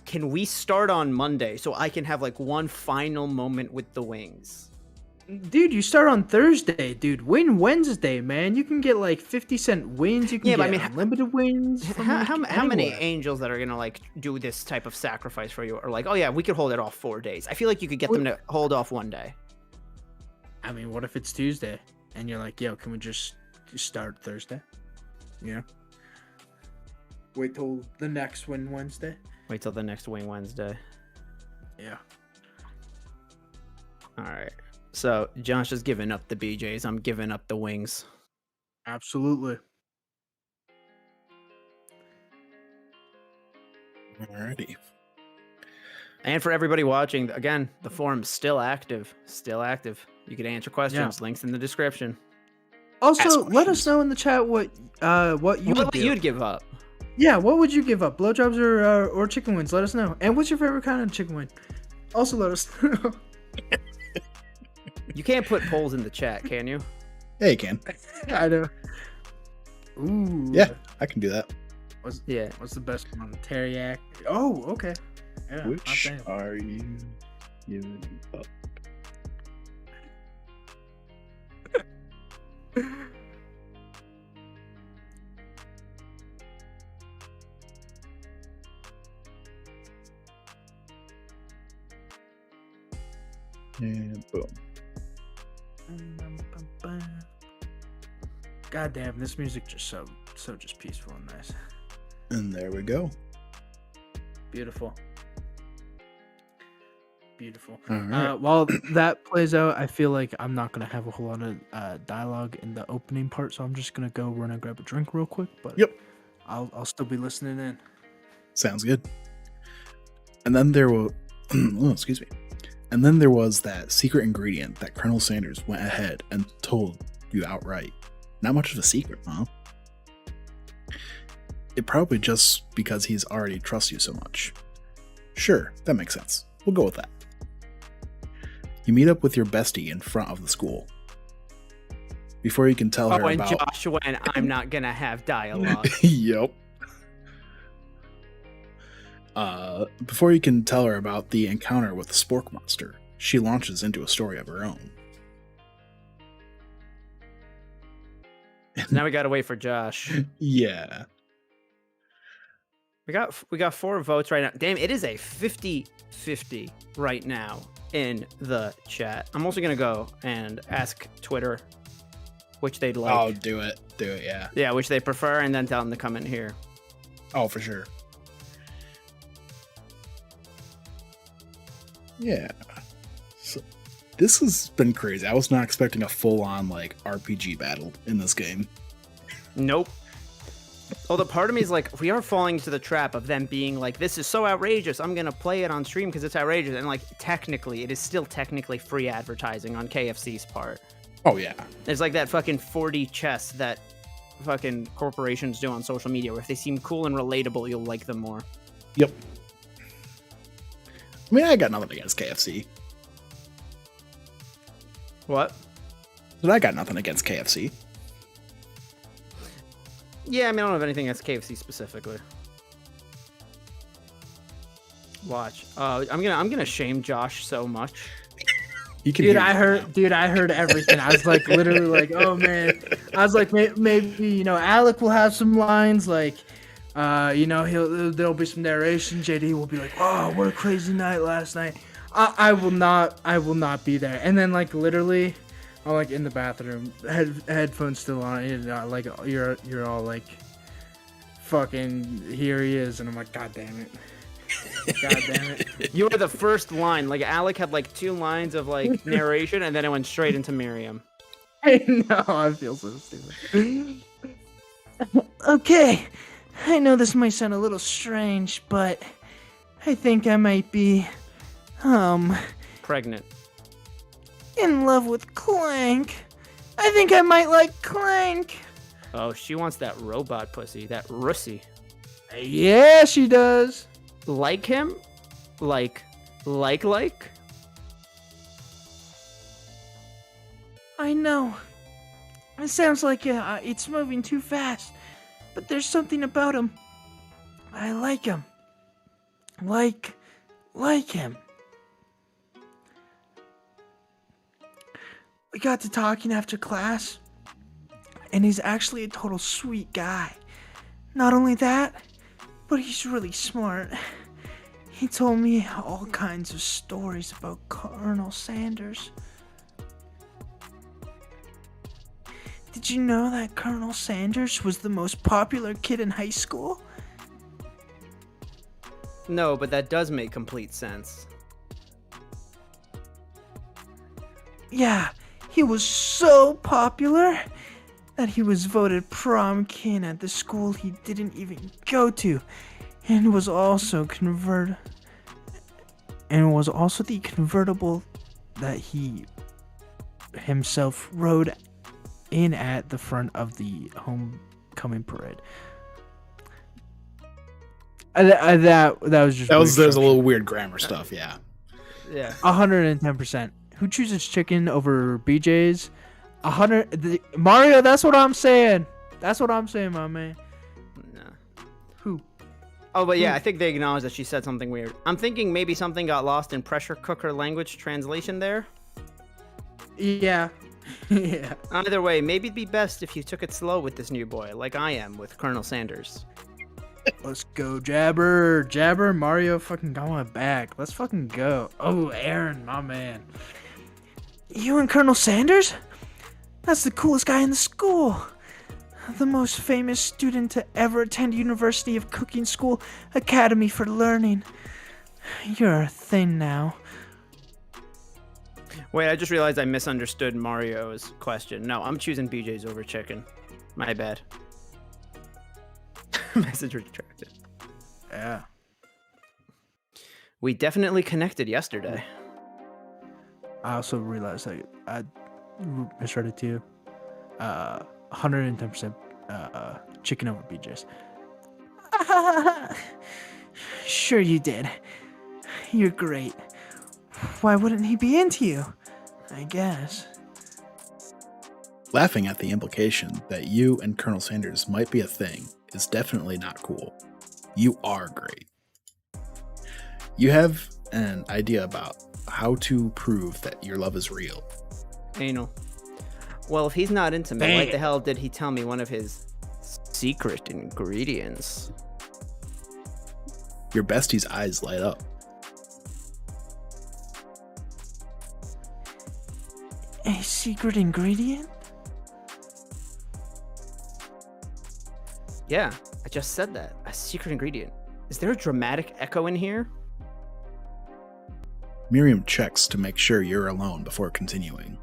can we start on Monday so I can have like one final moment with the wings? Dude, you start on Thursday, dude. Win Wednesday, man. You can get like 50-cent wins. You can get unlimited wins. How many angels that are gonna like do this type of sacrifice for you are like, oh yeah, we could hold it off 4 days? I feel like you could get them to hold off one day. I mean, what if it's Tuesday and you're like, yo, can we just start Thursday? Yeah. Wait till the next Win Wednesday. Wait till the next Wing Wednesday. Yeah. All right. So Josh is giving up the BJs. I'm giving up the wings. Absolutely. Alrighty. And for everybody watching, again, the forum's still active. Still active. You can answer questions. Yeah. Links in the description. Also, let us know in the chat what you'd give up. Yeah, what would you give up? Blowjobs or chicken wings? Let us know. And what's your favorite kind of chicken wing? Also, let us know. You can't put polls in the chat, can you? Yeah, you can. I know. Ooh. Yeah, I can do that. What's the best one? Teriyaki. Oh, okay. Yeah, which are you giving up? And boom. God damn, this music just so just peaceful and nice. And there we go. Beautiful. Beautiful. All right. While that plays out, I feel like I'm not gonna have a whole lot of dialogue in the opening part, so I'm just gonna go run and grab a drink real quick. But Yep. I'll still be listening in. Sounds good. And then there was, oh, excuse me. And then there was that secret ingredient that Colonel Sanders went ahead and told you outright. Not much of a secret, huh? It probably just because he's already trusts you so much. Sure, that makes sense. We'll go with that. You meet up with your bestie in front of the school. Before you can tell her and about... Josh went, I'm not gonna have dialogue. Yep. Before you can tell her about the encounter with the Spork monster, she launches into a story of her own. Now we gotta wait for Josh. Yeah. We got 4 votes right now. Damn, it is a 50-50 right now in the chat. I'm also gonna go and ask Twitter which they'd like. Oh, do it, yeah. Yeah, which they prefer, and then tell them to come in here. Oh, for sure. Yeah. So, This has been crazy. I was not expecting a full-on like RPG battle in this game. Nope. Although part of me is like, we are falling into the trap of them being like, this is so outrageous, I'm gonna play it on stream because it's outrageous. And like, technically, it is still technically free advertising on KFC's part. Oh yeah. There's like that fucking 4D chess that fucking corporations do on social media, where if they seem cool and relatable, you'll like them more. Yep. I mean, I got nothing against KFC. What? But I got nothing against KFC. Yeah, I mean, I don't have anything against KFC specifically. Watch. I'm gonna shame Josh so much. Dude, I heard everything. I was like, literally, like, oh man. I was like, maybe Alec will have some lines, like, there'll be some narration. JD will be like, oh, what a crazy night last night. I will not be there. And then like literally, I'm like in the bathroom, headphones still on, and like you're all like, fucking here he is, and I'm like, god damn it. God damn it. You were the first line. Like, Alec had like 2 lines of like narration, and then it went straight into Miriam. I know, I feel so stupid. Okay, I know this might sound a little strange, but I think I might be, Pregnant. in love with Clank. I think I might like Clank. Oh, she wants that robot pussy, that russy. Yeah, she does. Like him? Like? I know. It sounds like it's moving too fast, but there's something about him. I like him. Like him. We got to talking after class, and he's actually a total sweet guy. Not only that, but he's really smart. He told me all kinds of stories about Colonel Sanders. Did you know that Colonel Sanders was the most popular kid in high school? No, but that does make complete sense. Yeah, he was so popular that he was voted prom king at the school he didn't even go to, and was also the convertible that he himself rode in at the front of the homecoming parade. That was just there's a little weird grammar stuff, yeah. Yeah. 110%. Who chooses chicken over BJ's? Mario, that's what I'm saying. That's what I'm saying, my man. No. Who? Oh, but yeah, I think they acknowledge that she said something weird. I'm thinking maybe something got lost in pressure cooker language translation there. Yeah. Yeah. Either way, maybe it'd be best if you took it slow with this new boy, like I am with Colonel Sanders. Let's go, Jabber. Jabber, Mario fucking got my back. Let's fucking go. Oh, Aaron, my man. You and Colonel Sanders? That's the coolest guy in the school. The most famous student to ever attend University of Cooking School Academy for Learning. You're a thing now. Wait, I just realized I misunderstood Mario's question. No, I'm choosing BJ's over chicken. My bad. Message retracted. Yeah. We definitely connected yesterday. I also realized I misread it too. 110% chicken over BJ's. Sure you did. You're great. Why wouldn't he be into you? I guess. Laughing at the implication that you and Colonel Sanders might be a thing is definitely not cool. You are great. You have an idea about how to prove that your love is real. Anal. Well, if he's not into me, why the hell did he tell me one of his secret ingredients? Your bestie's eyes light up. A secret ingredient? Yeah, I just said that. A secret ingredient. Is there a dramatic echo in here? Miriam checks to make sure you're alone before continuing.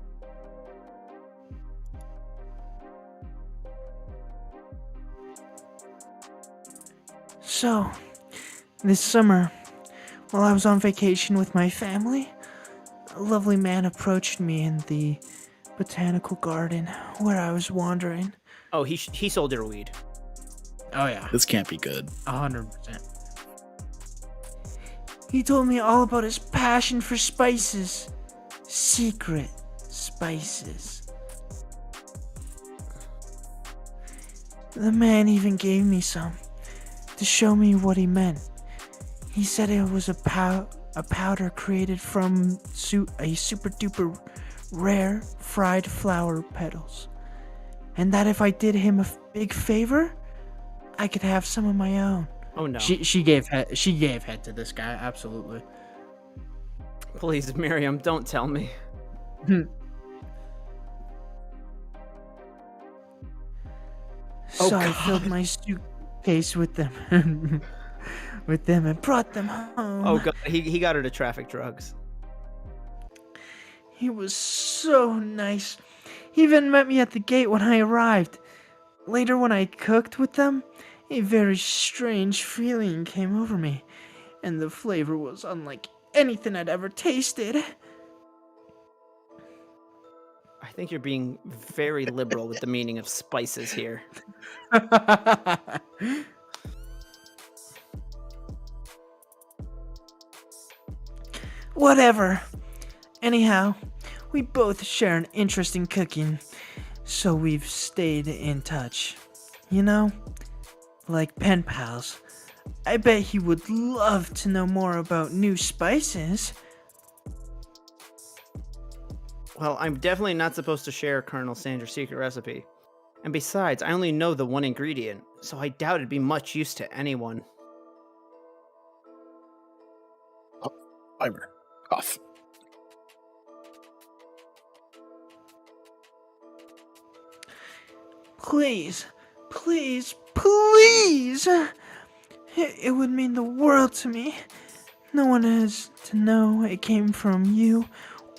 So, this summer, while I was on vacation with my family, a lovely man approached me in the botanical garden where I was wandering. Oh, he sold your weed. Oh yeah, This can't be good. 100%. He told me all about his passion for spices. Secret spices. The man even gave me some to show me what he meant. He said it was a powder created from a super duper rare fried flower petals. And that if I did him a big favor, I could have some of my own. Oh no. She gave head to this guy, absolutely. Please, Miriam, don't tell me. So I filled my suitcase with them. And brought them home. Oh god, he got her to traffic drugs. He was so nice. He even met me at the gate when I arrived. Later, when I cooked with them, a very strange feeling came over me, and the flavor was unlike anything I'd ever tasted. I think you're being very liberal with the meaning of spices here. Whatever. Anyhow, we both share an interest in cooking, so we've stayed in touch. You know? Like pen pals. I bet he would love to know more about new spices. Well, I'm definitely not supposed to share Colonel Sanders' secret recipe. And besides, I only know the one ingredient, so I doubt it'd be much use to anyone. Fiber. Off. Please, please, please! It would mean the world to me. No one has to know it came from you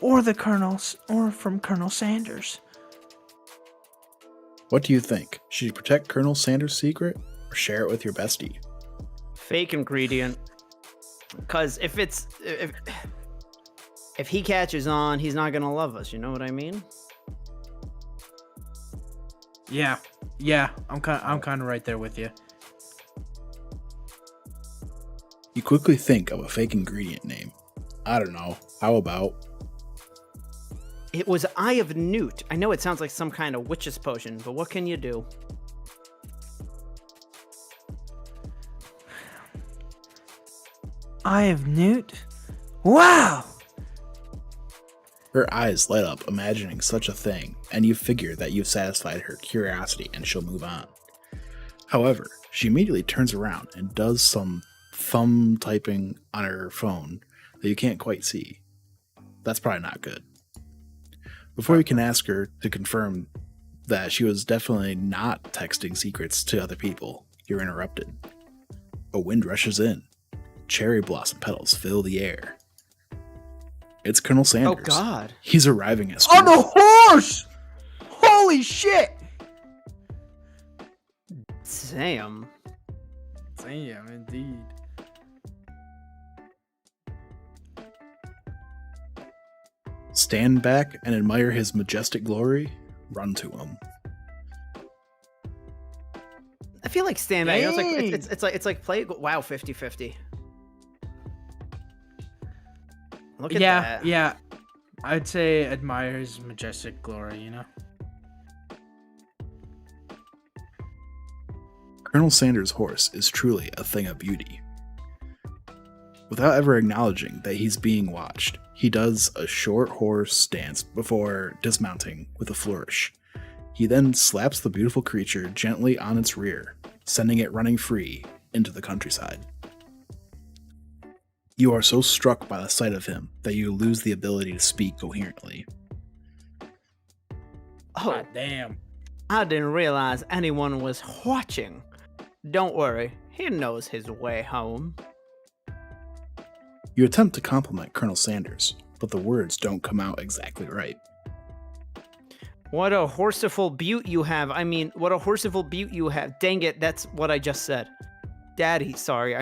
or the Colonels or from Colonel Sanders. What do you think? Should you protect Colonel Sanders' secret or share it with your bestie? Fake ingredient. Because if he catches on, he's not gonna love us, you know what I mean? Yeah, I'm kind of right there with you. You quickly think of a fake ingredient name. I don't know. How about... It was Eye of Newt. I know it sounds like some kind of witch's potion, but what can you do? Eye of Newt? Wow! Her eyes light up imagining such a thing, and you figure that you've satisfied her curiosity and she'll move on. However, she immediately turns around and does some thumb typing on her phone that you can't quite see. That's probably not good. Before you can ask her to confirm that she was definitely not texting secrets to other people, you're interrupted. A wind rushes in. Cherry blossom petals fill the air. It's Colonel Sanders. Oh god. He's arriving at school. On a horse! Holy shit! Damn. Damn, indeed. Stand back and admire his majestic glory. Run to him. I feel like stand back. You know, it's like play WoW 50-50. Look at that. Yeah. I'd say admire his majestic glory, you know? Colonel Sanders' horse is truly a thing of beauty. Without ever acknowledging that he's being watched, he does a short horse dance before dismounting with a flourish. He then slaps the beautiful creature gently on its rear, sending it running free into the countryside. You are so struck by the sight of him that you lose the ability to speak coherently. Oh, God damn. I didn't realize anyone was watching. Don't worry, he knows his way home. You attempt to compliment Colonel Sanders, but the words don't come out exactly right. What a horseful butte you have. I mean, what a horseful butte you have. Dang it, that's what I just said. Daddy, sorry.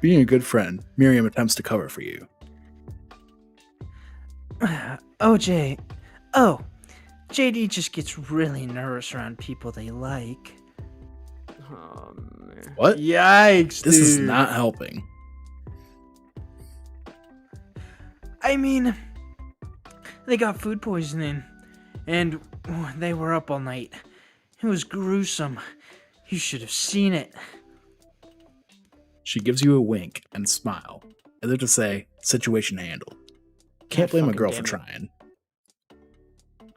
Being a good friend, Miriam attempts to cover for you. OJ. Oh, JD just gets really nervous around people they like. What? Yikes, This is dude. not helping. I mean, they got food poisoning, and they were up all night. It was gruesome. You should have seen it. She gives you a wink and smile, as if to say, situation handled. Can't blame a girl for trying.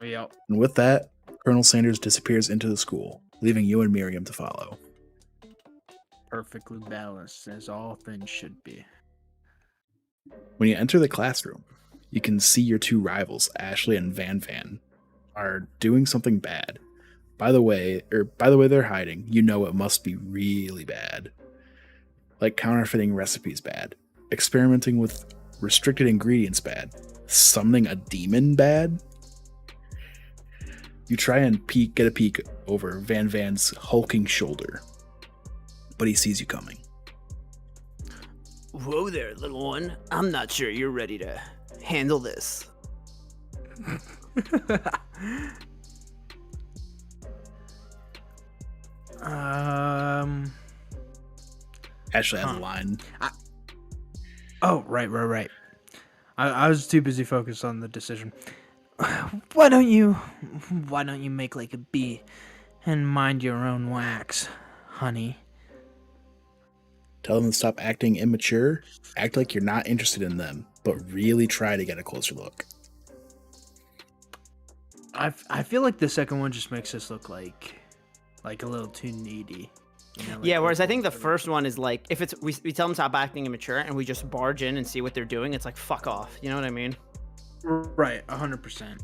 Yep. And with that, Colonel Sanders disappears into the school, leaving you and Miriam to follow. Perfectly balanced, as all things should be. When you enter the classroom, you can see your two rivals, Ashley and Van Van, are doing something bad. By the way they're hiding, you know it must be really bad. Like counterfeiting recipes bad, experimenting with restricted ingredients bad, summoning a demon bad. You try and get a peek over Van Van's hulking shoulder, but he sees you coming. Whoa there, little one. I'm not sure you're ready to handle this. Ashley has a line. Oh, right. I was too busy focused on the decision. Why don't you make like a bee and mind your own wax, honey? Tell them to stop acting immature, act like you're not interested in them, but really try to get a closer look. I feel like the second one just makes us look like a little too needy. You know, like Yeah, whereas I think the first one is like, if it's we tell them to stop acting immature and we just barge in and see what they're doing, it's like, fuck off. You know what I mean? Right, 100%.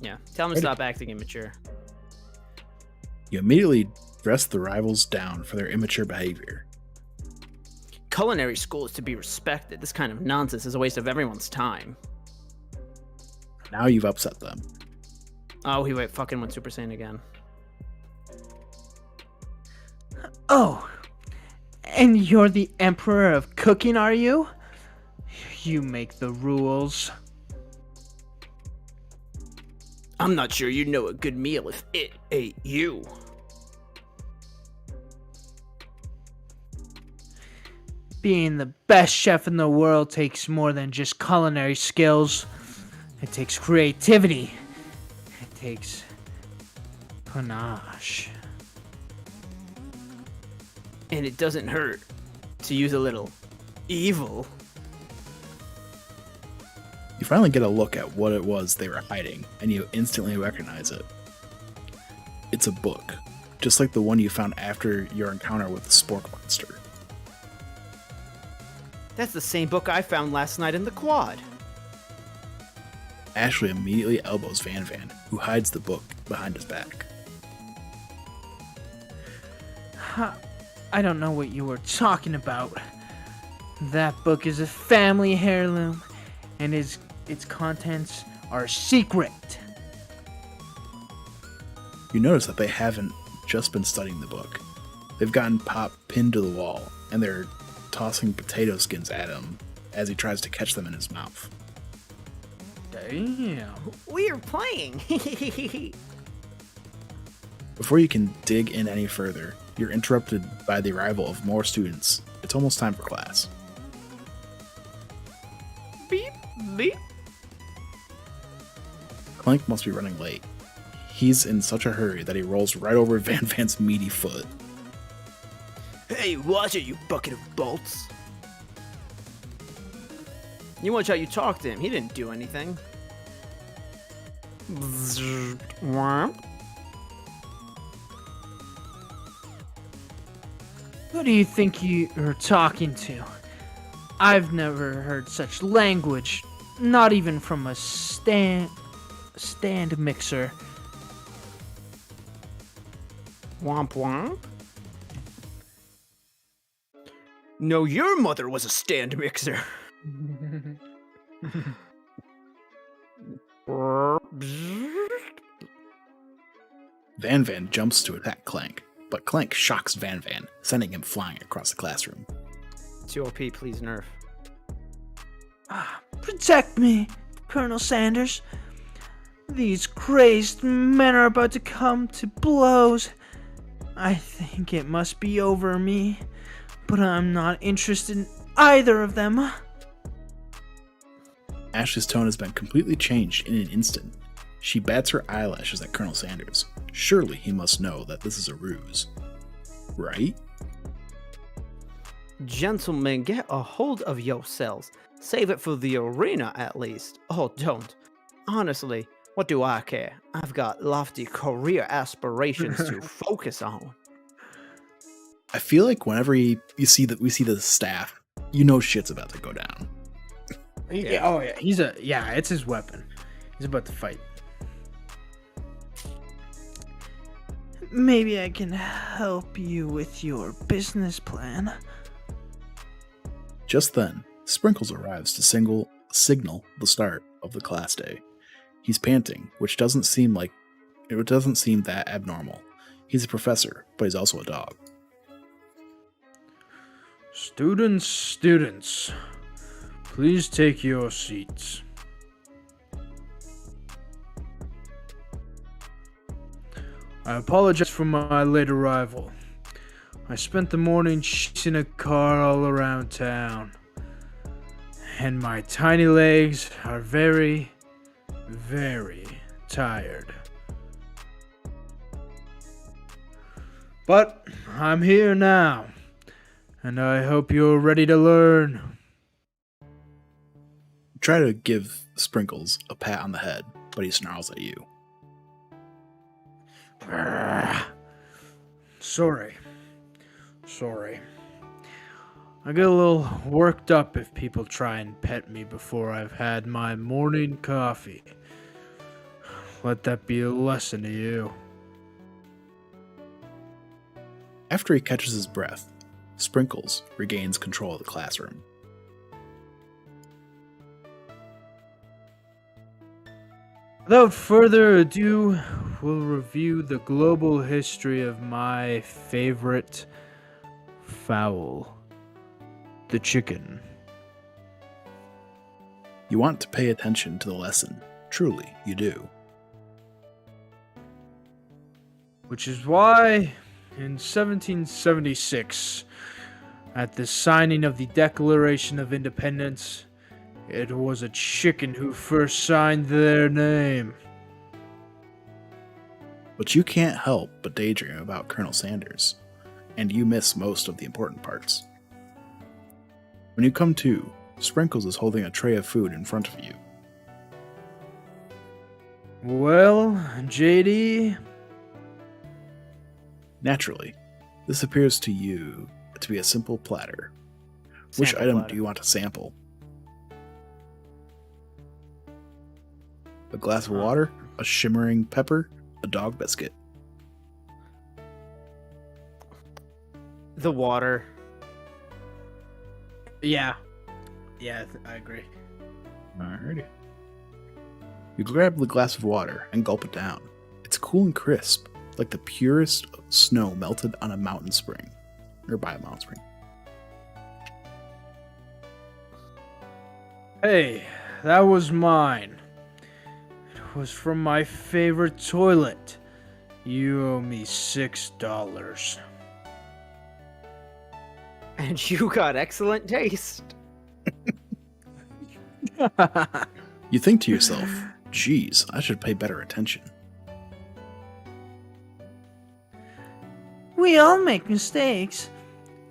Yeah, tell them to stop acting immature. You immediately dress the rivals down for their immature behavior. Culinary school is to be respected. This kind of nonsense is a waste of everyone's time. Now you've upset them. Oh, he fucking went Super Saiyan again. Oh, and you're the emperor of cooking, are you? You make the rules. I'm not sure you know a good meal if it ate you. Being the best chef in the world takes more than just culinary skills. It takes creativity. It takes panache. And it doesn't hurt to use a little evil. You finally get a look at what it was they were hiding, and you instantly recognize it. It's a book, just like the one you found after your encounter with the spork monster. That's the same book I found last night in the quad. Ashley immediately elbows Van Van, who hides the book behind his back. I don't know what you were talking about. That book is a family heirloom, and its contents are secret. You notice that they haven't just been studying the book. They've gotten Pop pinned to the wall, and they're tossing potato skins at him as he tries to catch them in his mouth. Damn. We're playing. Before you can dig in any further, you're interrupted by the arrival of more students. It's almost time for class. Beep, beep. Clank must be running late. He's in such a hurry that he rolls right over Van Van's meaty foot. Hey, watch it, you bucket of bolts. You watch how you talk to him. He didn't do anything. Who do you think you're talking to? I've never heard such language, not even from a stand mixer. Womp womp. No, your mother was a stand mixer. Van Van jumps to attack Clank, but Clank shocks Van Van, sending him flying across the classroom. TOP, please nerf. Protect me, Colonel Sanders. These crazed men are about to come to blows. I think it must be over me, but I'm not interested in either of them. Ash's tone has been completely changed in an instant. She bats her eyelashes at Colonel Sanders. Surely he must know that this is a ruse. Right? Gentlemen, get a hold of yourselves. Save it for the arena, at least. Oh, don't. Honestly, what do I care? I've got lofty career aspirations to focus on. I feel like whenever we see the staff, you know shit's about to go down. Yeah. Oh yeah, it's his weapon. He's about to fight. Maybe I can help you with your business plan. Just then, Sprinkles arrives to signal the start of the class day. He's panting, which doesn't seem that abnormal. He's a professor, but he's also a dog. Students, please take your seats. I apologize for my late arrival. I spent the morning chasing a car all around town, and my tiny legs are very, very tired. But I'm here now, and I hope you're ready to learn. Try to give Sprinkles a pat on the head, but he snarls at you. Sorry. I get a little worked up if people try and pet me before I've had my morning coffee. Let that be a lesson to you. After he catches his breath, Sprinkles regains control of the classroom. Without further ado, we'll review the global history of my favorite fowl, the chicken. You want to pay attention to the lesson. Truly, you do. Which is why, in 1776, at the signing of the Declaration of Independence, it was a chicken who first signed their name. But you can't help but daydream about Colonel Sanders, and you miss most of the important parts. When you come to, Sprinkles is holding a tray of food in front of you. Well, JD? Naturally, this appears to you to be a simple platter. Which item do you want to sample? A glass of water, a shimmering pepper, a dog biscuit. The water. Yeah, I agree. Alrighty. You grab the glass of water and gulp it down. It's cool and crisp, like the purest snow melted on a mountain spring. Or by a mountain spring. Hey, that was mine. It was from my favorite toilet. You owe me $6. And you got excellent taste. You think to yourself, geez, I should pay better attention. We all make mistakes.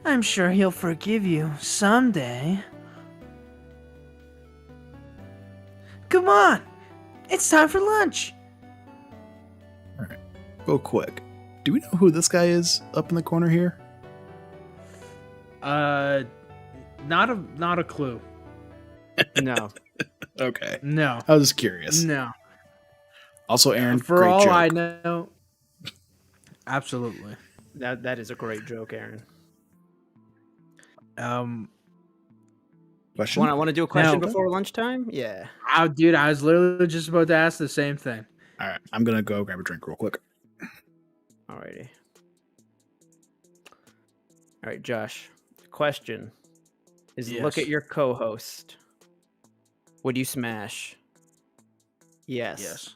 I'm sure he'll forgive you someday. Come on! It's time for lunch! Alright, go quick. Do we know who this guy is up in the corner here? Not a clue. No. Okay. No. I was just curious. No. Also, Aaron, For great all joke. I know. Absolutely. That is a great joke, Aaron. Um, Question? Want to do a question Now- before lunchtime? Yeah. oh, dude, I was literally just about to ask the same thing. All right, I'm gonna go grab a drink real quick. Alrighty. All right, Josh. The question is: look Yes. at your co-host. Would you smash? Yes. Yes.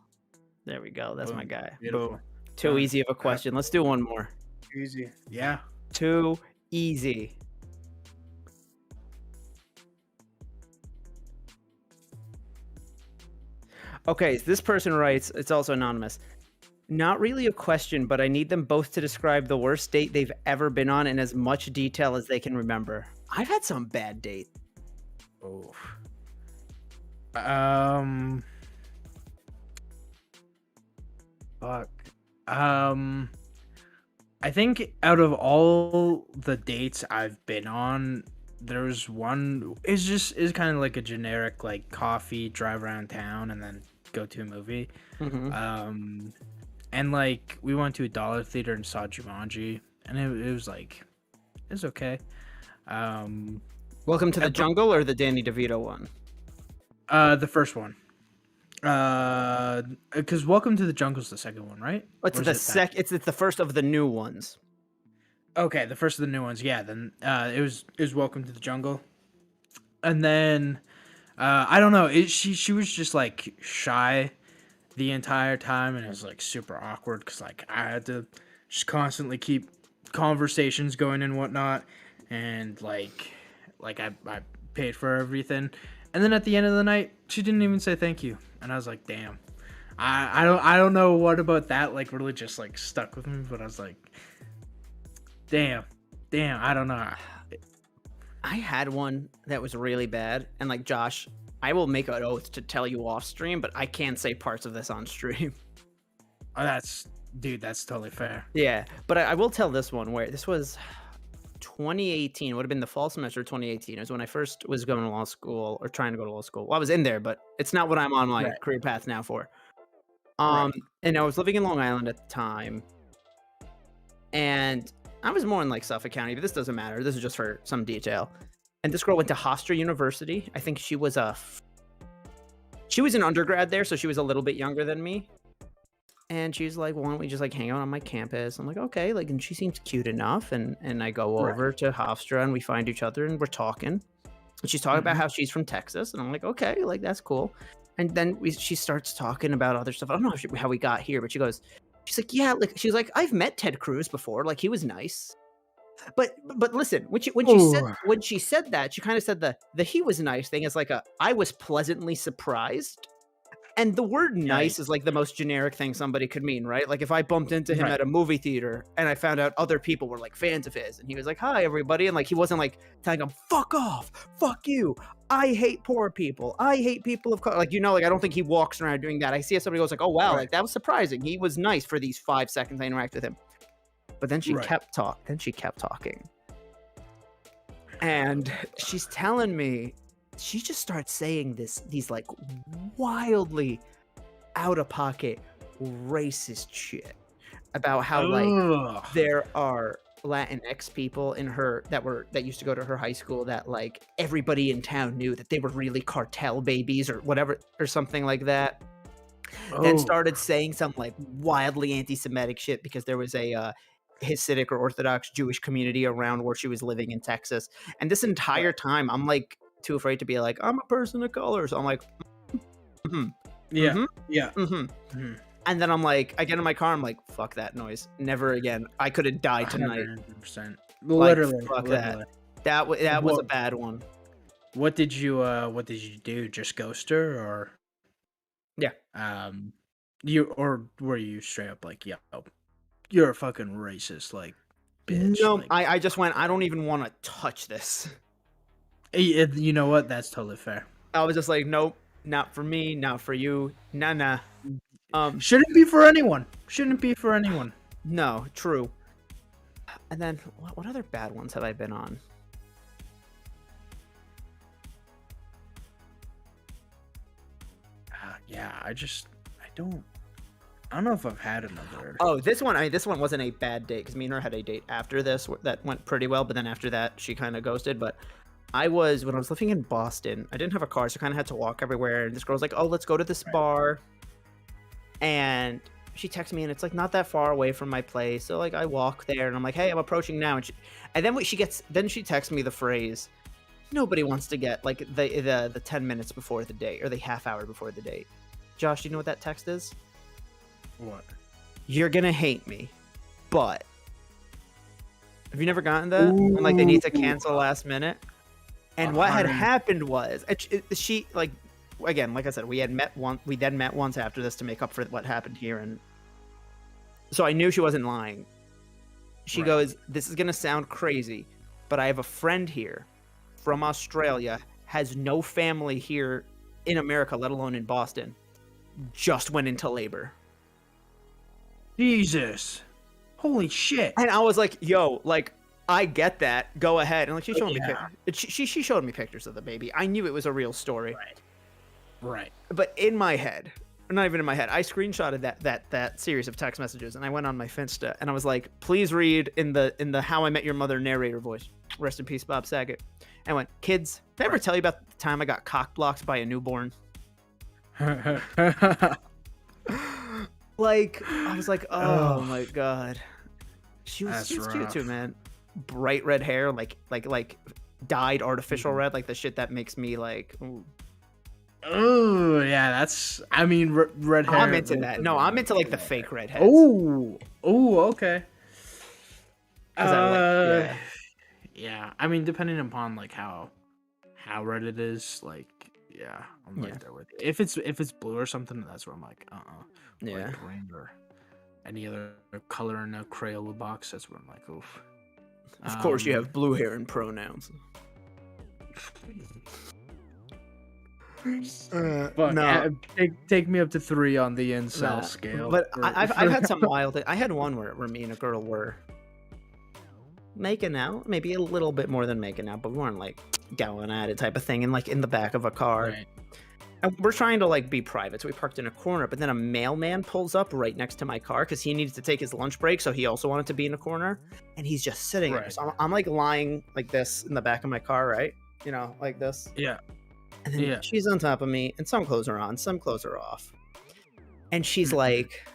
There we go. That's my Boom. guy. Beautiful. Boom. Too Done. easy of a question. Let's do one more. Easy. Yeah. Too easy. Okay, so this person writes, it's also anonymous. Not really a question, but I need them both to describe the worst date they've ever been on in as much detail as they can remember. I've had some bad dates. Oh. Fuck. I think out of all the dates I've been on, there's one. It's kind of like a generic like coffee, drive around town, and then go to a movie. Mm-hmm. And like we went to a dollar theater and saw Jumanji, and it was like it was okay. Welcome to the Jungle or the Danny DeVito one? The first one. Because Welcome to the Jungle's the second one, right? It's Or is the it that- it's the first of the new ones. Okay, the first of the new ones. Yeah, then it was Welcome to the Jungle, and then I don't know. She was just like shy the entire time, and it was like super awkward because like I had to just constantly keep conversations going and whatnot, and like I paid for everything, and then at the end of the night she didn't even say thank you, and I was like, damn. I don't know what about that like really just like stuck with me, but I was like, damn, I don't know. I had one that was really bad, and like Josh, I will make an oath to tell you off stream, but I can't say parts of this on stream. Oh, that's totally fair. Yeah, but I will tell this one where this was 2018. Would have been the fall semester of 2018. It was when I first was going to law school or trying to go to law school. Well, I was in there, but it's not what I'm on my Right. career path now for. Right. And I was living in Long Island at the time, and I was more in like Suffolk County, but this doesn't matter. This is just for some detail. And this girl went to Hofstra University. I think she was an undergrad there, so she was a little bit younger than me. And she's like, why don't we just like hang out on my campus? I'm like, okay, like, and she seems cute enough. And I go over to Hofstra and we find each other and we're talking. And she's talking about how she's from Texas. And I'm like, okay, like that's cool. And then she starts talking about other stuff. I don't know how we got here, but she's like, yeah, like she's like, I've met Ted Cruz before. Like he was nice. But listen, when she said that, she kind of said the he was nice thing as like I was pleasantly surprised. And the word nice is like the most generic thing somebody could mean, right? Like if I bumped into him at a movie theater and I found out other people were like fans of his and he was like, hi, everybody. And like, he wasn't like telling them, fuck off, fuck you. I hate poor people. I hate people of color. Like, like, I don't think he walks around doing that. I see somebody goes like, oh, wow, like that was surprising. He was nice for these 5 seconds I interacted with him. But then she kept talking. And she's telling me, she just starts saying these like wildly out of pocket racist shit about how like there are Latinx people in that used to go to her high school that like everybody in town knew that they were really cartel babies or whatever or something like that. Then started saying some like wildly anti-Semitic shit because there was a Hasidic or Orthodox Jewish community around where she was living in Texas. And this entire time I'm like too afraid to be like, I'm a person of color. So I'm like, and then I'm like, I get in my car, I'm like, fuck that noise. Never again. I could have died tonight. 100%. Like, Literally. fuck literally. that. That was a bad one. What did you do? Just ghost her or? Yeah. Were you straight up like, yo, you're a fucking racist, like, bitch? No, like, I just went, I don't even want to touch this. You know what? That's totally fair. I was just like, nope, not for me, not for you, nah. Shouldn't be for anyone. No, true. And then what other bad ones have I been on? Yeah, I don't. I don't know if I've had another. Oh, this one. This one wasn't a bad date because me and her had a date after this that went pretty well. But then after that, she kind of ghosted. But when I was living in Boston, I didn't have a car, so I kind of had to walk everywhere. And this girl's like, "Oh, let's go to this bar." And she texts me, and it's like not that far away from my place. So like I walk there, and I'm like, "Hey, I'm approaching now." And then she texts me the phrase, "Nobody wants to get like the 10 minutes before the date or the half hour before the date." Josh, do you know what that text is? What? You're gonna hate me, but have you never gotten that? And like they need to cancel last minute. And what had happened was she like again, like I said, we then met once after this to make up for what happened here, and so I knew she wasn't lying. She goes, "This is gonna sound crazy, but I have a friend here from Australia, has no family here in America, let alone in Boston. Just went into labor." Jesus. Holy shit. And I was like, "Yo, like, I get that. Go ahead." And like, she showed me she showed me pictures of the baby. I knew it was a real story. Right. But in my head, or not even in my head, I screenshotted that series of text messages, and I went on my Finsta, and I was like, "Please read in the How I Met Your Mother narrator voice. Rest in peace, Bob Saget." And I went, "Kids, did I ever tell you about the time I got cock blocked by a newborn?" Like, I was like, "Oh my god." She was cute too, man. Bright red hair, like dyed artificial red, like the shit that makes me like. Ooh. Oh yeah, that's. I mean, red hair. I'm into that. No, I'm into like the fake redheads. Oh, okay. Yeah. Yeah. I mean, depending upon like how red it is, like yeah, I'm right there with you. If it's blue or something, that's where I'm like, Yeah. Like green or any other color in a Crayola box, that's where I'm like, oof. Of course, you have blue hair and pronouns. But no, take me up to 3 on the incel scale. But I've had some wild. I had one where me and a girl were making out, maybe a little bit more than making out, but we weren't like going at it type of thing, and like in the back of a car. Right. And we're trying to like be private, so we parked in a corner. But then a mailman pulls up right next to my car because he needed to take his lunch break, so he also wanted to be in a corner, and he's just sitting there. So I'm like lying like this in the back of my car, right? You know, like this. Yeah. And then she's on top of me, and some clothes are on, some clothes are off. And she's like,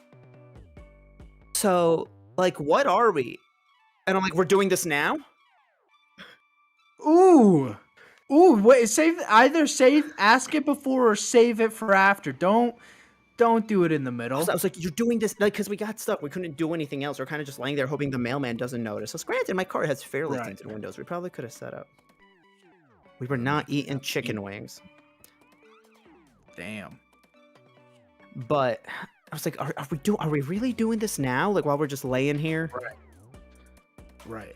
"So, like, what are we?" And I'm like, "We're doing this now?" Ooh, wait, ask it before or save it for after. Don't do it in the middle. So I was like, "You're doing this," like, because we got stuck. We couldn't do anything else. We're kind of just laying there hoping the mailman doesn't notice. So granted, my car has fairly tinted windows. We probably could have set up. We were not eating chicken wings. Damn. But I was like, are we really doing this now? Like while we're just laying here? Right.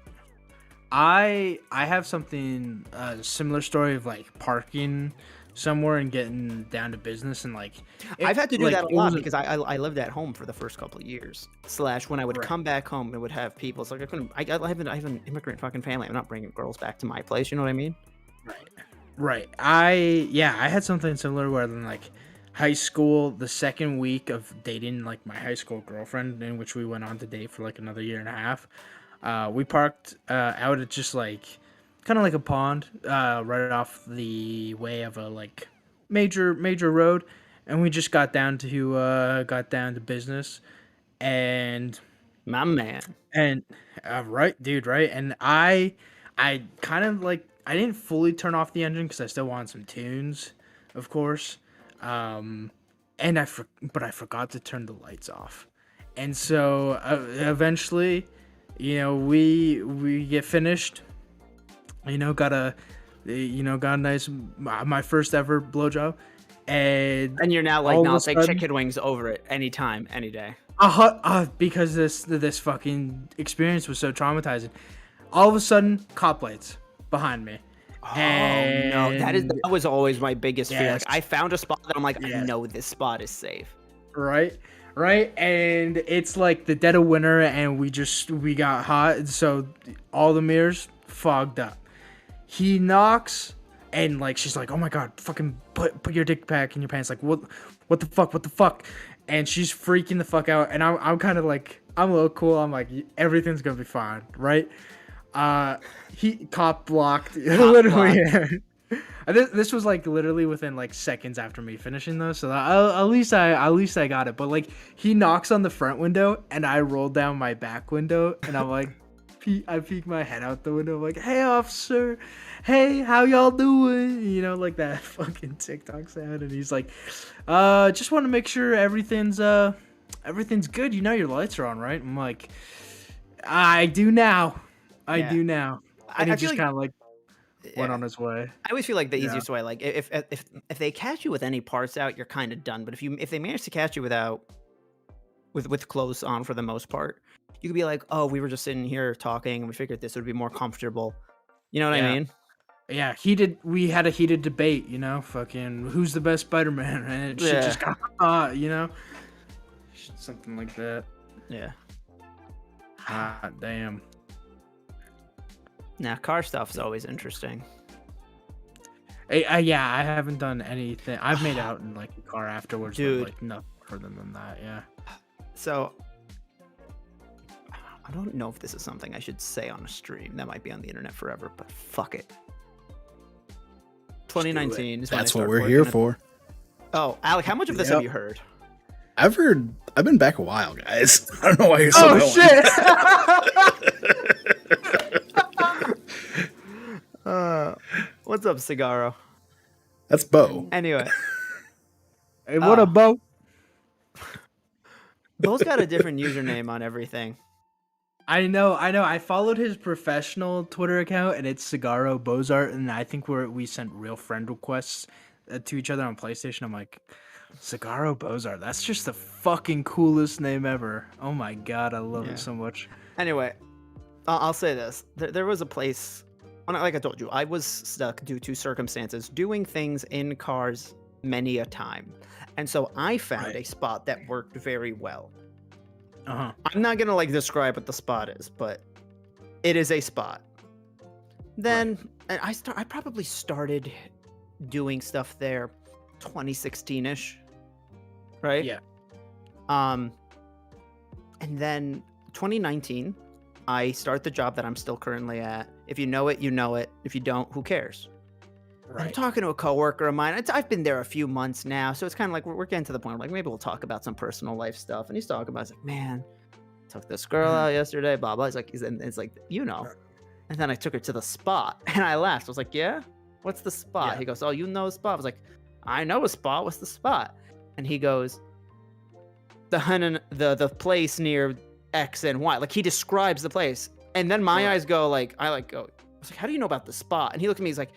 I have something similar story of like parking somewhere and getting down to business, and like I've had to do that a lot because I lived at home for the first couple of years. / when I would come back home, it would have people. It's like I have an immigrant fucking family. I'm not bringing girls back to my place. You know what I mean? Right. I had something similar where in like high school, the second week of dating like my high school girlfriend, in which we went on to date for like another year and a half, we parked out at just like kind of like a pond right off the way of a like major road, and we just got down to business, and my man, and right, dude, right, and I kind of like. I didn't fully turn off the engine because I still wanted some tunes, of course. And I forgot to turn the lights off. And so eventually, you know, we get finished. You know, got a nice my first ever blowjob, and you're now like, "No, take chicken wings over it anytime, any day." Because this fucking experience was so traumatizing. All of a sudden, cop lights behind me. No, that was always my biggest fear. Like, I found a spot that I'm like, I know this spot is safe. Right, and it's like the dead of winter, and we got hot, and so all the mirrors fogged up. He knocks, and like she's like, "Oh my god, fucking put your dick back in your pants!" Like what the fuck? and she's freaking the fuck out, and I'm kind of like, I'm a little cool. I'm like, everything's gonna be fine, right? He cop blocked, literally. This was like literally within like seconds after me finishing those, so at least I got it. But like, he knocks on the front window, and I roll down my back window, and I'm like, I peek my head out the window, I'm like, "Hey, officer, hey, how y'all doing?" You know, like that fucking TikTok sound, and he's like, just want to make sure everything's good. You know, your lights are on, right? I'm like, I do now. I do now. And he just kind of like went on his way. I always feel like the easiest way, like if they catch you with any parts out, you're kind of done. But if they manage to catch you with clothes on for the most part, you could be like, oh, we were just sitting here talking and we figured this would be more comfortable. You know what I mean? Yeah, we had a heated debate, you know, fucking who's the best Spider-Man, and it should just got hot, you know? Something like that. Yeah. Ah, damn. Now, car stuff's always interesting. Yeah, I haven't done anything. I've made out in like a car afterwards, dude. But like nothing further than that. Yeah. So, I don't know if this is something I should say on a stream. That might be on the internet forever, but fuck it. 2019 is when That's I what started we're here working for. Oh, Alec, how much of this have you heard? I've been back a while, guys. I don't know why you're so going. Shit! What's up, Cigaro? That's Bo. Anyway. Hey, what a boat. Bo's got a different username on everything. I know. I followed his professional Twitter account, and it's Cigaro Bozart, and I think we sent real friend requests to each other on PlayStation. I'm like, Cigaro Bozart, that's just the fucking coolest name ever. Oh my god, I love it so much. Anyway, I'll say this. There was a place, like I told you, I was stuck due to circumstances doing things in cars many a time. And so I found a spot that worked very well. I'm not going to like describe what the spot is, but it is a spot. Then I probably started doing stuff there 2016-ish. Right? Yeah. And then 2019, I start the job that I'm still currently at. If you know it, you know it. If you don't, who cares? Right. I'm talking to a coworker of mine. I've been there a few months now, so it's kind of like we're getting to the point where like maybe we'll talk about some personal life stuff. And he's talking about, he's like, man, took this girl out yesterday, blah blah. He's like, it's like, you know. And then I took her to the spot, and I laughed. I was like, yeah, what's the spot? Yeah. He goes, oh, you know a spot? I was like, I know a spot. What's the spot? And he goes, the place near X and Y. Like he describes the place, and then my eyes go like, I was like, how do you know about the spot? And he looked at me, he's like,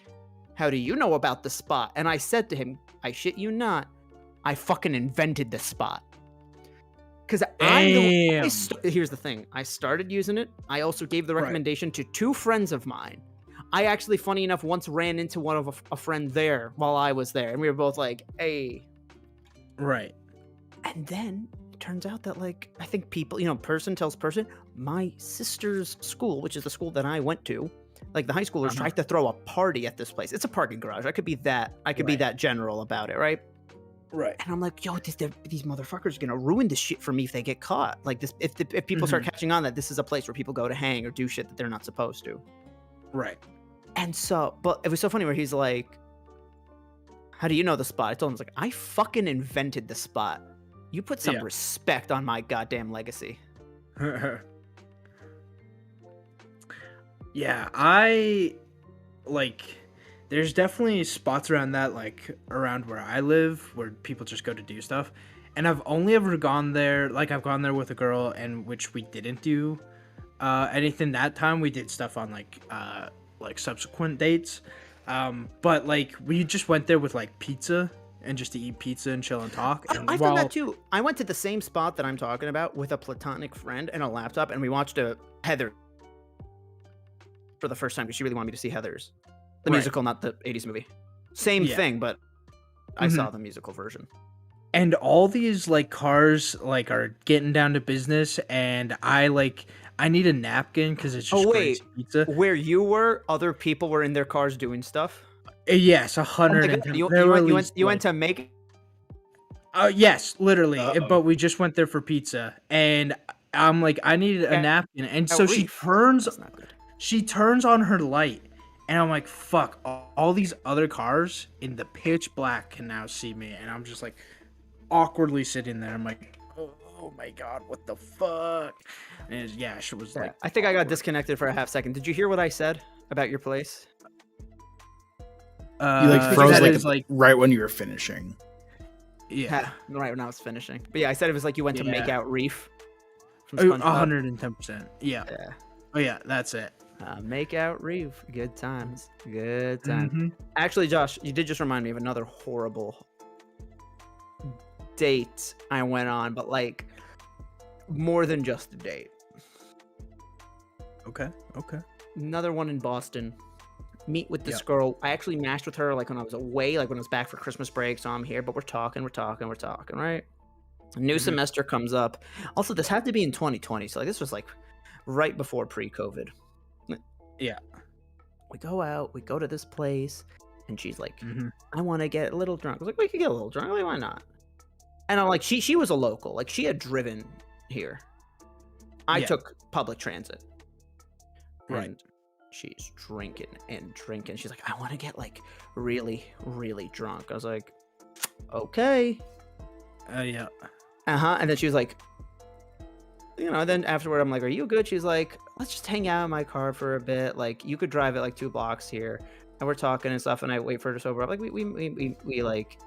how do you know about the spot? And I said to him, I shit you not, I fucking invented the spot. Because here's the thing, I started using it. I also gave the recommendation to two friends of mine. I actually, funny enough, once ran into one of a friend there while I was there, and we were both like, hey. Right. And then it turns out that, like, I think people, you know, person tells person, my sister's school, which is the school that I went to, like the high schoolers tried to throw a party at this place. It's a parking garage. I could be that general about it, right? Right. And I'm like, yo, these motherfuckers are gonna ruin this shit for me if they get caught. Like this, if people start catching on that this is a place where people go to hang or do shit that they're not supposed to. Right. And so, but it was so funny where he's like, how do you know the spot? I told him, I was like, I fucking invented the spot. You put some respect on my goddamn legacy. Yeah, there's definitely spots around that, like around where I live, where people just go to do stuff. And I've only ever gone there, like I've gone there with a girl, and which we didn't do anything that time. We did stuff on like subsequent dates. But like we just went there with like pizza and just to eat pizza and chill and talk. And I've done that too. I went to the same spot that I'm talking about with a platonic friend and a laptop, and we watched a Heather for the first time because she really wanted me to see Heathers, the musical, not the 80s movie. Same thing, but I saw the musical version. And all these like cars like are getting down to business, and I need a napkin because it's just great pizza. Where you were, other people were in their cars doing stuff? Yes, 100. You went to make. Yes, literally. Uh-oh. But we just went there for pizza, and I'm like, I needed a napkin, and so she Reef. turns. That's not good. She turns on her light, and I'm like, fuck, all these other cars in the pitch black can now see me. And I'm just like awkwardly sitting there. I'm like, oh my God, what the fuck? And she was like, I think I got awkward. disconnected for a half second. Did you hear what I said about your place? You like froze that like, is, right when you were finishing. Yeah. Right when I was finishing. But yeah, I said it was like you went to make out Reef from Oh, SpongeBob. 110%. Yeah. Yeah. Oh yeah, that's it. Make out Reef. Good times. Good times. Mhm. Actually, Josh, you did just remind me of another horrible date I went on, but like more than just a date. Okay. Another one in Boston. Meet with this girl. I actually matched with her like when I was away, like when I was back for Christmas break. So I'm here, but we're talking, right? A new semester comes up. Also, this had to be in 2020. So like this was like right before pre-COVID. Yeah. We go out, we go to this place, and she's like, I want to get a little drunk. I was like, we could get a little drunk. Like, why not? And I'm like, she was a local. Like she had driven here. I took public transit. Right. And she's drinking and drinking. She's like, I want to get like really, really drunk. I was like, okay. Yeah. And then she was like, then afterward, I'm like, are you good? She's like, let's just hang out in my car for a bit. Like, you could drive it like 2 blocks here. And we're talking and stuff. And I wait for her to sober up. Like, we like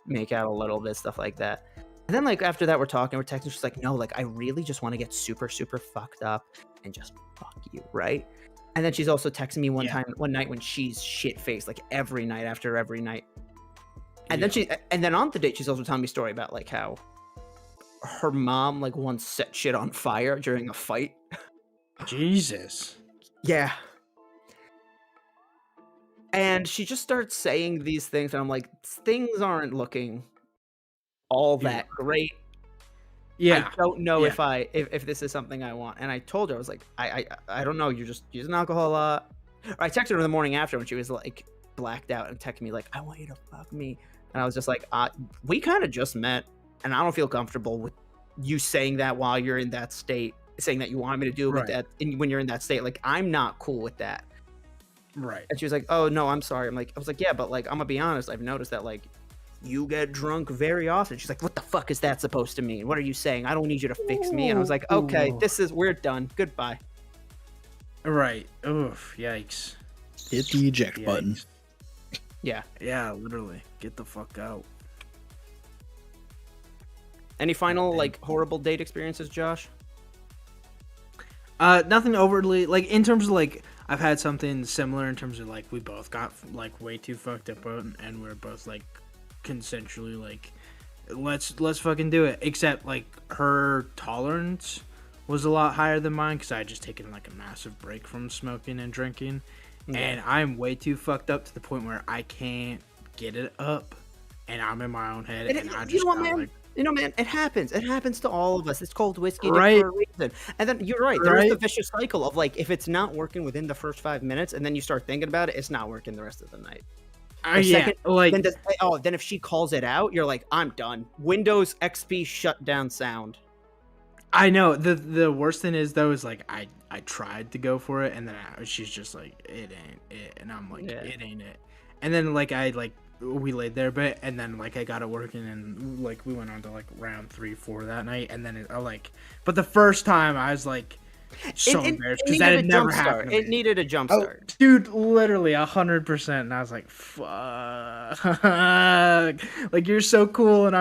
make out a little bit, stuff like that. And then like after that, we're talking, we're texting. She's like, no, like I really just want to get super, super fucked up and just fuck you, right? And then she's also texting me one night when she's shit faced, like every night after every night. And then on the date, she's also telling me a story about like how her mom like once set shit on fire during a fight. Jesus. Yeah. And she just starts saying these things, and I'm like, things aren't looking all that great. Yeah. I don't know if this is something I want. And I told her, I was like, I don't know, you're just using alcohol a lot. Or I texted her in the morning after when she was like blacked out and texted me like, I want you to fuck me. And I was just like, we kind of just met, and I don't feel comfortable with you saying that while you're in that state, saying that you want me to do it with that when you're in that state. Like, I'm not cool with that. Right. And she was like, oh no, I'm sorry. I was like, yeah, but like, I'm gonna be honest, I've noticed that like you get drunk very often. She's like, what the fuck is that supposed to mean? What are you saying? I don't need you to fix me. And I was like, okay, we're done. Goodbye. Right. Oof. Yikes. Hit the eject button. Yeah. Yeah, literally. Get the fuck out. Any final like horrible date experiences, Josh? Nothing overly like in terms of like I've had something similar in terms of like we both got like way too fucked up and we're both like consensually like let's fucking do it, except like her tolerance was a lot higher than mine because I had just taken like a massive break from smoking and drinking, and I'm way too fucked up to the point where I can't get it up, and I'm in my own head, and I just man, it happens. It happens to all of us. It's called whiskey for a reason. And then you're right. There's the vicious cycle of like, if it's not working within the first 5 minutes, and then you start thinking about it, it's not working the rest of the night. Then if she calls it out, you're like, I'm done. Windows XP shut down sound. I know. The worst thing is though is like I tried to go for it, and then she's just like, it ain't it, and I'm like, it ain't it. And then like we laid there a bit, and then like I got it working, and like we went on to like round 3-4 that night, and then but the first time I was like so embarrassed because that had never happened. It needed a jump start. Dude, literally 100%, and I was like, fuck, like you're so cool, and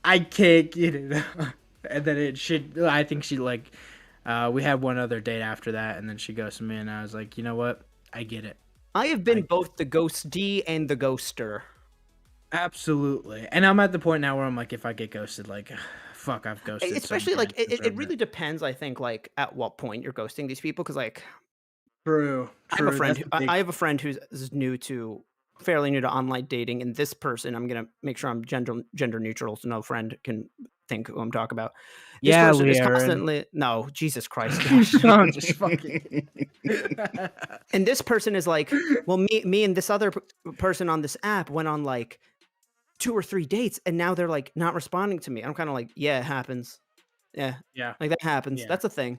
I can't get it. And then I think she like we had one other date after that, and then she ghosted me, and I was like, you know what, I get it. I have been both the ghostee and the ghoster. Absolutely. And I'm at the point now where I'm like, if I get ghosted, like, fuck, I've ghosted. Especially like, it really depends, I think, like, at what point you're ghosting these people. Because, like, True. I have a friend who's fairly new to online dating. And this person, I'm going to make sure I'm gender neutral so no friend can think who I'm talking about. This person is constantly... No, Jesus Christ. I'm just fucking... And this person is like, well, me and this other person on this app went on like 2 or 3 dates, and now they're like not responding to me. I'm kind of like, yeah, it happens. Yeah, Yeah. like that happens. Yeah. That's a thing.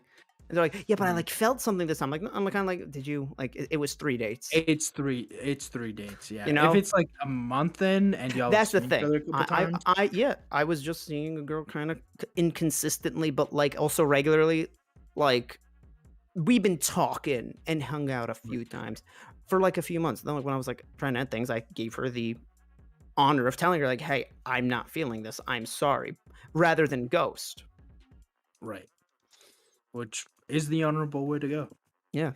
And they're like, yeah, but I Mhm. like felt something this time. Like, I'm kind of like, did you like? It was 3 dates. It's 3 dates, yeah. You know? If it's like a month in and y'all have That's the seen each thing. other a couple times. Yeah, I was just seeing a girl kind of inconsistently, but like also regularly. Like, we've been talking and hung out a few times for like a few months. Then, like when I was like trying to end things, I gave her the honor of telling her like, "Hey, I'm not feeling this. I'm sorry," rather than ghost. Right. Which is the honorable way to go. Yeah.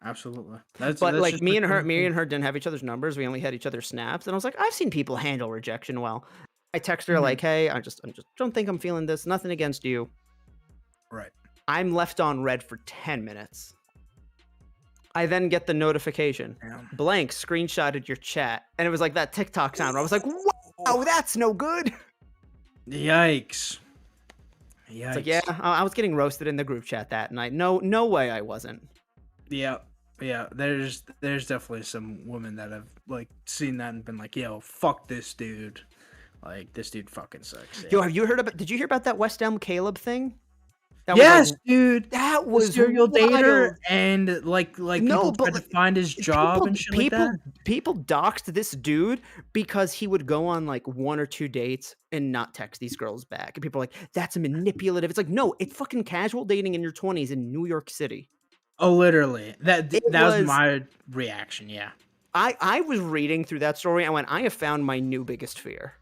Absolutely. But That's like just me the and her, kind of thing. didn't have each other's numbers. We only had each other's snaps, and I was like, I've seen people handle rejection well. I text her Mhm. like, "Hey, I just don't think I'm feeling this. Nothing against you." Right. I'm left on red for 10 minutes. I then get the notification. Yeah. Blank screenshotted your chat, and it was like that TikTok sound. Where I was like, "Wow, that's no good." Yikes. It's like, yeah, I was getting roasted in the group chat that night. No way, I wasn't. Yeah. Yeah. There's definitely some women that have like seen that and been like, yo, fuck this dude. Like this dude fucking sucks. Yo, Yeah. have you heard about? Did you hear about that West Elm Caleb thing? That Yes, was like, dude. that The was serial dater wild. and like No, people but tried to find his job and shit like that. People doxed this dude because he would go on like 1 or 2 dates and not text these girls back. And people are like, that's manipulative. It's like, no, it's fucking casual dating in your 20s in New York City. Oh, literally. It That was was. my reaction. Yeah. I was reading through that story and went, I have found my new biggest fear.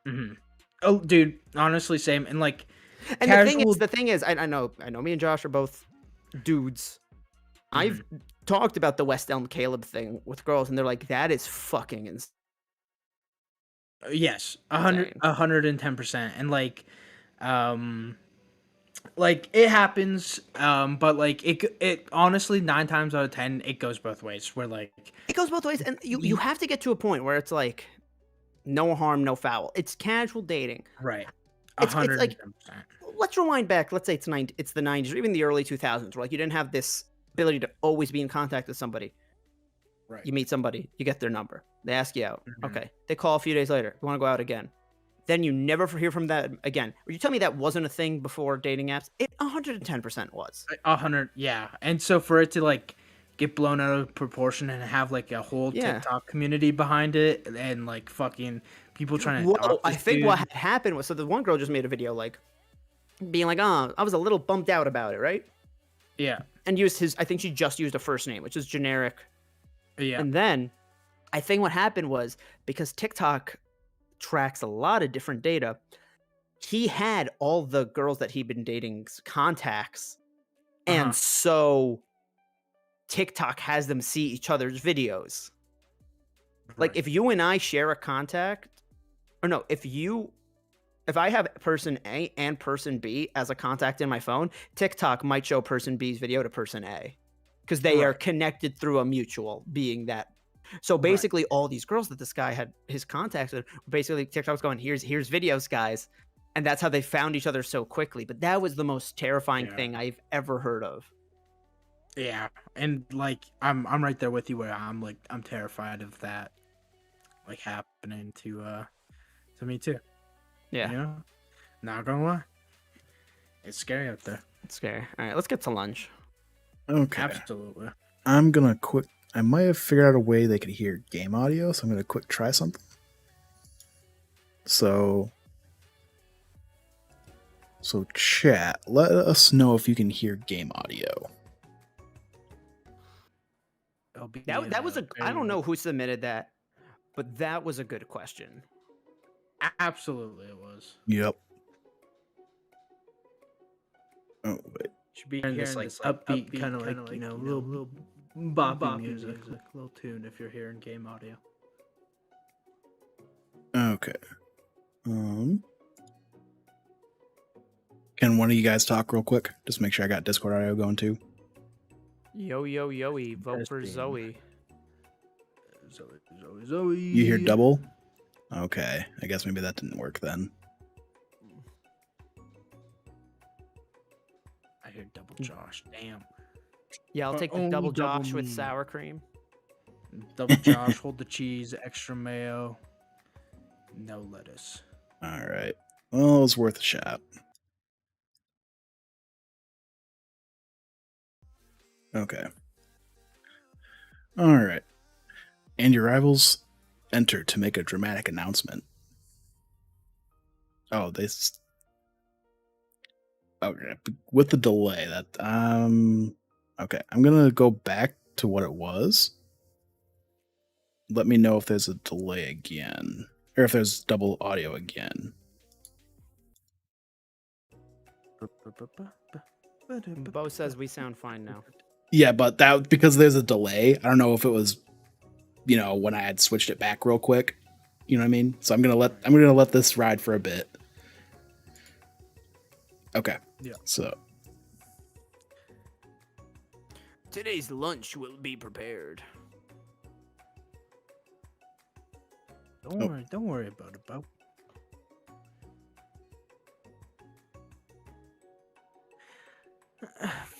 Hmm. Oh, dude. Honestly, same. And like, And casual. the thing is, I know me and Josh are both dudes. I've talked about the West Elm Caleb thing with girls, and they're like, that is fucking insane. Yes, 110%. And like it happens, but like it honestly 9 times out of 10 it goes both ways. Where like It goes both ways, and you have to get to a point where it's like, no harm, no foul. It's casual dating. right, It's like, 110%. let's rewind back. Let's say it's the 90s or even the early 2000s, where like you didn't have this ability to always be in contact with somebody. Right. You meet somebody, you get their number, they ask you out. Mhm. Okay, they call a few days later. You want to go out again? Then you never hear from that again. Or you tell me that wasn't a thing before dating apps? It 110% was. 100, yeah. And so for it to like get blown out of proportion and have like a whole Yeah. TikTok community behind it, and like fucking people trying to Well, dox I this think dude. what had happened was, so the one girl just made a video like being like, "Oh, I was a little bummed out about it," right? Yeah, And used his. I think she just used a first name, which is generic. yeah, And then I think what happened was, because TikTok tracks a lot of different data, he had all the girls that he'd been dating's contacts. Uh-huh. And so TikTok has them see each other's videos. Like right. if you and I share a contact, or no, if I have person A and person B as a contact in my phone, TikTok might show person B's video to person A because they are Right. connected through a mutual, being that. So basically, all these girls that this guy had his contacts with, basically TikTok's going, here's videos, guys, and that's how they found each other so quickly. But that was the most terrifying Yeah. thing I've ever heard of. Yeah, and like I'm right there with you where I'm terrified of that like happening to me too. Yeah, You know? Not gonna lie. It's scary out there. it's scary. All right, let's get to lunch. Okay. Absolutely. I'm gonna quick. I might have figured out a way they could hear game audio, so I'm gonna quick try something. So chat, let us know if you can hear game audio. It'll be, That was a. I very- don't know who submitted that, but that was a good question. Absolutely it was. Yep. Oh wait. Should be hearing this like upbeat kind of like, you know, little boppy music, little tune if you're hearing game audio. Okay. Can one of you guys talk real quick? Just make sure I got Discord audio going too. Yo, vote for Testing. Zoe. Zoe. You hear double? Okay. I guess maybe that didn't work then. I hear double Josh. Damn. Yeah, I'll But take the only double double Josh with me. sour cream. Double Josh, hold the cheese, extra mayo. No lettuce. All right. Well, it was worth a shot. Okay. All right. And your rivals enter to make a dramatic announcement. Oh, okay. With the delay, that okay. I'm gonna go back to what it was. Let me know if there's a delay again, or if there's double audio again. Bo says we sound fine now. Yeah, but that because there's a delay. I don't know if it was, when I had switched it back real quick. You know what I mean? So I'm gonna let this ride for a bit. Okay. Yeah. So Today's lunch will be prepared. Don't worry about it, Bo.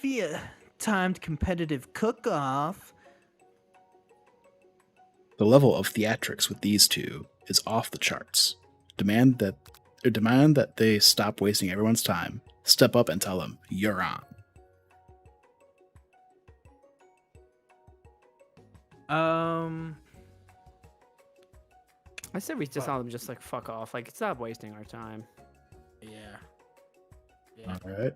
Via timed competitive cook-off. the level of theatrics with these two is off the charts. Demand that they stop wasting everyone's time. Step up and tell them you're on. I said we just tell them just like fuck off. Like stop wasting our time. Yeah. All right.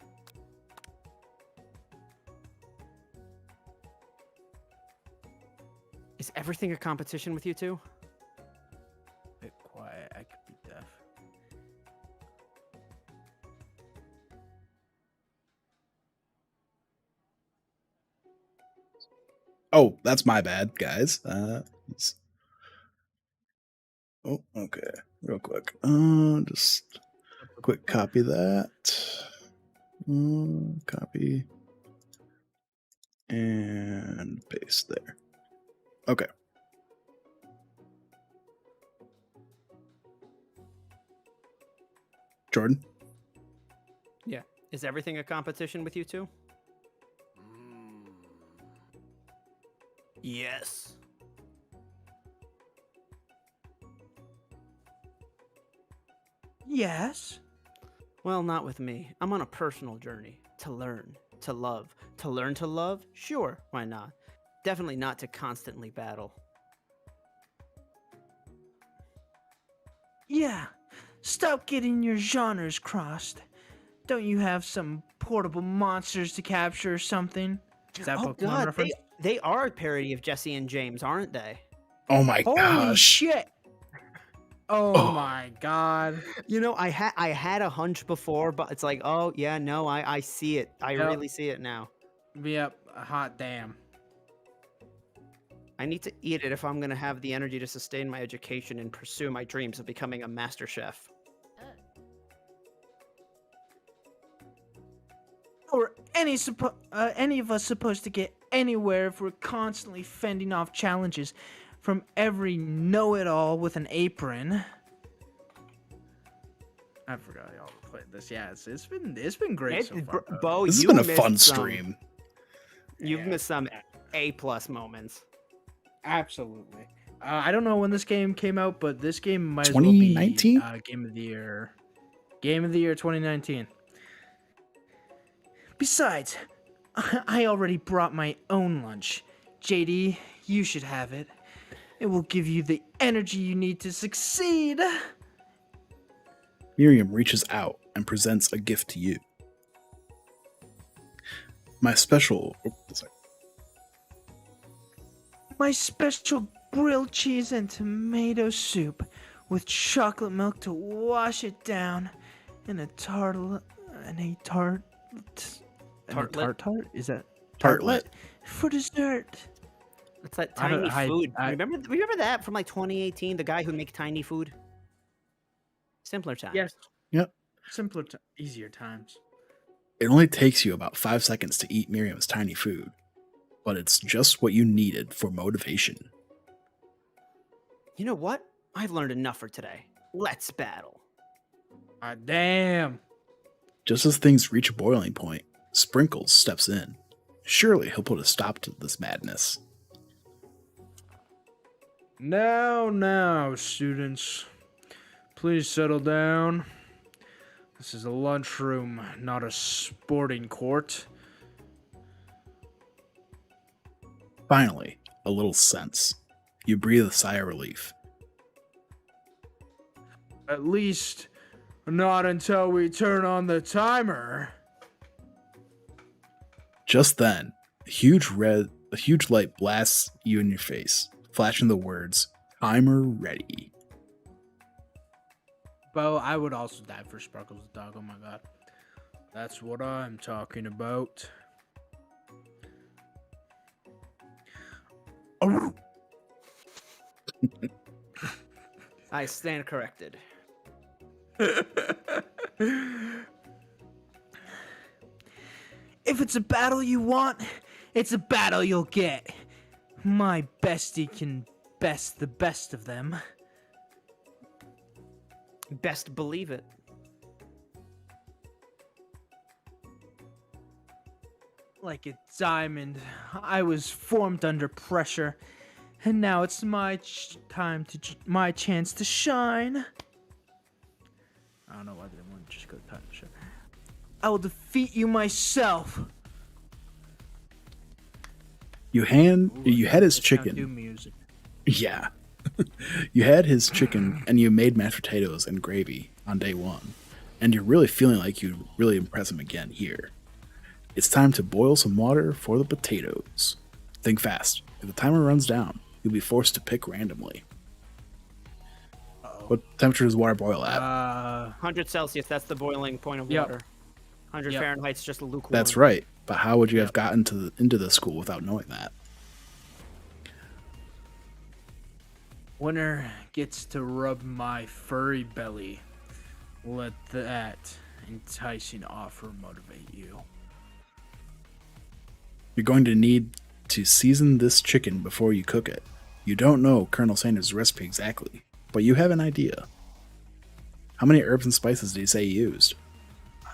Is everything a competition with you two? Bit quiet. I could be deaf. Oh, that's my bad, guys. Oh, okay. Real quick. Just quick copy that. Copy. And paste there. Okay. Jordan? Yeah. Is everything a competition with you two? Yes. Yes. Well, not with me. I'm on a personal journey to learn, to love. To learn to love? Sure, why not? Definitely not to constantly battle. Yeah. Stop getting your genres crossed. Don't you have some portable monsters to capture or something? Is that Pokemon reference? They are a parody of Jesse and James, aren't they? Oh my Holy gosh. shit! Oh Oh. my god. You know, I had a hunch before, but it's like, oh yeah, no, I see it. I Yep. really see it now. Yep. Hot damn. I need to eat it if I'm gonna have the energy to sustain my education and pursue my dreams of becoming a master chef. Or any of us supposed to get anywhere if we're constantly fending off challenges from every know-it-all with an apron? I forgot y'all played this. Yeah, it's been great so far. Bo, This has you been a missed fun some- stream. You've missed some A+ moments. Absolutely. I don't know when this game came out, but this game might as well be 2019? Game of the Year. Game of the Year 2019. Besides, I already brought my own lunch. JD, you should have it. It will give you the energy you need to succeed. Miriam reaches out and presents a gift to you. My special grilled cheese and tomato soup with chocolate milk to wash it down, and a tartlet. Is that tartlet. for dessert? It's that I don't- tiny food. I- Remember that from like 2018? The guy who makes tiny food. Simpler times. Yes. Yep. Simpler, easier times. It only takes you about 5 seconds to eat Miriam's tiny food, but it's just what you needed for motivation. You know what? I've learned enough for today. Let's battle. Damn. Just as things reach a boiling point, Sprinkles steps in. Surely he'll put a stop to this madness. Now, students. Please settle down. This is a lunchroom, not a sporting court. Finally, a little sense. You breathe a sigh of relief. At least, not until we turn on the timer. Just then, a huge light blasts you in your face, flashing the words, "Timer ready." Bo, I would also die for Sparkles the dog. Oh my god. That's what I'm talking about. Oh. I stand corrected. If it's a battle you want, it's a battle you'll get. My bestie can best the best of them. Best believe it. Like a diamond, I was formed under pressure, and now it's my my chance to shine. I don't know why they didn't want to just go time to shine. I will defeat you myself. You had his Do chicken. music. Yeah. You had his chicken and you made mashed potatoes and gravy on day one. And you're really feeling like you really impress him again here. It's time to boil some water for the potatoes. Think fast. If the timer runs down, you'll be forced to pick randomly. Uh-oh. What temperature does water boil at? 100 Celsius, that's the boiling point of Yep. water. 100 Yep. Fahrenheit's just a lukewarm. That's right. But how would you have gotten into the school without knowing that? Winner gets to rub my furry belly. Let that enticing offer motivate you. You're going to need to season this chicken before you cook it. You don't know Colonel Sanders' recipe exactly, but you have an idea. How many herbs and spices did he say he used?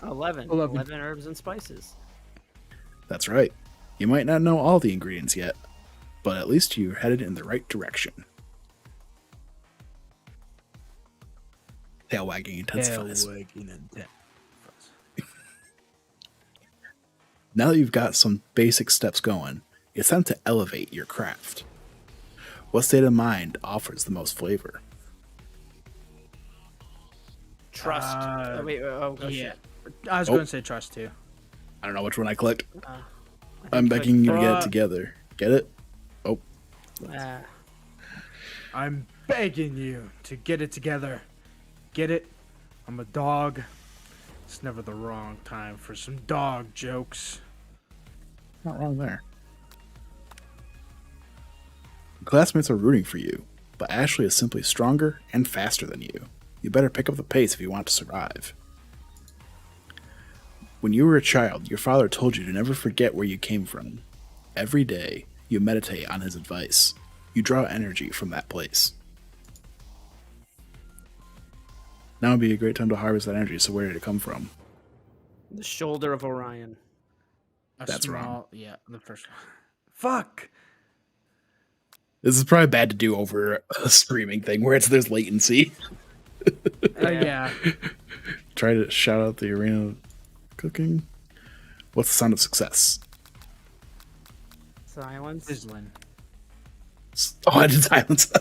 11. 11. 11 herbs and spices. That's right. You might not know all the ingredients yet, but at least you're headed in the right direction. Tail wagging intensifies. Now that you've got some basic steps going, it's time to elevate your craft. What state of mind offers the most flavor? Trust. Yeah. Shit. I was Oh. going to say trust too. I don't know which one I clicked. I I'm think begging you to get it Fuck. together. Get it? Oh, I'm begging you to get it together. Get it? I'm a dog. It's never the wrong time for some dog jokes. not wrong there. Classmates are rooting for you, but Ashley is simply stronger and faster than you. You better pick up the pace if you want to survive. When you were a child, your father told you to never forget where you came from. Every day, you meditate on his advice. You draw energy from that place. Now would be a great time to harvest that energy, so where did it come from? The shoulder of Orion. That's wrong. Yeah, the first one. Fuck. This is probably bad to do over a streaming thing where there's latency. Yeah. Try to shout out the arena of cooking. What's the sound of success? Silence. Sizzling. Oh, I did silence.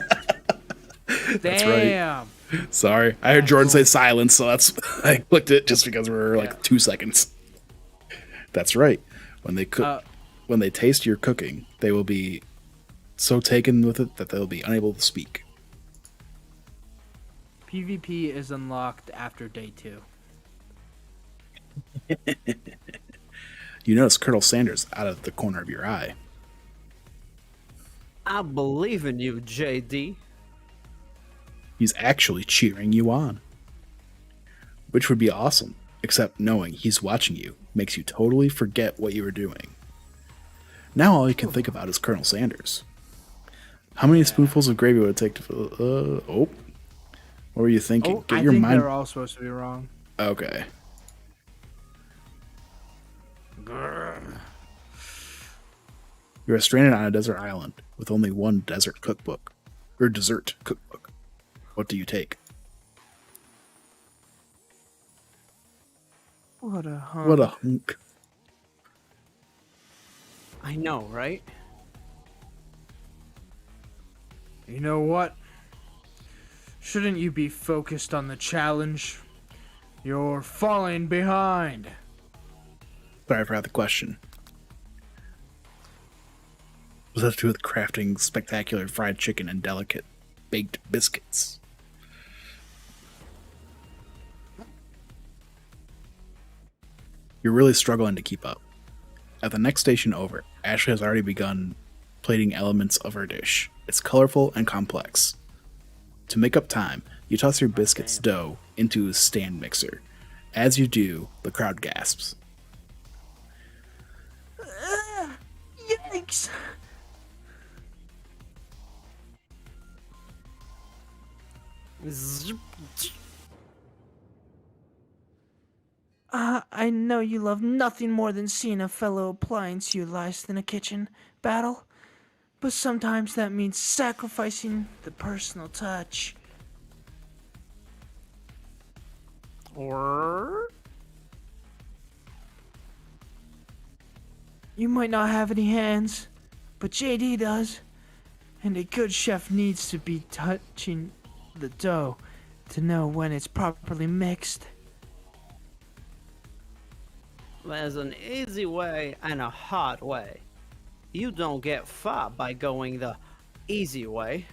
That's right. Damn. Sorry. I heard Jordan say silence, so that's I clicked it just because we were like 2 seconds. That's right. When they cook, when they taste your cooking, they will be so taken with it that they'll be unable to speak. PvP is unlocked after day 2. You notice Colonel Sanders out of the corner of your eye. I believe in you, JD. He's actually cheering you on. Which would be awesome, except knowing he's watching you makes you totally forget what you were doing. Now all you can think about is Colonel Sanders. How many spoonfuls of gravy would it take to... What were you thinking? Oh, I your think mind... they're all supposed to be wrong. Okay. You are stranded on a desert island with only one dessert cookbook. What do you take? What a hunk. What a hunk. I know, right? You know what? Shouldn't you be focused on the challenge? You're falling behind. Sorry, I forgot the question. What does that have to do with crafting spectacular fried chicken and delicate baked biscuits? You're really struggling to keep up. At the next station over, Ashley has already begun plating elements of her dish. It's colorful and complex. To make up time, you toss your biscuits dough into a stand mixer. As you do, the crowd gasps. Yikes! I know you love nothing more than seeing a fellow appliance utilized in a kitchen battle, but sometimes that means sacrificing the personal touch. Or You might not have any hands, but JD does, and a good chef needs to be touching the dough to know when it's properly mixed. there's an easy way and a hard way. You don't get far by going the easy way.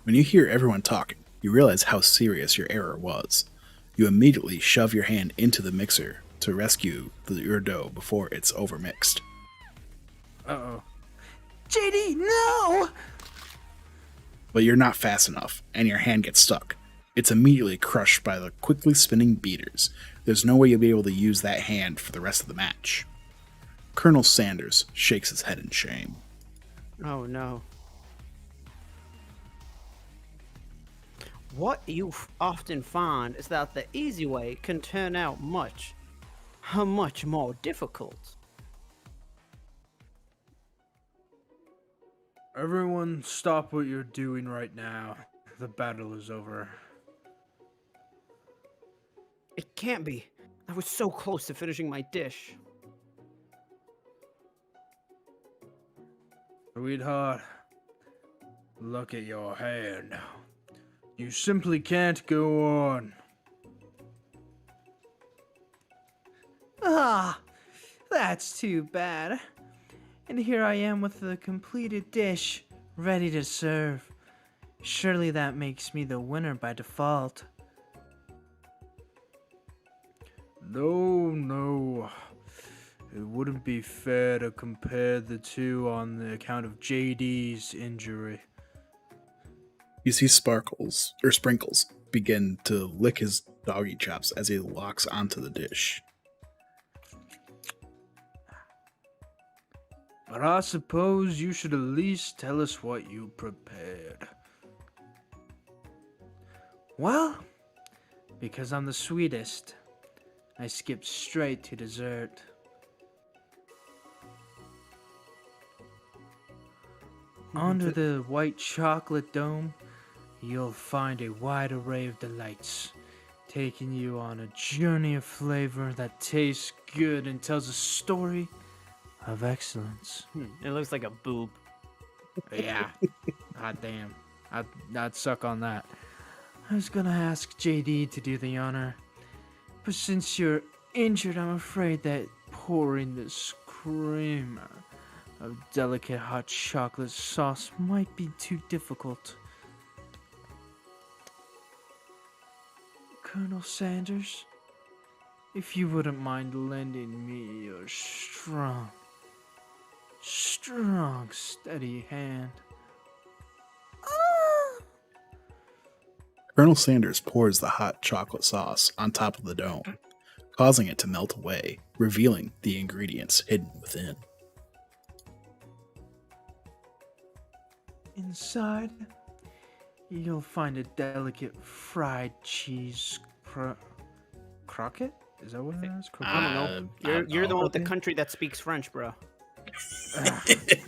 When you hear everyone talking, you realize how serious your error was. You immediately shove your hand into the mixer to rescue your dough before it's overmixed. Uh-oh. JD, no! But you're not fast enough, and your hand gets stuck. It's immediately crushed by the quickly spinning beaters. There's no way you'll be able to use that hand for the rest of the match. Colonel Sanders shakes his head in shame. Oh no. What you often find is that the easy way can turn out much more difficult. Everyone stop what you're doing right now. The battle is over. It can't be. I was so close to finishing my dish. Sweetheart, look at your hand. You simply can't go on. Ah, that's too bad. And here I am with the completed dish, ready to serve. Surely that makes me the winner by default. No. It wouldn't be fair to compare the two on the account of JD's injury. You see Sprinkles begin to lick his doggy chops as he locks onto the dish. But I suppose you should at least tell us what you prepared. Well, because I'm the sweetest, I skipped straight to dessert. Under the white chocolate dome, you'll find a wide array of delights, taking you on a journey of flavor that tastes good and tells a story of excellence. It looks like a boob. Yeah. God damn. I'd suck on that. I was gonna ask JD to do the honor, but since you're injured, I'm afraid that pouring this cream of delicate hot chocolate sauce might be too difficult. Colonel Sanders, if you wouldn't mind lending me your strong, steady hand. Colonel Sanders pours the hot chocolate sauce on top of the dome, causing it to melt away, revealing the ingredients hidden within. Inside, you'll find a delicate fried cheese croquette? Is that what it is? I don't know. You're the one with the country that speaks French, bro.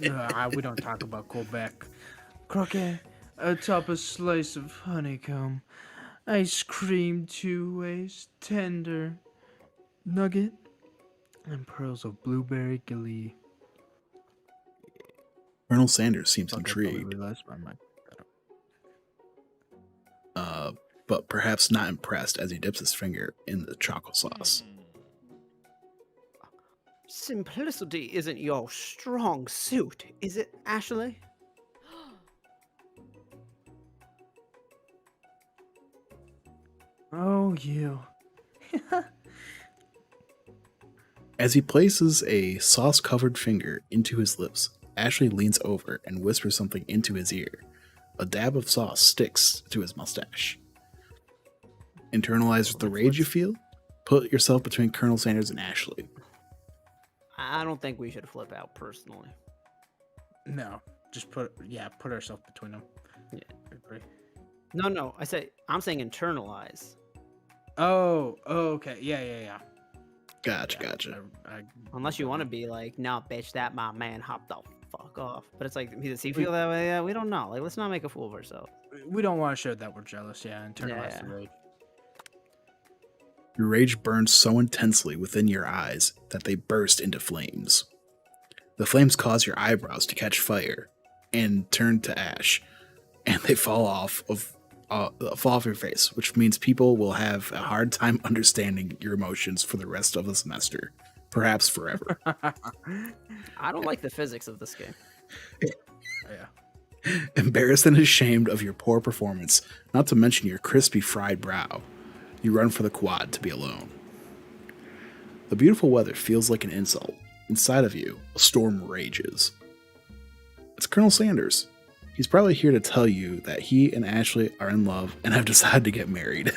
We don't talk about Quebec. Croquette atop a slice of honeycomb, Ice cream 2 ways, tender, nugget, and pearls of blueberry glee. Colonel Sanders seems Fuck, I probably intrigued, realized my mic. but perhaps not impressed as he dips his finger in the chocolate sauce. Simplicity isn't your strong suit, is it, Ashley? Oh, you. As he places a sauce-covered finger into his lips, Ashley leans over and whispers something into his ear. A dab of sauce sticks to his mustache. Internalize the rage you feel? Put yourself between Colonel Sanders and Ashley. I don't think we should flip out personally. No, just put ourselves between them. Yeah. I agree. No, I'm saying internalize. Oh, okay. Yeah. Gotcha. Unless you want to be like, no, bitch, that my man hopped the fuck off. But it's like, does he feel that way? Yeah, we don't know. Like, let's not make a fool of ourselves. We don't want to show that we're jealous. Yeah, internalize the rage. Your rage burns so intensely within your eyes that they burst into flames. The flames cause your eyebrows to catch fire and turn to ash, and they fall off your face, which means people will have a hard time understanding your emotions for the rest of the semester, perhaps forever. I don't like the physics of this game. Yeah. Embarrassed and ashamed of your poor performance, not to mention your crispy fried brow, you run for the quad to be alone. The beautiful weather feels like an insult. Inside of you, a storm rages. It's Colonel Sanders. He's probably here to tell you that he and Ashley are in love and have decided to get married.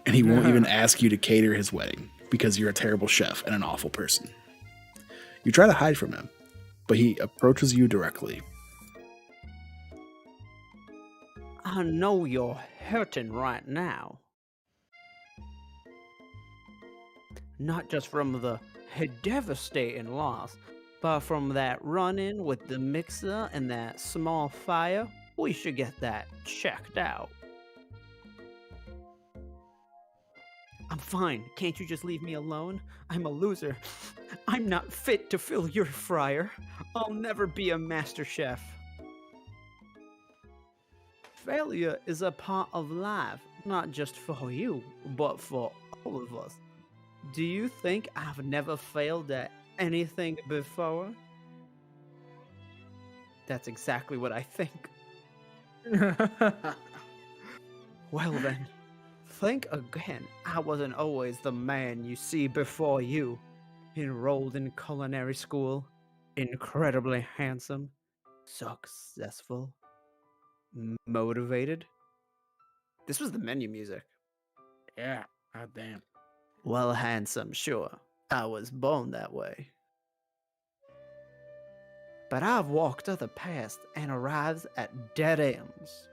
And he won't even ask you to cater his wedding because you're a terrible chef and an awful person. You try to hide from him, but he approaches you directly. I know you're hurting right now. Not just from the devastating loss, but from that run-in with the mixer and that small fire. We should get that checked out. I'm fine. Can't you just leave me alone? I'm a loser. I'm not fit to fill your fryer. I'll never be a master chef. Failure is a part of life, not just for you, but for all of us. Do you think I've never failed at anything before? That's exactly what I think. Well then, think again. I wasn't always the man you see before you. Enrolled in culinary school, incredibly handsome, successful, motivated. This was the menu music. Yeah. God damn. Well, handsome, sure. I was born that way. But I've walked other paths and arrived at dead ends.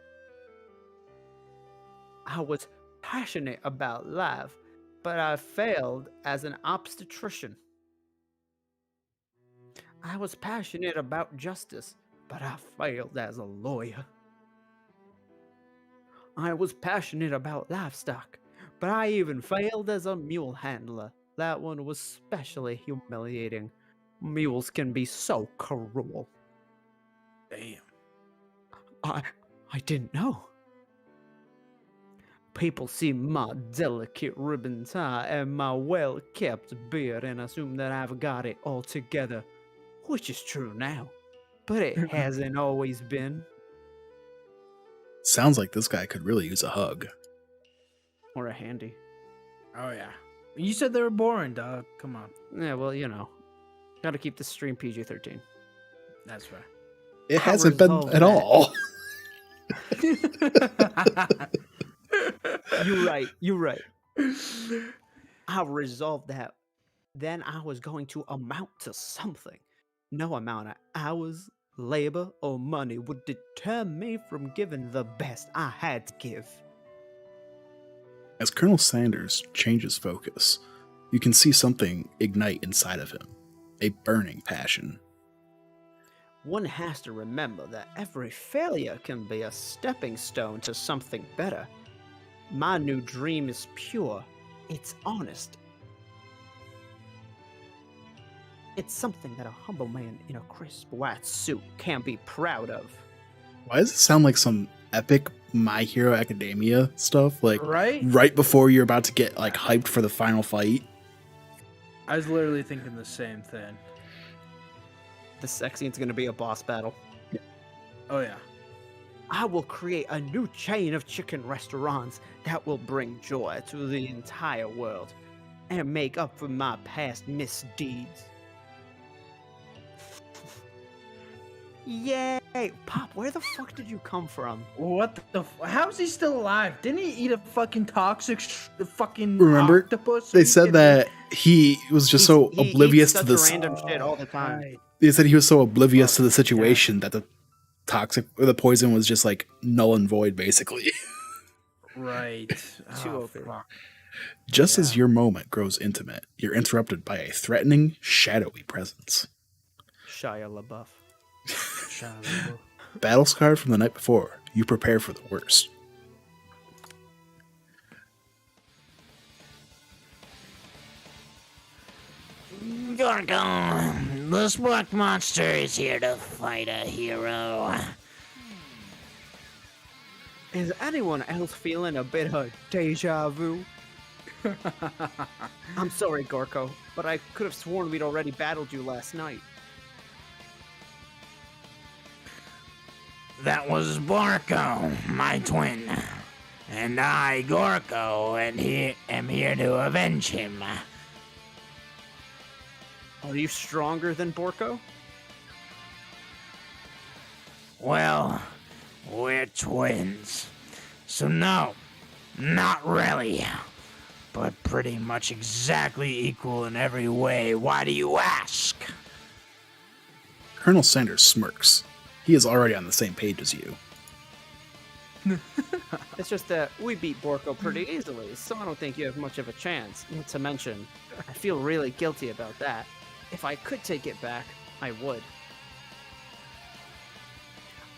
I was passionate about life, but I failed as an obstetrician. I was passionate about justice, but I failed as a lawyer. I was passionate about livestock, but I even failed as a mule handler. That one was especially humiliating. Mules can be so cruel. Damn. I didn't know. People see my delicate ribbon tie and my well-kept beard and assume that I've got it all together, which is true now, but it hasn't always been. Sounds like this guy could really use a hug. Or a handy. Oh, yeah. You said they were boring, dog. Come on. Yeah, well, you know. Gotta keep the stream PG-13. That's right. It hasn't been at all. You're right. I resolved that. Then I was going to amount to something. No amount of hours, labor, or money would deter me from giving the best I had to give. As Colonel Sanders changes focus, you can see something ignite inside of him. A burning passion. One has to remember that every failure can be a stepping stone to something better. My new dream is pure. It's honest. It's something that a humble man in a crisp white suit can be proud of. Why does it sound like some epic My Hero Academia stuff? Like right before you're about to get like hyped for the final fight. I was literally thinking the same thing. The sex scene's gonna be a boss battle. Oh yeah. I will create a new chain of chicken restaurants that will bring joy to the entire world and make up for my past misdeeds. Yay! Pop, where the fuck did you come from? What the? How is he still alive? Didn't he eat a fucking toxic fucking Remember, octopus? they said that he was just so oblivious to this. Random shit all the time. They said he was so oblivious to the situation that the toxic or the poison was just like null and void, basically. Right. Too OP. Just as your moment grows intimate, you're interrupted by a threatening, shadowy presence. Shia LaBeouf. Battle scarred from the night before, you prepare for the worst. Gorgo, the sport monster is here to fight a hero. Is anyone else feeling a bit of deja vu? I'm sorry, Gorko, but I could have sworn we'd already battled you last night. That was Borko, my twin. And I, Gorko, am here to avenge him. Are you stronger than Borko? Well, we're twins. So no, not really. But pretty much exactly equal in every way. Why do you ask? Colonel Sanders smirks. He is already on the same page as you. It's just that we beat Borko pretty easily, so I don't think you have much of a chance. Not to mention, I feel really guilty about that. If I could take it back, I would.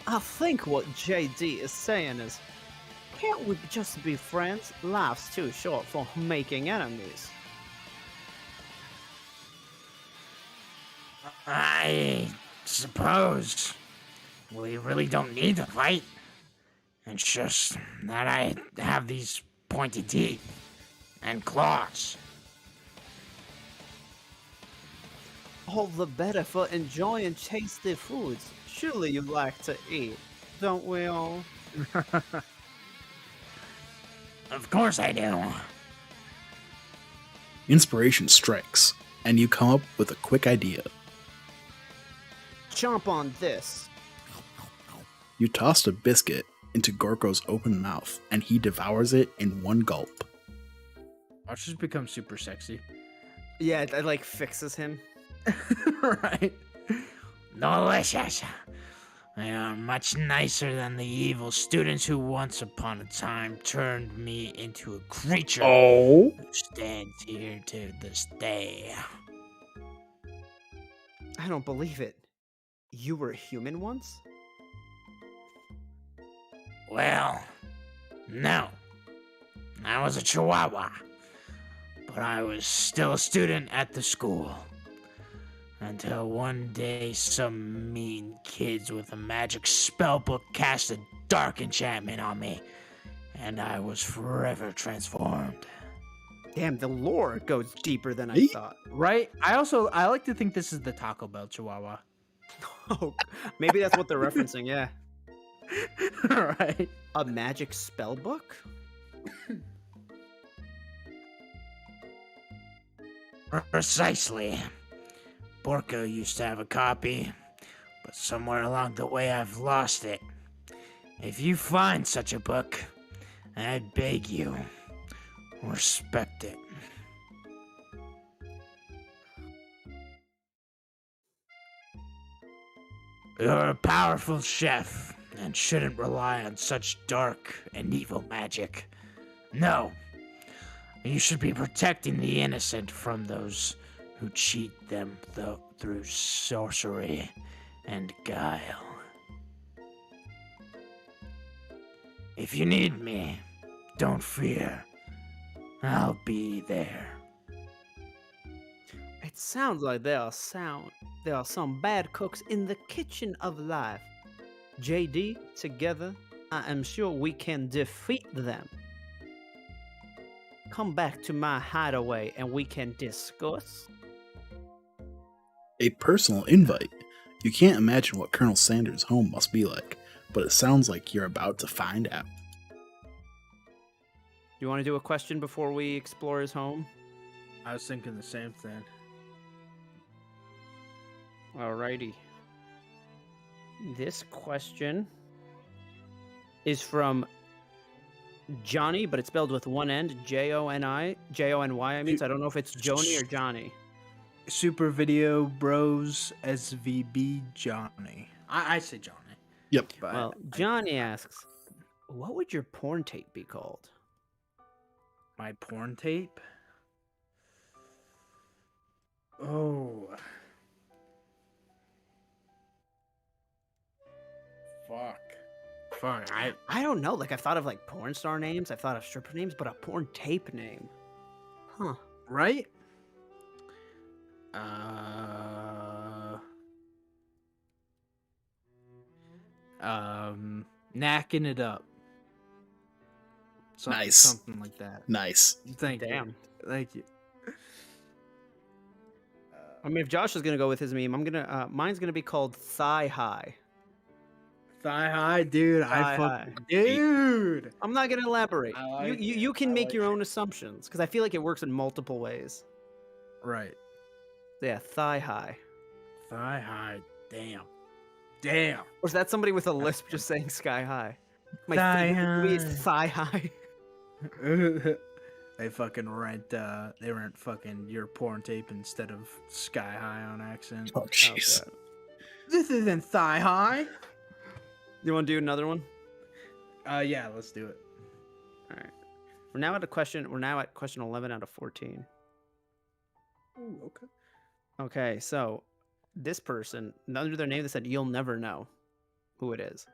I think what JD is saying is, can't we just be friends? Life's too short for making enemies. I suppose we really don't need to fight. It's just that I have these pointy teeth and claws. All the better for enjoying tasty foods. Surely you like to eat, don't we all? Of course I do. Inspiration strikes, and you come up with a quick idea. Chomp on this. You tossed a biscuit into Gorko's open mouth, and he devours it in one gulp. Watch this become super sexy. Yeah, it like fixes him. Right. Delicious. They are much nicer than the evil students who once upon a time turned me into a creature Oh. who stands here to this day. I don't believe it. You were human once? Well, no. I was a chihuahua, but I was still a student at the school. Until one day some mean kids with a magic spellbook cast a dark enchantment on me, and I was forever transformed. Damn, the lore goes deeper than I thought. Right? I like to think this is the Taco Bell Chihuahua. Oh, maybe that's what they're referencing, yeah. Right. A magic spell book? Precisely. Borko used to have a copy, but somewhere along the way I've lost it. If you find such a book, I beg you, respect it. You're a powerful chef and shouldn't rely on such dark and evil magic. No, you should be protecting the innocent from those who cheat them through sorcery and guile. If you need me, don't fear. I'll be there. It sounds like there are some bad cooks in the kitchen of life. JD, together, I am sure we can defeat them. Come back to my hideaway and we can discuss. A personal invite. You can't imagine what Colonel Sanders' home must be like, but it sounds like you're about to find out. You want to do a question before we explore his home? I was thinking the same thing. Alrighty. This question is from Johnny, but it's spelled with one N, Jony. I mean, so I don't know if it's Joni or Johnny. Super Video Bros SVB Johnny. I say Johnny. Yep. But Well, Johnny asks, what would your porn tape be called? my porn tape. Oh. Fuck. I don't know. Like, I've thought of, like, porn star names. I've thought of stripper names, but a porn tape name. Huh. Right? Knacking it up. Nice. Something like that. Nice. Thank Damn. you. Thank you. I mean, if Josh is gonna go with his meme, mine's gonna be called Thigh High. Thigh high, dude. Thigh high. Dude. I'm not gonna elaborate. I like You can I make like your own assumptions because I feel like it works in multiple ways. Right. Yeah, Thigh High. Thigh high. Damn. Or is that somebody with a lisp just saying Sky High? My Thigh favorite movie is high. Thigh High. They fucking rent fucking your porn tape instead of Sky High on accent. Oh, jeez. God. This isn't Thigh High. You want to do another one? Yeah, let's do it. All right. We're now at question 11 out of 14. Ooh, okay. Okay, so this person, under their name, they said, "You'll never know who it is."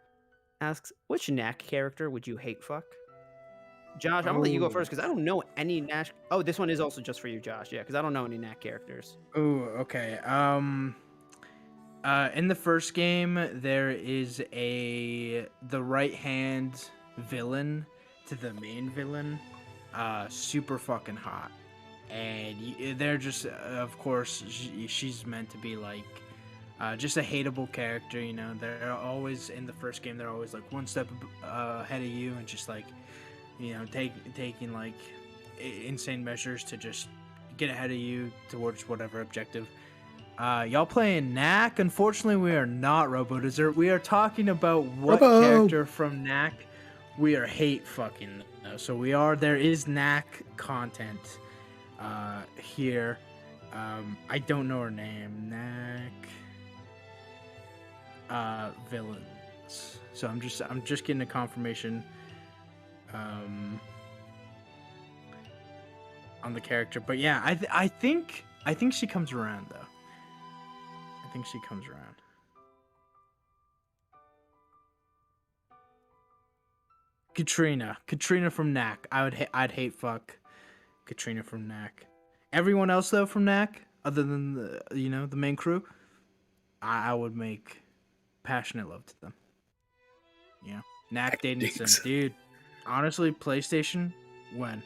Asks, which Knack character would you hate fuck? Josh, I'm gonna let you go first because I don't know any Knack. Oh, this one is also just for you, Josh. Yeah, because I don't know any Knack characters. Ooh, okay. In the first game, there is the right hand villain to the main villain, super fucking hot, and they're just, of course, she's meant to be like, just a hateable character. You know, they're always in the first game. They're always like one step ahead of you, and just like, you know, taking like insane measures to just get ahead of you towards whatever objective. Y'all playing Knack? Unfortunately, we are not Robo Dessert. We are talking about what character from Knack we are hate fucking. So there is Knack content here. I don't know her name. Knack villains. So I'm just getting a confirmation on the character. But yeah, I think she comes around though. I think she comes around. Katrina from Knack. I'd hate fuck Katrina from Knack. Everyone else though from Knack, other than the main crew, I would make passionate love to them. You know, Knack dating sim, dude. Honestly, PlayStation, when?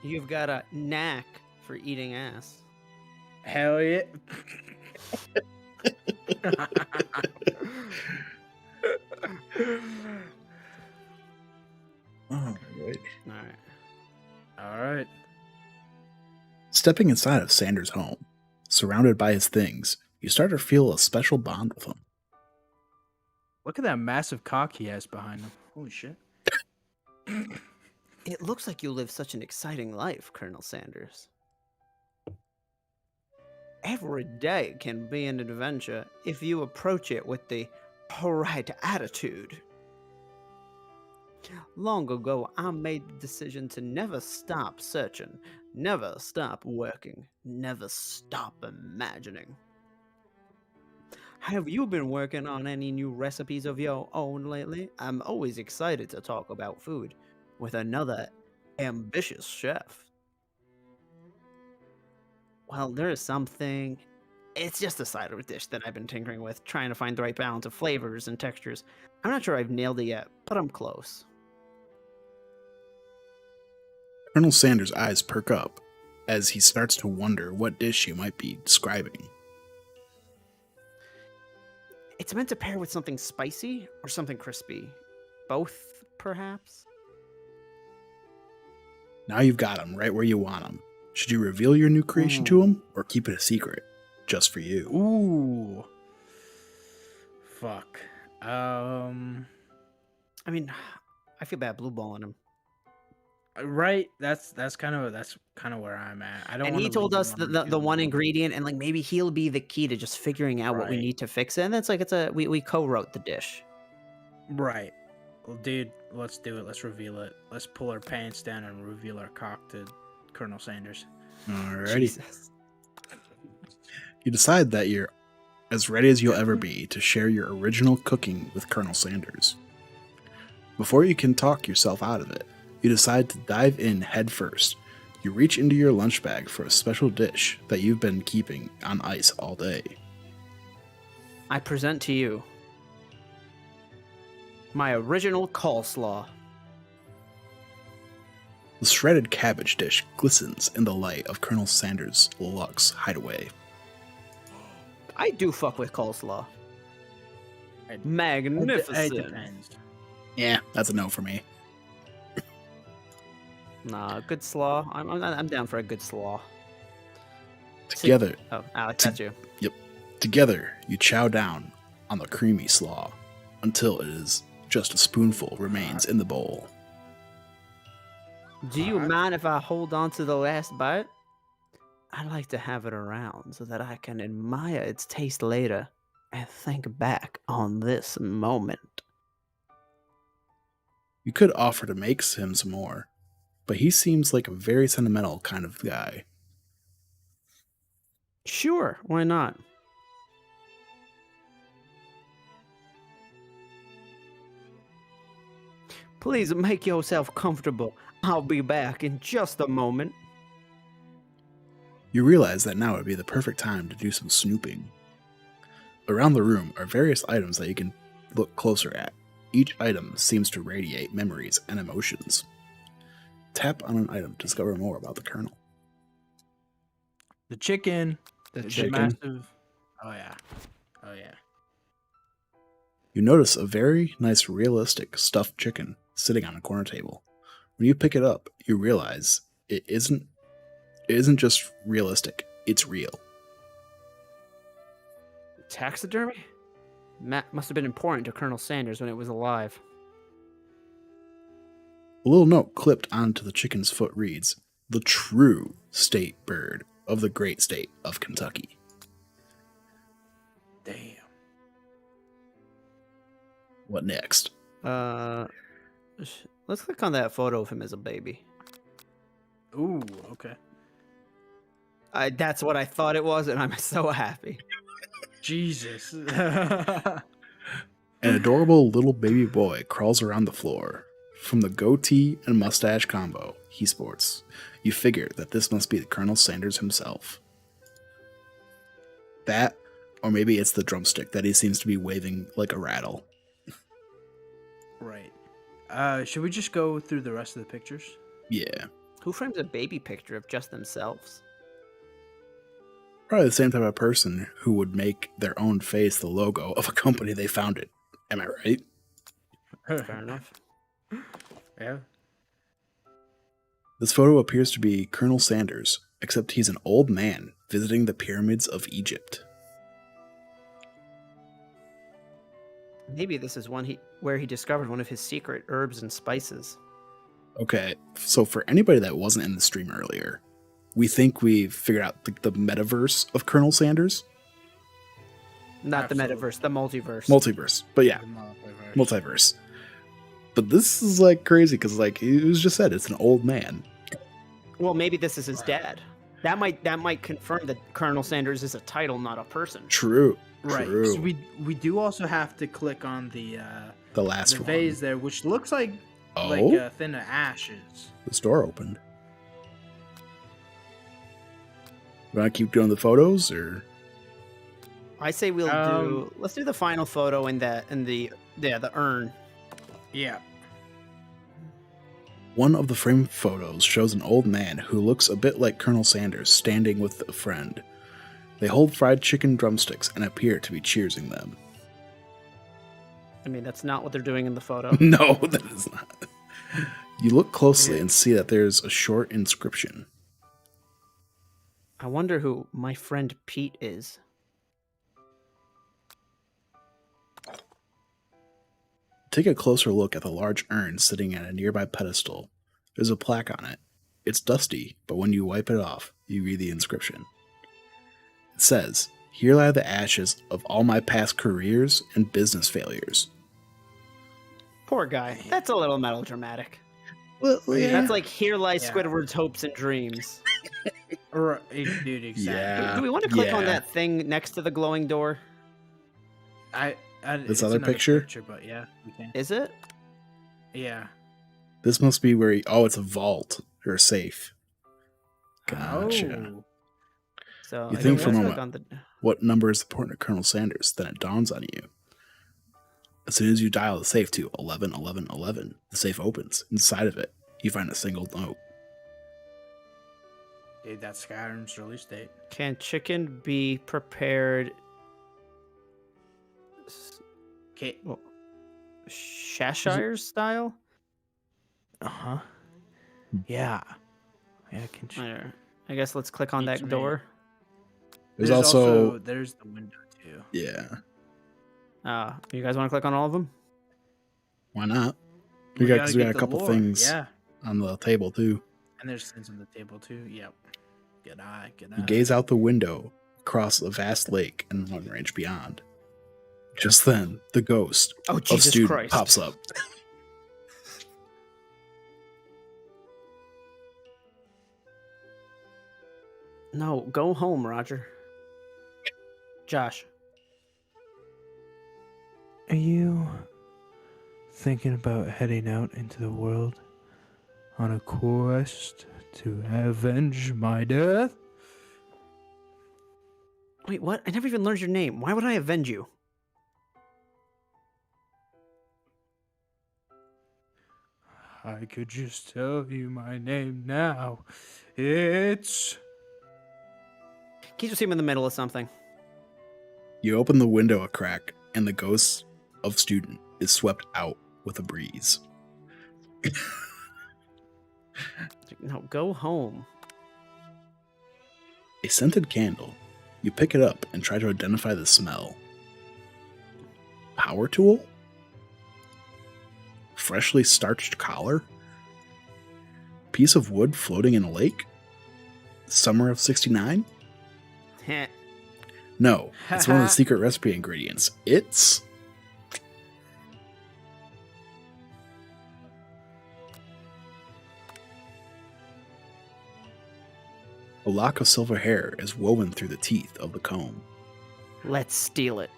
You've got a knack for eating ass. Hell yeah. All right. Stepping inside of Sanders' home, surrounded by his things, you start to feel a special bond with him. Look at that massive cock he has behind him. Holy shit. It looks like you live such an exciting life, Colonel Sanders. Every day can be an adventure if you approach it with the right attitude. Long ago, I made the decision to never stop searching, never stop working, never stop imagining. Have you been working on any new recipes of your own lately? I'm always excited to talk about food with another ambitious chef. Well, there is something. It's just a side of a dish that I've been tinkering with, trying to find the right balance of flavors and textures. I'm not sure I've nailed it yet, but I'm close. Colonel Sanders' eyes perk up as he starts to wonder what dish you might be describing. It's meant to pair with something spicy or something crispy. Both, perhaps? Now you've got him right where you want him. Should you reveal your new creation to him, or keep it a secret, just for you? Ooh. Fuck. I mean, I feel bad blue balling him. Right. That's kind of where I'm at. I don't. And wanna he told leave us him on the feeling one blue. ingredient, and like maybe he'll be the key to just figuring out what we Right. need to fix it. And that's like we co-wrote the dish. Right. Well, dude, let's do it. Let's reveal it. Let's pull our pants down and reveal our cock to Colonel Sanders. Alrighty. Jesus. You decide that you're as ready as you'll ever be to share your original cooking with Colonel Sanders. Before you can talk yourself out of it, you decide to dive in head first. You reach into your lunch bag for a special dish that you've been keeping on ice all day. I present to you my original coleslaw. The shredded cabbage dish glistens in the light of Colonel Sanders' Lux hideaway. I do fuck with coleslaw. It Magnificent. depends. Yeah, that's a no for me. Nah, good slaw. I'm down for a good slaw. Together, Oh, Alex, that's you. Together, you chow down on the creamy slaw until it is just a spoonful remains in the bowl. Do you mind if I hold on to the last bite? I like to have it around so that I can admire its taste later and think back on this moment. You could offer to make him some more, but he seems like a very sentimental kind of guy. Sure, why not? Please make yourself comfortable. I'll be back in just a moment. You realize that now would be the perfect time to do some snooping. Around the room are various items that you can look closer at. Each item seems to radiate memories and emotions. Tap on an item to discover more about the Colonel. The chicken. The The chicken. massive. Oh yeah. Oh yeah. You notice a very nice realistic stuffed chicken sitting on a corner table. When you pick it up, you realize it isn't just realistic, it's real. Taxidermy? Must have been important to Colonel Sanders when it was alive. A little note clipped onto the chicken's foot reads, "The true state bird of the great state of Kentucky." Damn. What next? Let's click on that photo of him as a baby. Ooh. Okay. That's what I thought it was, and I'm so happy. Jesus. An adorable little baby boy crawls around the floor. From the goatee and mustache combo he sports, you figure that this must be the Colonel Sanders himself. That, or maybe it's the drumstick that he seems to be waving like a rattle. Right. Should we just go through the rest of the pictures? Yeah. Who frames a baby picture of just themselves? Probably the same type of person who would make their own face the logo of a company they founded. Am I right? Fair enough. Yeah. This photo appears to be Colonel Sanders, except he's an old man visiting the pyramids of Egypt. Maybe this is where he discovered one of his secret herbs and spices. Okay, so for anybody that wasn't in the stream earlier, we think we've figured out the metaverse of Colonel Sanders. Not Absolutely. the metaverse, the multiverse. Multiverse, but yeah, multiverse. But this is like crazy because like it was just said, it's an old man. Well, maybe this is his dad. That might confirm that Colonel Sanders is a title, not a person. True. Right. True. So we do also have to click on the last one. vase there, which looks like Oh? a thin of ashes. This door opened. You want to keep doing the photos, or I say let's do the final photo in the urn. Yeah. one of the framed photos shows an old man who looks a bit like Colonel Sanders standing with a friend. They hold fried chicken drumsticks and appear to be cheersing them. I mean, that's not what they're doing in the photo. No, that is not. You look closely and see that there's a short inscription. I wonder who my friend Pete is. Take a closer look at the large urn sitting at a nearby pedestal. There's a plaque on it. It's dusty, but when you wipe it off, you read the inscription. It says, "Here lie the ashes of all my past careers and business failures." Poor guy. That's a little melodramatic. Well, That's like, "Here lies Yeah. Squidward's hopes and dreams." Right, dude, exactly. Yeah. Do we want to click on yeah. that thing next to the glowing door? This it's other another picture? but yeah, we can. Is it? Yeah. This must be where it's a vault or a safe. Gotcha. Oh. So You I think guess for a we'll moment, click on the... what number is important to Colonel Sanders? Then it dawns on you. As soon as you dial the safe to 111111, the safe opens. Inside of it, you find a single note. Dude, that's Skyrim's release date. Can chicken be prepared Okay. Cheshire style? Uh-huh. Yeah. Yeah, can I guess let's click on Beats that me. door. There's also there's the window too. yeah. You guys want to click on all of them? Why not? We got gotta get a the couple lore. things Yeah. on the table too. And there's things on the table too. Yep. Good eye, good eye. You gaze out the window across the vast lake and one range beyond. Just then, the ghost Oh, of Jesus student Christ. pops up. No, go home, Roger. Josh. Are you thinking about heading out into the world on a quest to avenge my death? Wait, what? I never even learned your name. Why would I avenge you? I could just tell you my name now. It's... Can you just see him in the middle of something? You open the window a crack, and the ghost of student is swept out with a breeze. No, go home. A scented candle. You pick it up and try to identify the smell. Power tool? Freshly starched collar? Piece of wood floating in a lake? Summer of '69? Heh. No, it's one of the secret recipe ingredients. It's... a lock of silver hair is woven through the teeth of the comb. Let's steal it.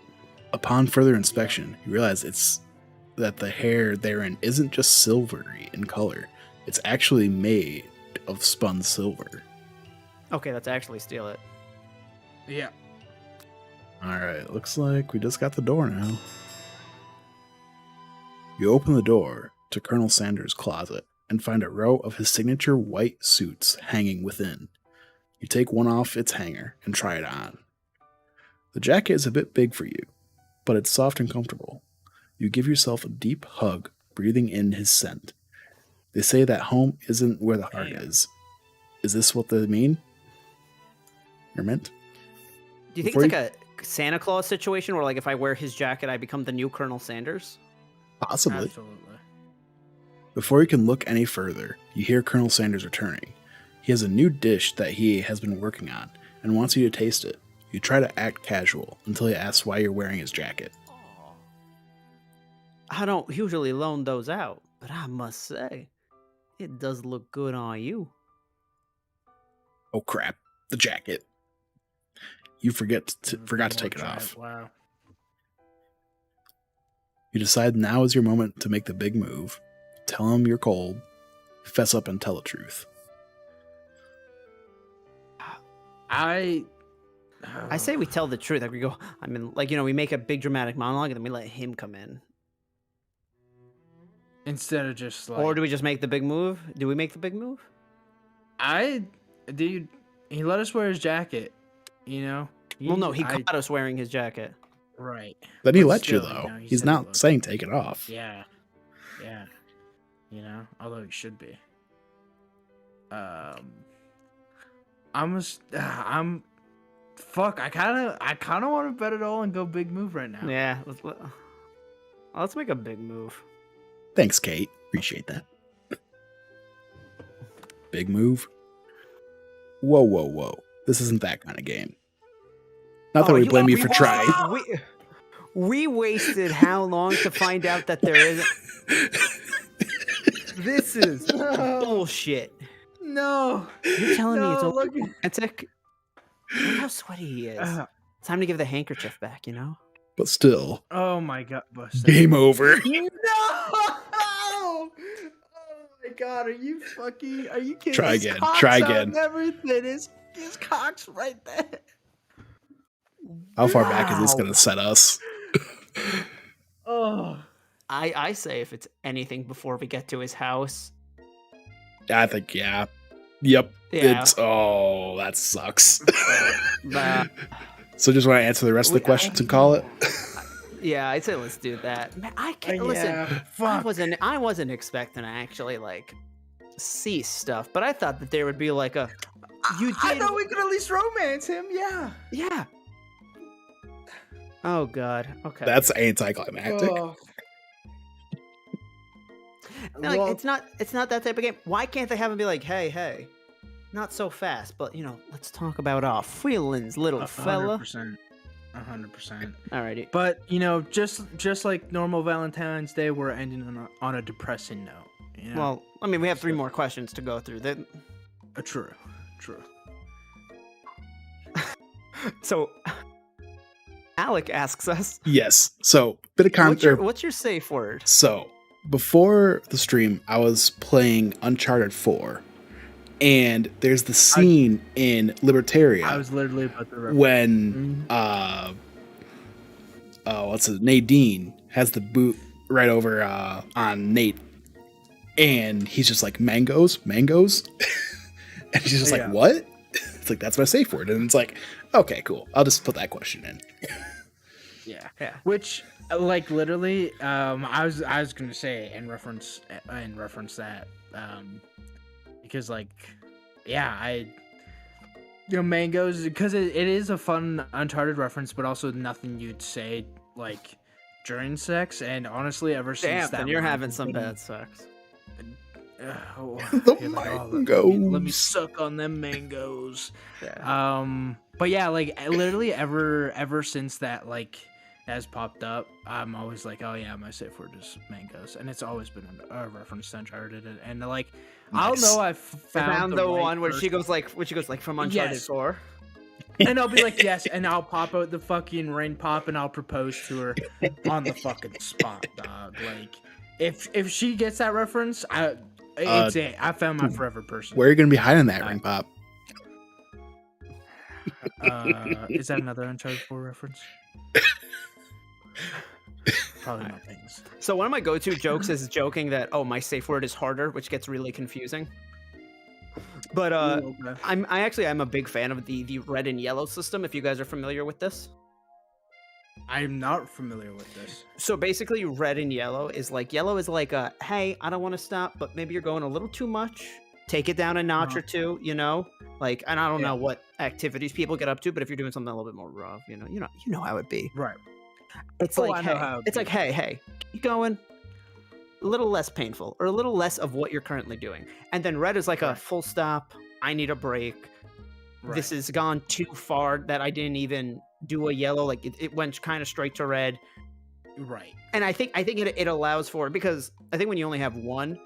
Upon further inspection, you realize that the hair therein isn't just silvery in color. It's actually made of spun silver. Okay, let's actually steal it. Yeah. Alright, looks like we just got the door now. You open the door to Colonel Sanders' closet and find a row of his signature white suits hanging within. You take one off its hanger and try it on. The jacket is a bit big for you, but it's soft and comfortable. You give yourself a deep hug, breathing in his scent. They say that home isn't where the heart is. Is this what they mean? Or meant? Do you think Before it's like a Santa Claus situation where, like, if I wear his jacket, I become the new Colonel Sanders? Possibly. Absolutely. Before you can look any further, you hear Colonel Sanders returning. He has a new dish that he has been working on and wants you to taste it. You try to act casual until he asks why you're wearing his jacket. I don't usually loan those out, but I must say, it does look good on you. Oh crap, the jacket. you forgot to take it Drive, off. Wow. You decide now is your moment to make the big move. Tell him you're cold. Fess up and tell the truth. I say we tell the truth. Like we go, I mean, like, we make a big dramatic monologue and then we let him come in. Instead of just like. Or do we just make the big move? Do we make the big move? Dude, he let us wear his jacket, Well, no, he caught us wearing his jacket. Right. Then he But let you, still, though. he He's said not look. saying take it off. Yeah. Although he should be. Fuck. I kind of want to bet it all and go big move right now. Yeah. Let's make a big move. Thanks, Kate. Appreciate that. Big move. Whoa. This isn't that kind of game. Not that we blame you for trying. We wasted how long to find out that there isn't. This is bullshit. No. You're telling me it's No, only look at- romantic? Look how sweaty he is. It's time to give the handkerchief back, But still, Oh my god, Buster. game over. No! Oh my god, are you kidding? Try His again, cock's try out again. and everything. His cock's right there. How far back is this Wow. going to set us? Oh. I say if it's anything before we get to his house. I think, yeah. Yep. Yeah. That sucks. But, So just want to answer the rest of the questions and call it? yeah, I'd say let's do that. Man, I can't listen. Fuck. I wasn't expecting to actually see stuff, but I thought that there would be like a. You did. I thought we could at least romance him. Yeah. Yeah. Oh God. Okay. That's anticlimactic. Oh. No, like, it's not that type of game. Why can't they have him be like, hey, not so fast, but let's talk about our feelings, little fella. 100%. 100%. Alrighty. But just like normal Valentine's Day, we're ending on a depressing note. Well, I mean, we have 3 more questions to go through. True. So, Alec asks us, Yes. So, bit of content. what's your safe word? So, before the stream, I was playing Uncharted 4. And there's the scene in Libertaria I was literally about to reference. when Nadine has the boot right over on Nate. And he's just like, mangoes? And she's just Yeah. like, what? It's like, that's my safe word. And it's like, okay, cool. I'll just put that question in. Yeah. Yeah. Which, like, literally, I was gonna say in reference that, because like, yeah, mangoes, because it is a fun Uncharted reference, but also nothing you'd say like during sex. And honestly, ever since Damn, that, then you're line having has some been- bad sex. The you're like, "Oh, mangoes." let me suck on them mangoes. Yeah. But yeah, like literally ever since that has popped up, I'm always like, oh yeah, my safe word is mangoes, and it's always been a reference to Uncharted, and like, I don't Nice. know, I found the right one where she person. goes like, from Uncharted Yes. 4. And I'll be like, yes, and I'll pop out the fucking rain pop, and I'll propose to her on the fucking spot, dog. Like, if she gets that reference, it's it. I found my forever person. Where are you going to be hiding that ring pop? Is that another Uncharted 4 reference? Probably not things. So one of my go-to jokes is joking that, oh, my safe word is harder, which gets really confusing. But Ooh, okay. I'm a big fan of the red and yellow system, if you guys are familiar with this. I'm not familiar with this. So basically red and yellow is like a, hey, I don't want to stop, but maybe you're going a little too much. Take it down a notch or two, Like, and I don't know what activities people get up to, but if you're doing something a little bit more rough, you know how it be. Right. It's Oh, like, I know hey, how it it's be. like, hey, keep going. A little less painful, or a little less of what you're currently doing. And then red is like a Right. full stop. I need a break. Right. This has gone too far that I didn't even do a yellow. Like it went kind of straight to red. Right. And I think it allows for, because I think when you only have one,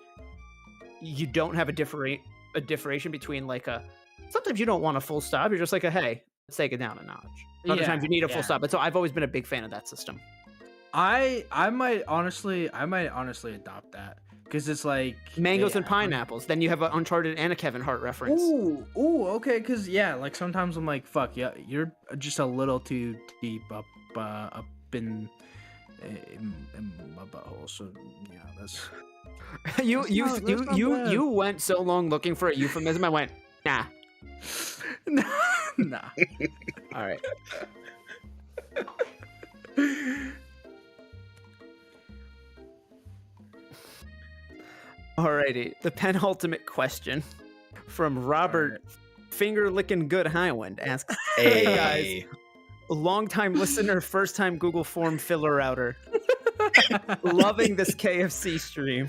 you don't have a differentiation between like sometimes you don't want a full stop. You're just like hey, take it down a notch. Other times you need a full stop. But so I've always been a big fan of that system. I might honestly adopt that because it's like mangoes and pineapples. Then you have an Uncharted and a Kevin Hart reference. Ooh, okay. Because like sometimes I'm like, fuck yeah, you're just a little too deep up in my butthole. So yeah, that's you went so long looking for a euphemism. I went nah. Nah. All right. Alrighty, the penultimate question from Robert Finger Licking Good Highwind asks, "Hey guys, long-time listener, first-time Google form filler outer, loving this KFC stream.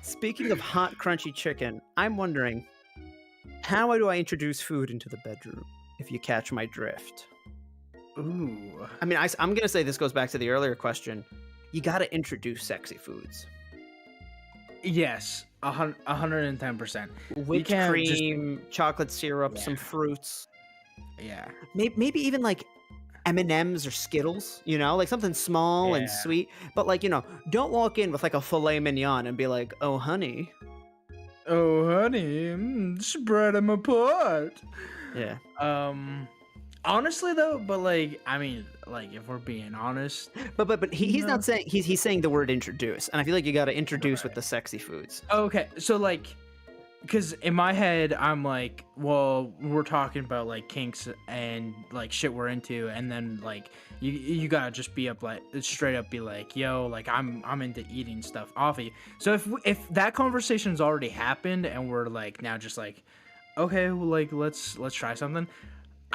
Speaking of hot, crunchy chicken, I'm wondering, how do I introduce food into the bedroom? If you catch my drift." Ooh. I mean, I'm gonna say this goes back to the earlier question. You got to introduce sexy foods. Yes, 110%. Whipped cream, chocolate syrup, some fruits. Yeah. Maybe even like M&Ms or Skittles, like something small and sweet. But like, don't walk in with like a filet mignon and be like, "Oh, honey." "Oh, honey, spread them apart." Yeah. Honestly though, but like, I mean, like if we're being honest, but he's not saying he's saying the word introduce, and I feel like you got to introduce with the sexy foods. Okay, so like, because in my head I'm like, well, we're talking about like kinks and like shit we're into, and then like you gotta just be up like straight up be like, yo, like I'm into eating stuff off of you. So if that conversation's already happened and we're like now just like, okay, well, like let's try something.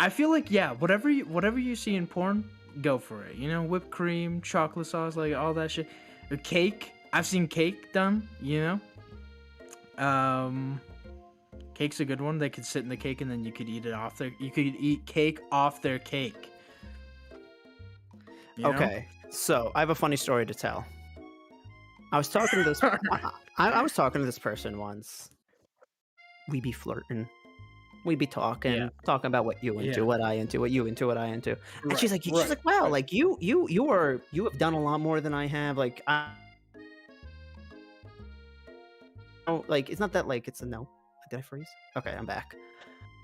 I feel like whatever you see in porn, go for it. Whipped cream, chocolate sauce, like all that shit. Cake, I've seen cake done. Cake's a good one. They could sit in the cake and then you could eat it off their. You could eat cake off their cake. Okay, so I have a funny story to tell. I was talking to this. I was talking to this person once. We be flirting. We be talking about what you into, what I into, what you into, what I into. And she's like, wow, like you have done a lot more than I have. Like, it's not that like it's a no. Did I freeze? Okay, I'm back.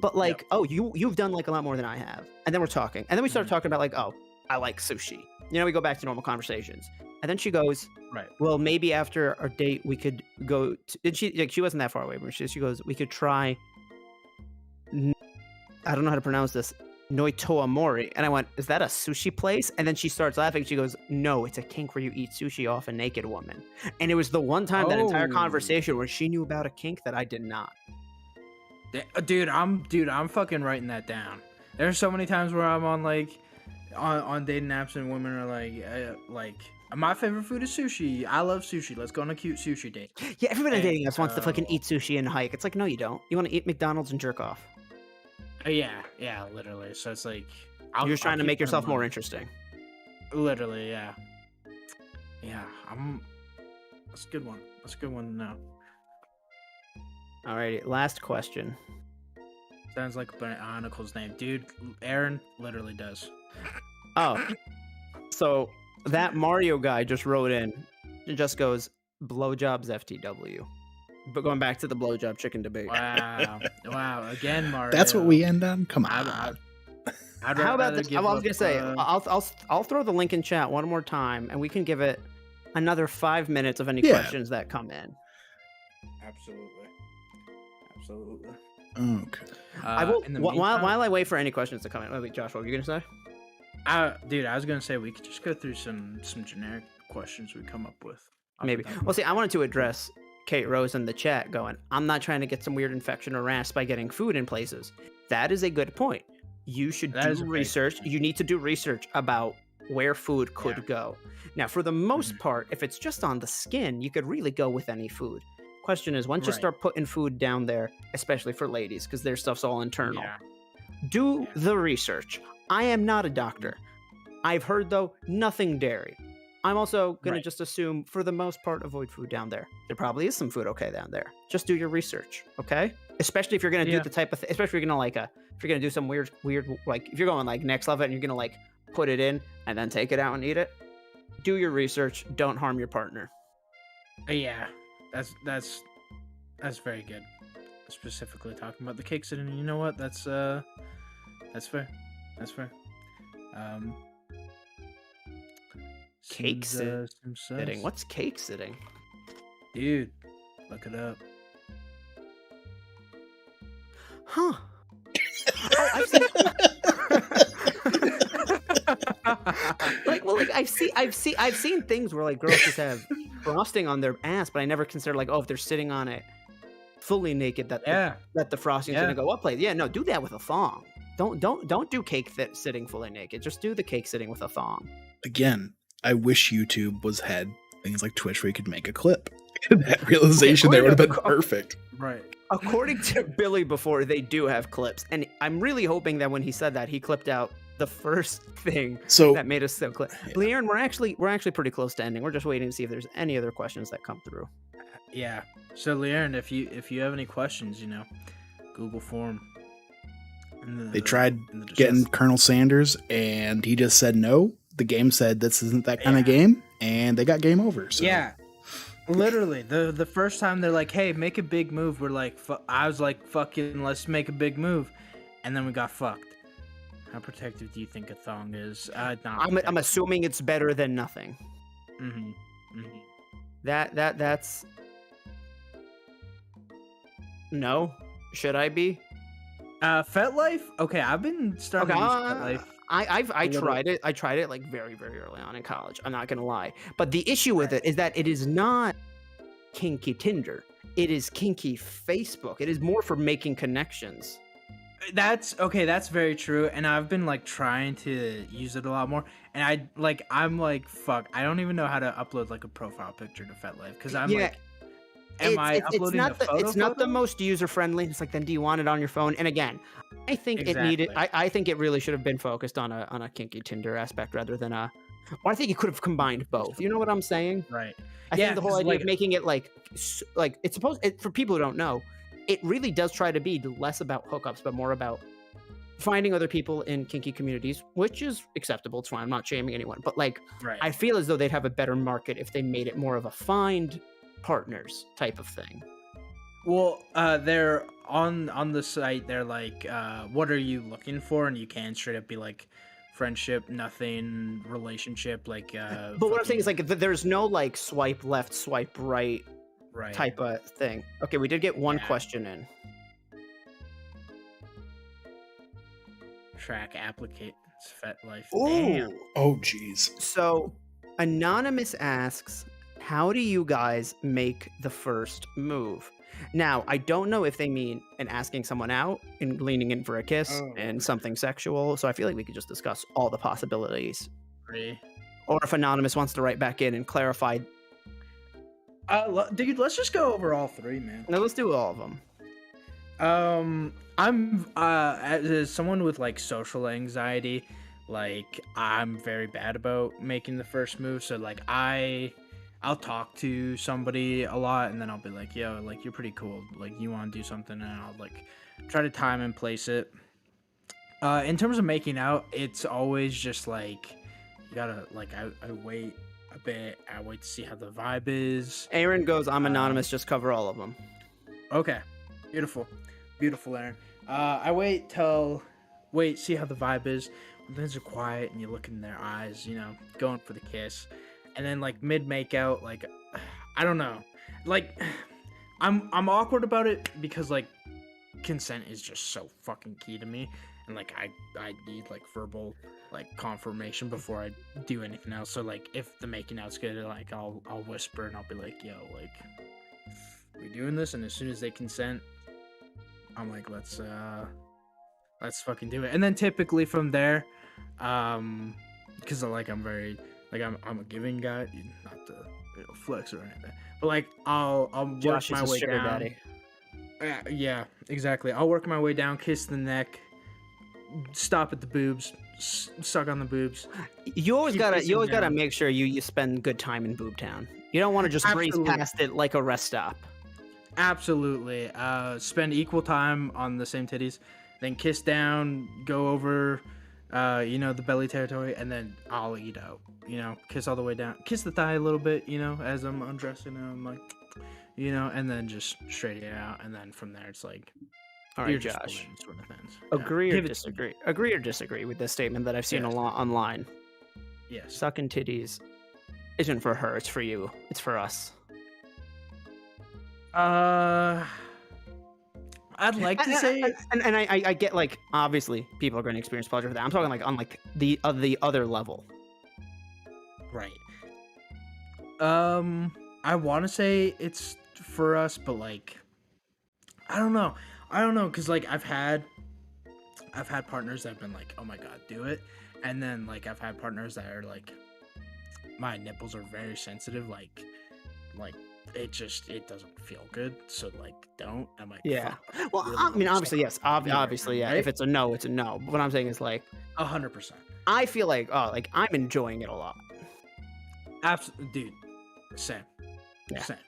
But like, you've done like a lot more than I have. And then we're talking, and then we start talking about like, oh, I like sushi. We go back to normal conversations. And then she goes, right. Well, maybe after our date we could go. And she wasn't that far away, but she goes, we could try. I don't know how to pronounce this. Noitoa Mori. And I went, is that a sushi place? And then she starts laughing. She goes, no, it's a kink where you eat sushi off a naked woman. And it was the one time that entire conversation where she knew about a kink that I did not. Dude, I'm fucking writing that down. There's so many times where I'm on like on dating apps and women are like my favorite food is sushi. I love sushi. Let's go on a cute sushi date. Yeah, everybody on dating apps wants to fucking eat sushi and hike. It's like, no, you don't. You want to eat McDonald's and jerk off. Yeah, literally. So it's like you're just trying to make yourself more interesting. Literally, yeah. That's a good one. That's a good one to know. Alrighty, last question. Sounds like Bionicle's name, dude. Aaron literally does. Oh, so that Mario guy just wrote in. It just goes blowjobs FTW. But going back to the blowjob chicken debate. Wow. Again, Mario. That's what we end on. Come on. How about this? I was gonna say, I'll throw the link in chat one more time, and we can give it another 5 minutes of any questions that come in. Absolutely. Okay. I will. While I wait for any questions to come in. Wait, Josh, what were you gonna say? Dude, I was gonna say we could just go through some generic questions we come up with. Maybe. Well, see, I wanted to address Kate Rose in the chat going, I'm not trying to get some weird infection or rash by getting food in places. That is a good point. You should do research. You need to do research about where food could go. Now, for the most part, if it's just on the skin, you could really go with any food. Question is, once you start putting food down there, especially for ladies, because their stuff's all internal, do the research. I am not a doctor. I've heard, though, nothing dairy. I'm also going to just assume, for the most part, avoid food down there. There probably is some food okay down there. Just do your research, okay? especially if you're gonna do Yeah. the type of especially if you're gonna like if you're gonna do some weird like if you're going like next level and you're gonna like put it in and then take it out and eat it. Do your research. Don't harm your partner. Yeah, that's very good. Specifically talking about the cake sitting. You know what? That's fair. That's fair. Cake Some sitting. What's cake sitting? Dude, look it up. Huh. Oh, I've seen. I've seen things where like girls just have frosting on their ass, but I never consider like, oh, if they're sitting on it fully naked, that the frosting's gonna go up place. Yeah, no, do that with a thong. Don't do cake sitting fully naked. Just do the cake sitting with a thong. Again, I wish YouTube had things like Twitch where you could make a clip. That realization there would have been perfect. Right. According to Billy before, they do have clips, and I'm really hoping that when he said that, he clipped out the first thing that made us so clip. Yeah. Leon, we're actually pretty close to ending. We're just waiting to see if there's any other questions that come through. Yeah. So Leon, if you have any questions, Google form. They tried getting Colonel Sanders, and he just said no. The game said this isn't that kind of game, and they got game over. So. Yeah. Literally, the first time they're like, "Hey, make a big move," we're like, I was like, "Fucking, let's make a big move," and then we got fucked. How protective do you think a thong is? I'm assuming it's better than nothing. That's no. Should I be? FetLife? Okay, I've been starting to use FetLife. I tried it. I tried it like very, very early on in college. I'm not gonna lie. But the issue with it is that it is not kinky Tinder. It is kinky Facebook. It is more for making connections. That's very true. And I've been like trying to use it a lot more. And I'm like, fuck, I don't even know how to upload like a profile picture to FetLife because I'm like, am I uploading a photo? It's not the most user friendly. It's like, then do you want it on your phone? And again, I think it needed. I think it really should have been focused on a kinky Tinder aspect rather than a. Or I think you could have combined both. You know what I'm saying? Right. I think the whole idea of making it like it's supposed for people who don't know, it really does try to be less about hookups, but more about finding other people in kinky communities, which is acceptable. It's fine. I'm not shaming anyone, but I feel as though they'd have a better market if they made it more of a find partners type of thing. Well, they're on the site. They're like, what are you looking for? And you can straight up be like, friendship, nothing, relationship, like. But what I'm saying is like, there's no like swipe left, swipe right type of thing. Okay, we did get one question in. Track applicants, FetLife. Damn. Oh, jeez. So, Anonymous asks, how do you guys make the first move? Now, I don't know if they mean in asking someone out and leaning in for a kiss and something sexual. So I feel like we could just discuss all the possibilities. Or if Anonymous wants to write back in and clarify. Dude, let's just go over all three, man. No, let's do all of them. I'm as someone with like social anxiety, like I'm very bad about making the first move. So like I'll talk to somebody a lot and then I'll be like, yo, like you're pretty cool. Like you want to do something, and I'll like try to time and place it. In terms of making out, it's always just like you gotta like I wait a bit. I wait to see how the vibe is. Aaron goes, I'm anonymous. Just cover all of them. Okay, beautiful, Aaron. I wait, see how the vibe is. When things are quiet and you look in their eyes, going for the kiss. And then like mid makeout, like I don't know, like I'm awkward about it because like consent is just so fucking key to me, and like I need like verbal like confirmation before I do anything else. So like if the making out's good, like I'll whisper and I'll be like, yo, like we doing this, and as soon as they consent, I'm like, let's fucking do it. And then typically from there, because like I'm very like I'm a giving guy, not to flex or anything, but like I'll work my way down. Daddy. Yeah, exactly. I'll work my way down, kiss the neck, stop at the boobs, suck on the boobs. You always gotta make sure you spend good time in Boob Town. You don't want to just breeze past it like a rest stop. Absolutely. Spend equal time on the same titties, then kiss down, go over, the belly territory, and then I'll eat out. Kiss all the way down, kiss the thigh a little bit, as I'm undressing, and I'm like, and then just straight it out, and then from there it's like, all right, Josh. Sort of things. Agree or disagree? Agree or disagree with this statement that I've seen a lot online? Yes. Sucking titties isn't for her. It's for you. It's for us. I'd like to say, and I get like obviously people are going to experience pleasure for that. I'm talking like on like the other level. Right. I want to say it's for us, but like, I don't know, because like I've had partners that have been like, oh my god, do it, and then like I've had partners that are like, my nipples are very sensitive, like it doesn't feel good, so like don't. I'm like, yeah. Fuck, well, really I mean, obviously, yes, obviously, yeah. Right? If it's a no, it's a no. But what I'm saying is like, 100%. I feel like like I'm enjoying it a lot. Absolutely, dude. Same. Yeah. Same.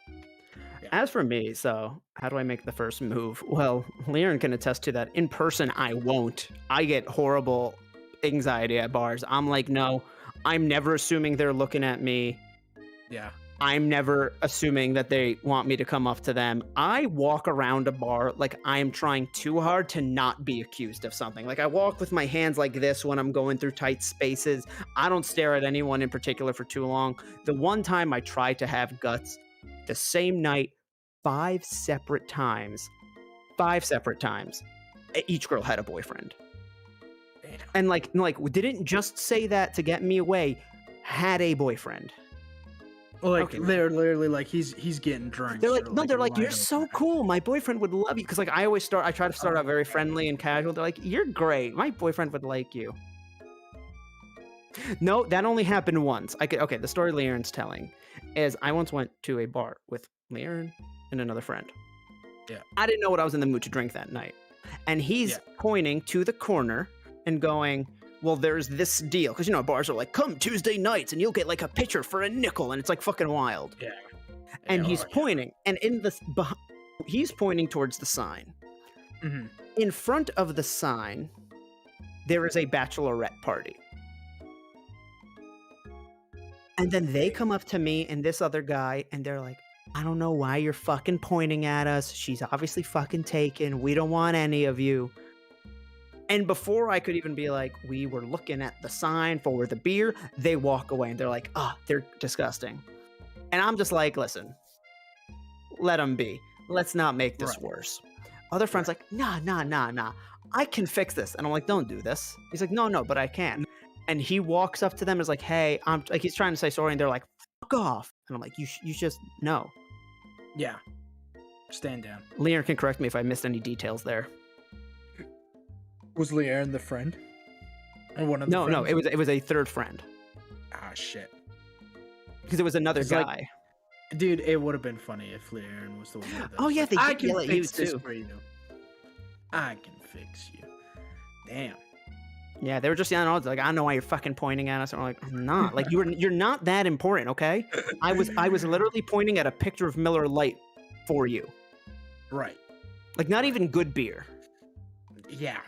Yeah. As for me, so how do I make the first move? Well, Liren can attest to that. In person, I won't. I get horrible anxiety at bars. I'm like, no, I'm never assuming they're looking at me. Yeah. I'm never assuming that they want me to come up to them. I walk around a bar like I am trying too hard to not be accused of something. Like I walk with my hands like this when I'm going through tight spaces. I don't stare at anyone in particular for too long. The one time I tried to have guts, the same night, 5 separate times, each girl had a boyfriend. Damn. And like didn't just say that to get me away, had a boyfriend. Like Okay. they're literally like he's getting drunk. They're like, no, they're like, you're so cool. My boyfriend would love you. Because like I try to start out very friendly and casual. They're like, you're great. My boyfriend would like you. No, that only happened once. Okay, the story Liren's telling is I once went to a bar with Liren and another friend. Yeah. I didn't know what I was in the mood to drink that night. And he's pointing to the corner and going, well, there's this deal. Because, bars are like, come Tuesday nights and you'll get like a pitcher for a nickel. And it's like fucking wild. Yeah. And he's pointing. And he's pointing towards the sign. Mm-hmm. In front of the sign, there is a bachelorette party. And then they come up to me and this other guy, and they're like, I don't know why you're fucking pointing at us. She's obviously fucking taken. We don't want any of you. And before I could even be like, we were looking at the sign for the beer, they walk away and they're like, they're disgusting. And I'm just like, listen, let them be. Let's not make this worse. Other friends like, nah. I can fix this. And I'm like, don't do this. He's like, no, but I can. And he walks up to them and is like, hey, I'm like, he's trying to say sorry. And they're like, fuck off. And I'm like, you just, no. Yeah. Stand down. Liren can correct me if I missed any details there. Was Liren the friend? Or one of the No, it was a third friend. Ah, shit. Because it was another guy. Like, dude, it would have been funny if Liren was the one. That oh, yeah, they I did can yell at you fix this too. for you. I can fix you. Damn. Yeah, they were just yelling, like, I don't know why you're fucking pointing at us. And we're like, I'm not. Like, you're not that important, okay? I was literally pointing at a picture of Miller Lite for you. Right. Like, not even good beer. Yeah,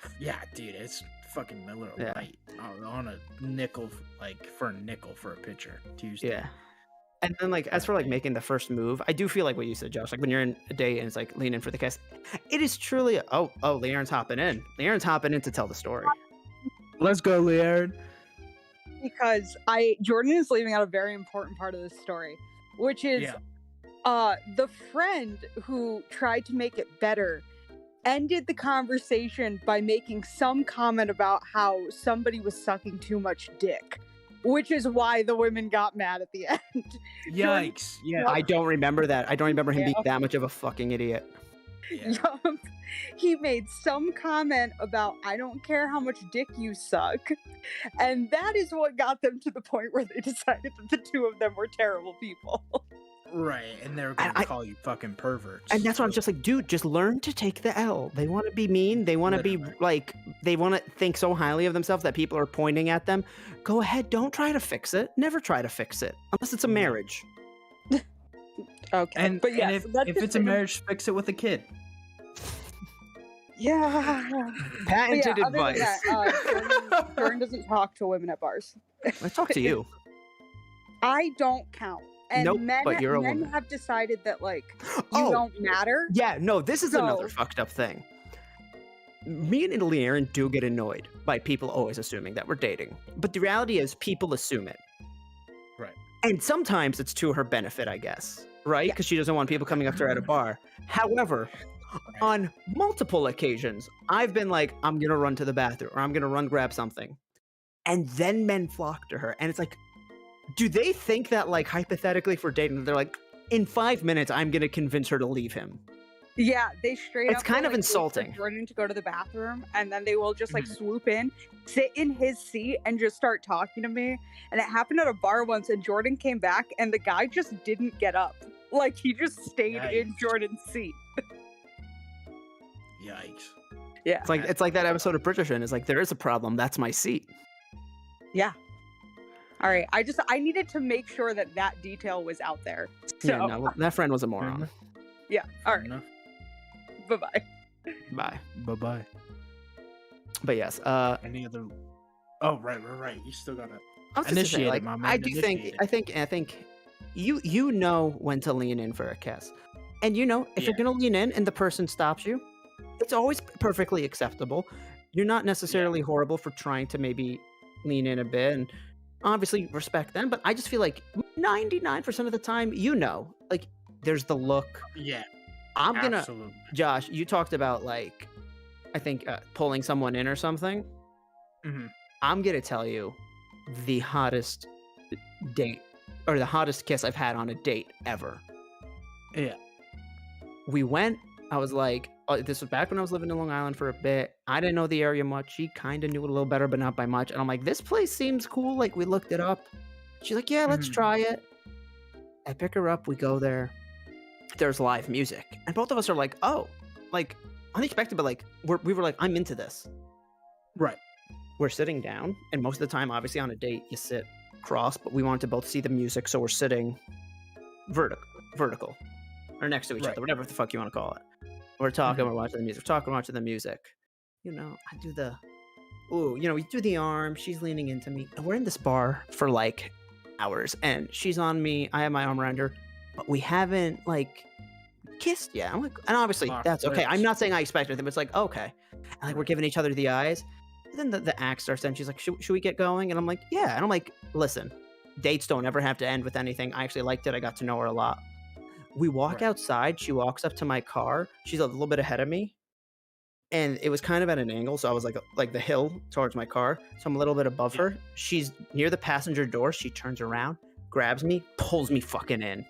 dude, it's fucking Miller Lite on a nickel, like for a nickel for a pitcher Tuesday. Yeah. And then, like, as for like making the first move, I do feel like what you said, Josh. Like when you're in a date and it's like lean in for the kiss, it is truly Liren's hopping in. Liren's hopping in to tell the story. Let's go, Liren. Because Jordan is leaving out a very important part of this story, which is the friend who tried to make it better ended the conversation by making some comment about how somebody was sucking too much dick, which is why the women got mad at the end. Yikes. Yeah. I don't remember that. I don't remember him being that much of a fucking idiot. Yeah. He made some comment about, I don't care how much dick you suck. And that is what got them to the point where they decided that the two of them were terrible people. Right, and they're going to call you fucking perverts. And that's why I'm just like, dude, just learn to take the L. They want to be mean. They want to be like, they want to think so highly of themselves that people are pointing at them. Go ahead. Don't try to fix it. Never try to fix it. Unless it's a marriage. Okay, And but yeah, and so that if just it's a made him- marriage, fix it with a kid. yeah. But Patented yeah, other than advice. that, Jordan doesn't talk to women at bars. I talk to you. I don't count. And Nope, men, but you're a men woman. have decided that like you Oh. don't matter. Yeah, no, this is another So- fucked up thing. Me and Italy Aaron do get annoyed by people always assuming that we're dating. But the reality is people assume it. Right. And sometimes it's to her benefit, I guess. Right? Because she doesn't want people coming up to her at a bar. However, on multiple occasions, I've been like, I'm going to run to the bathroom or I'm going to run grab something. And then men flock to her. And it's like, do they think that, like, hypothetically for dating, they're like, in 5 minutes, I'm going to convince her to leave him? Yeah, they straight It's up kind will, of like, wait for insulting. Jordan to go to the bathroom, and then they will just like Mhm. swoop in, sit in his seat, and just start talking to me. And it happened at a bar once, and Jordan came back, and the guy just didn't get up. Like he just stayed in Yikes. Jordan's seat. Yikes. Yeah, It's like that episode of Bridgerton. It's like, there is a problem. That's my seat. yeah. All right, I needed to make sure that that detail was out there. So Yeah, no, that friend was a moron. yeah. All Fair right, enough. bye bye. Bye. Bye bye. But yes, Any other? Oh, right. You still gotta. I was just gonna say, Initiate it, like, my man, I do think, initiate it. I think you know when to lean in for a kiss, and you know if you're Yeah. gonna lean in and the person stops you, it's always perfectly acceptable. You're not necessarily horrible for trying to maybe lean in a bit, and obviously respect them. But I just feel like 99% of the time, you know, like there's the look. Yeah. I'm gonna, Absolutely. Josh. You talked about like, I think pulling someone in or something. Mhm. I'm gonna tell you the hottest date or the hottest kiss I've had on a date ever. Yeah. We went, I was like, oh, this was back when I was living in Long Island for a bit. I didn't know the area much. She kind of knew it a little better, but not by much. And I'm like, this place seems cool. Like, we looked it up. She's like, yeah, let's Mhm. try it. I pick her up. We go there. There's live music. And both of us are like, oh, like unexpected, but like, we were like, I'm into this. Right. We're sitting down, and most of the time, obviously, on a date, you sit cross, but we wanted to both see the music, so we're sitting vertical, or next to each Right. other, whatever the fuck you want to call it. We're talking, we're watching the music, watching the music. You know, I do the, ooh, you know, we do the arm, she's leaning into me, and we're in this bar for like hours, and she's on me, I have my arm around her, but we haven't like kissed yet. I'm like, and obviously, Locked that's okay. I'm lips. not saying I expect anything, but it's like, okay. And like, we're giving each other the eyes. Then the act starts and she's like, should we get going? And I'm like, yeah. And I'm like, listen, dates don't ever have to end with anything. I actually liked it. I got to know her a lot. We walk Right. outside. She walks up to my car. She's a little bit ahead of me. And it was kind of at an angle. So I was like the hill towards my car. So I'm a little bit above her. She's near the passenger door. She turns around, grabs me, pulls me fucking in.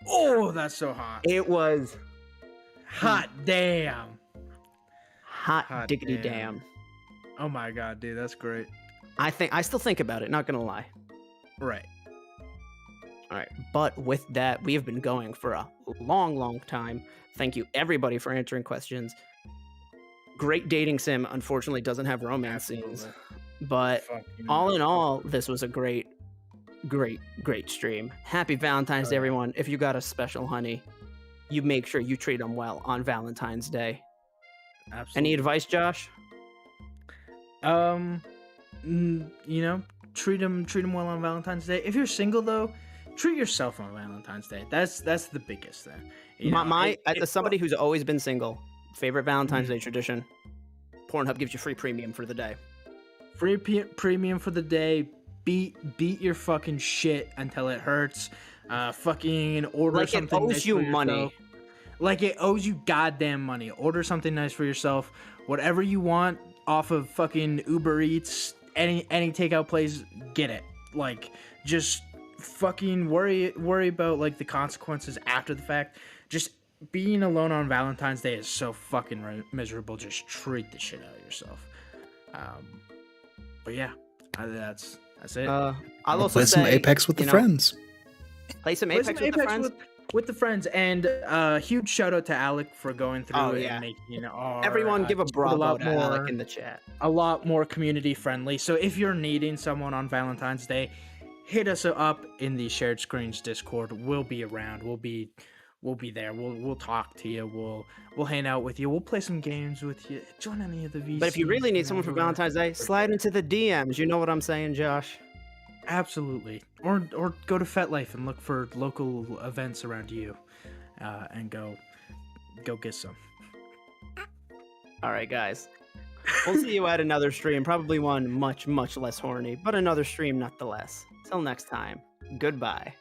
Oh, that's so hot. It was Hot damn. hot, Hot diggity damn. damn. Oh my god, dude, that's great. I still think about it, not gonna lie. Right. All right, but with that, we have been going for a long time. Thank you everybody for answering questions. Great dating sim, unfortunately doesn't have romance scenes, but Fucking all in all, this was a great stream. Happy Valentine's Day, yeah. everyone. If you got a special honey, you make sure you treat them well on Valentine's Day. absolutely. Any advice, Josh? You know, treat them well on Valentine's Day. If you're single though, treat yourself on Valentine's Day. That's the biggest thing. You know, As somebody who's always been single, favorite Valentine's Mhm. Day tradition: Pornhub gives you free premium for the day. free premium for the day. Beat your fucking shit until it hurts. Fucking order Like it something owes nice you for money. yourself. Like it owes you goddamn money. Order something nice for yourself. Whatever you want off of fucking Uber Eats, any takeout place, get it. Like just fucking worry about like the consequences after the fact. Just being alone on Valentine's Day is so fucking miserable. Just treat the shit out of yourself. But yeah, that's it. I'll also Play some say, Apex with the you know, friends. Play some Play Apex some with the friends. with the friends, and huge shout out to Alec for going through Oh, it yeah. and making our, Everyone give a Discord bravo to Alec in the chat. a lot more community friendly. So if you're needing someone on Valentine's Day, hit us up in the Shared Screens Discord. We'll be around. We'll be there. We'll talk to you. We'll hang out with you. We'll play some games with you. Join any of the VCs. But if you really need someone for Valentine's Day, slide into the DMs. You know what I'm saying, Josh? Absolutely. Or go to FetLife and look for local events around you, and go get some. All right, guys. We'll see you at another stream. Probably one much, much less horny, but another stream nonetheless. Till next time, goodbye.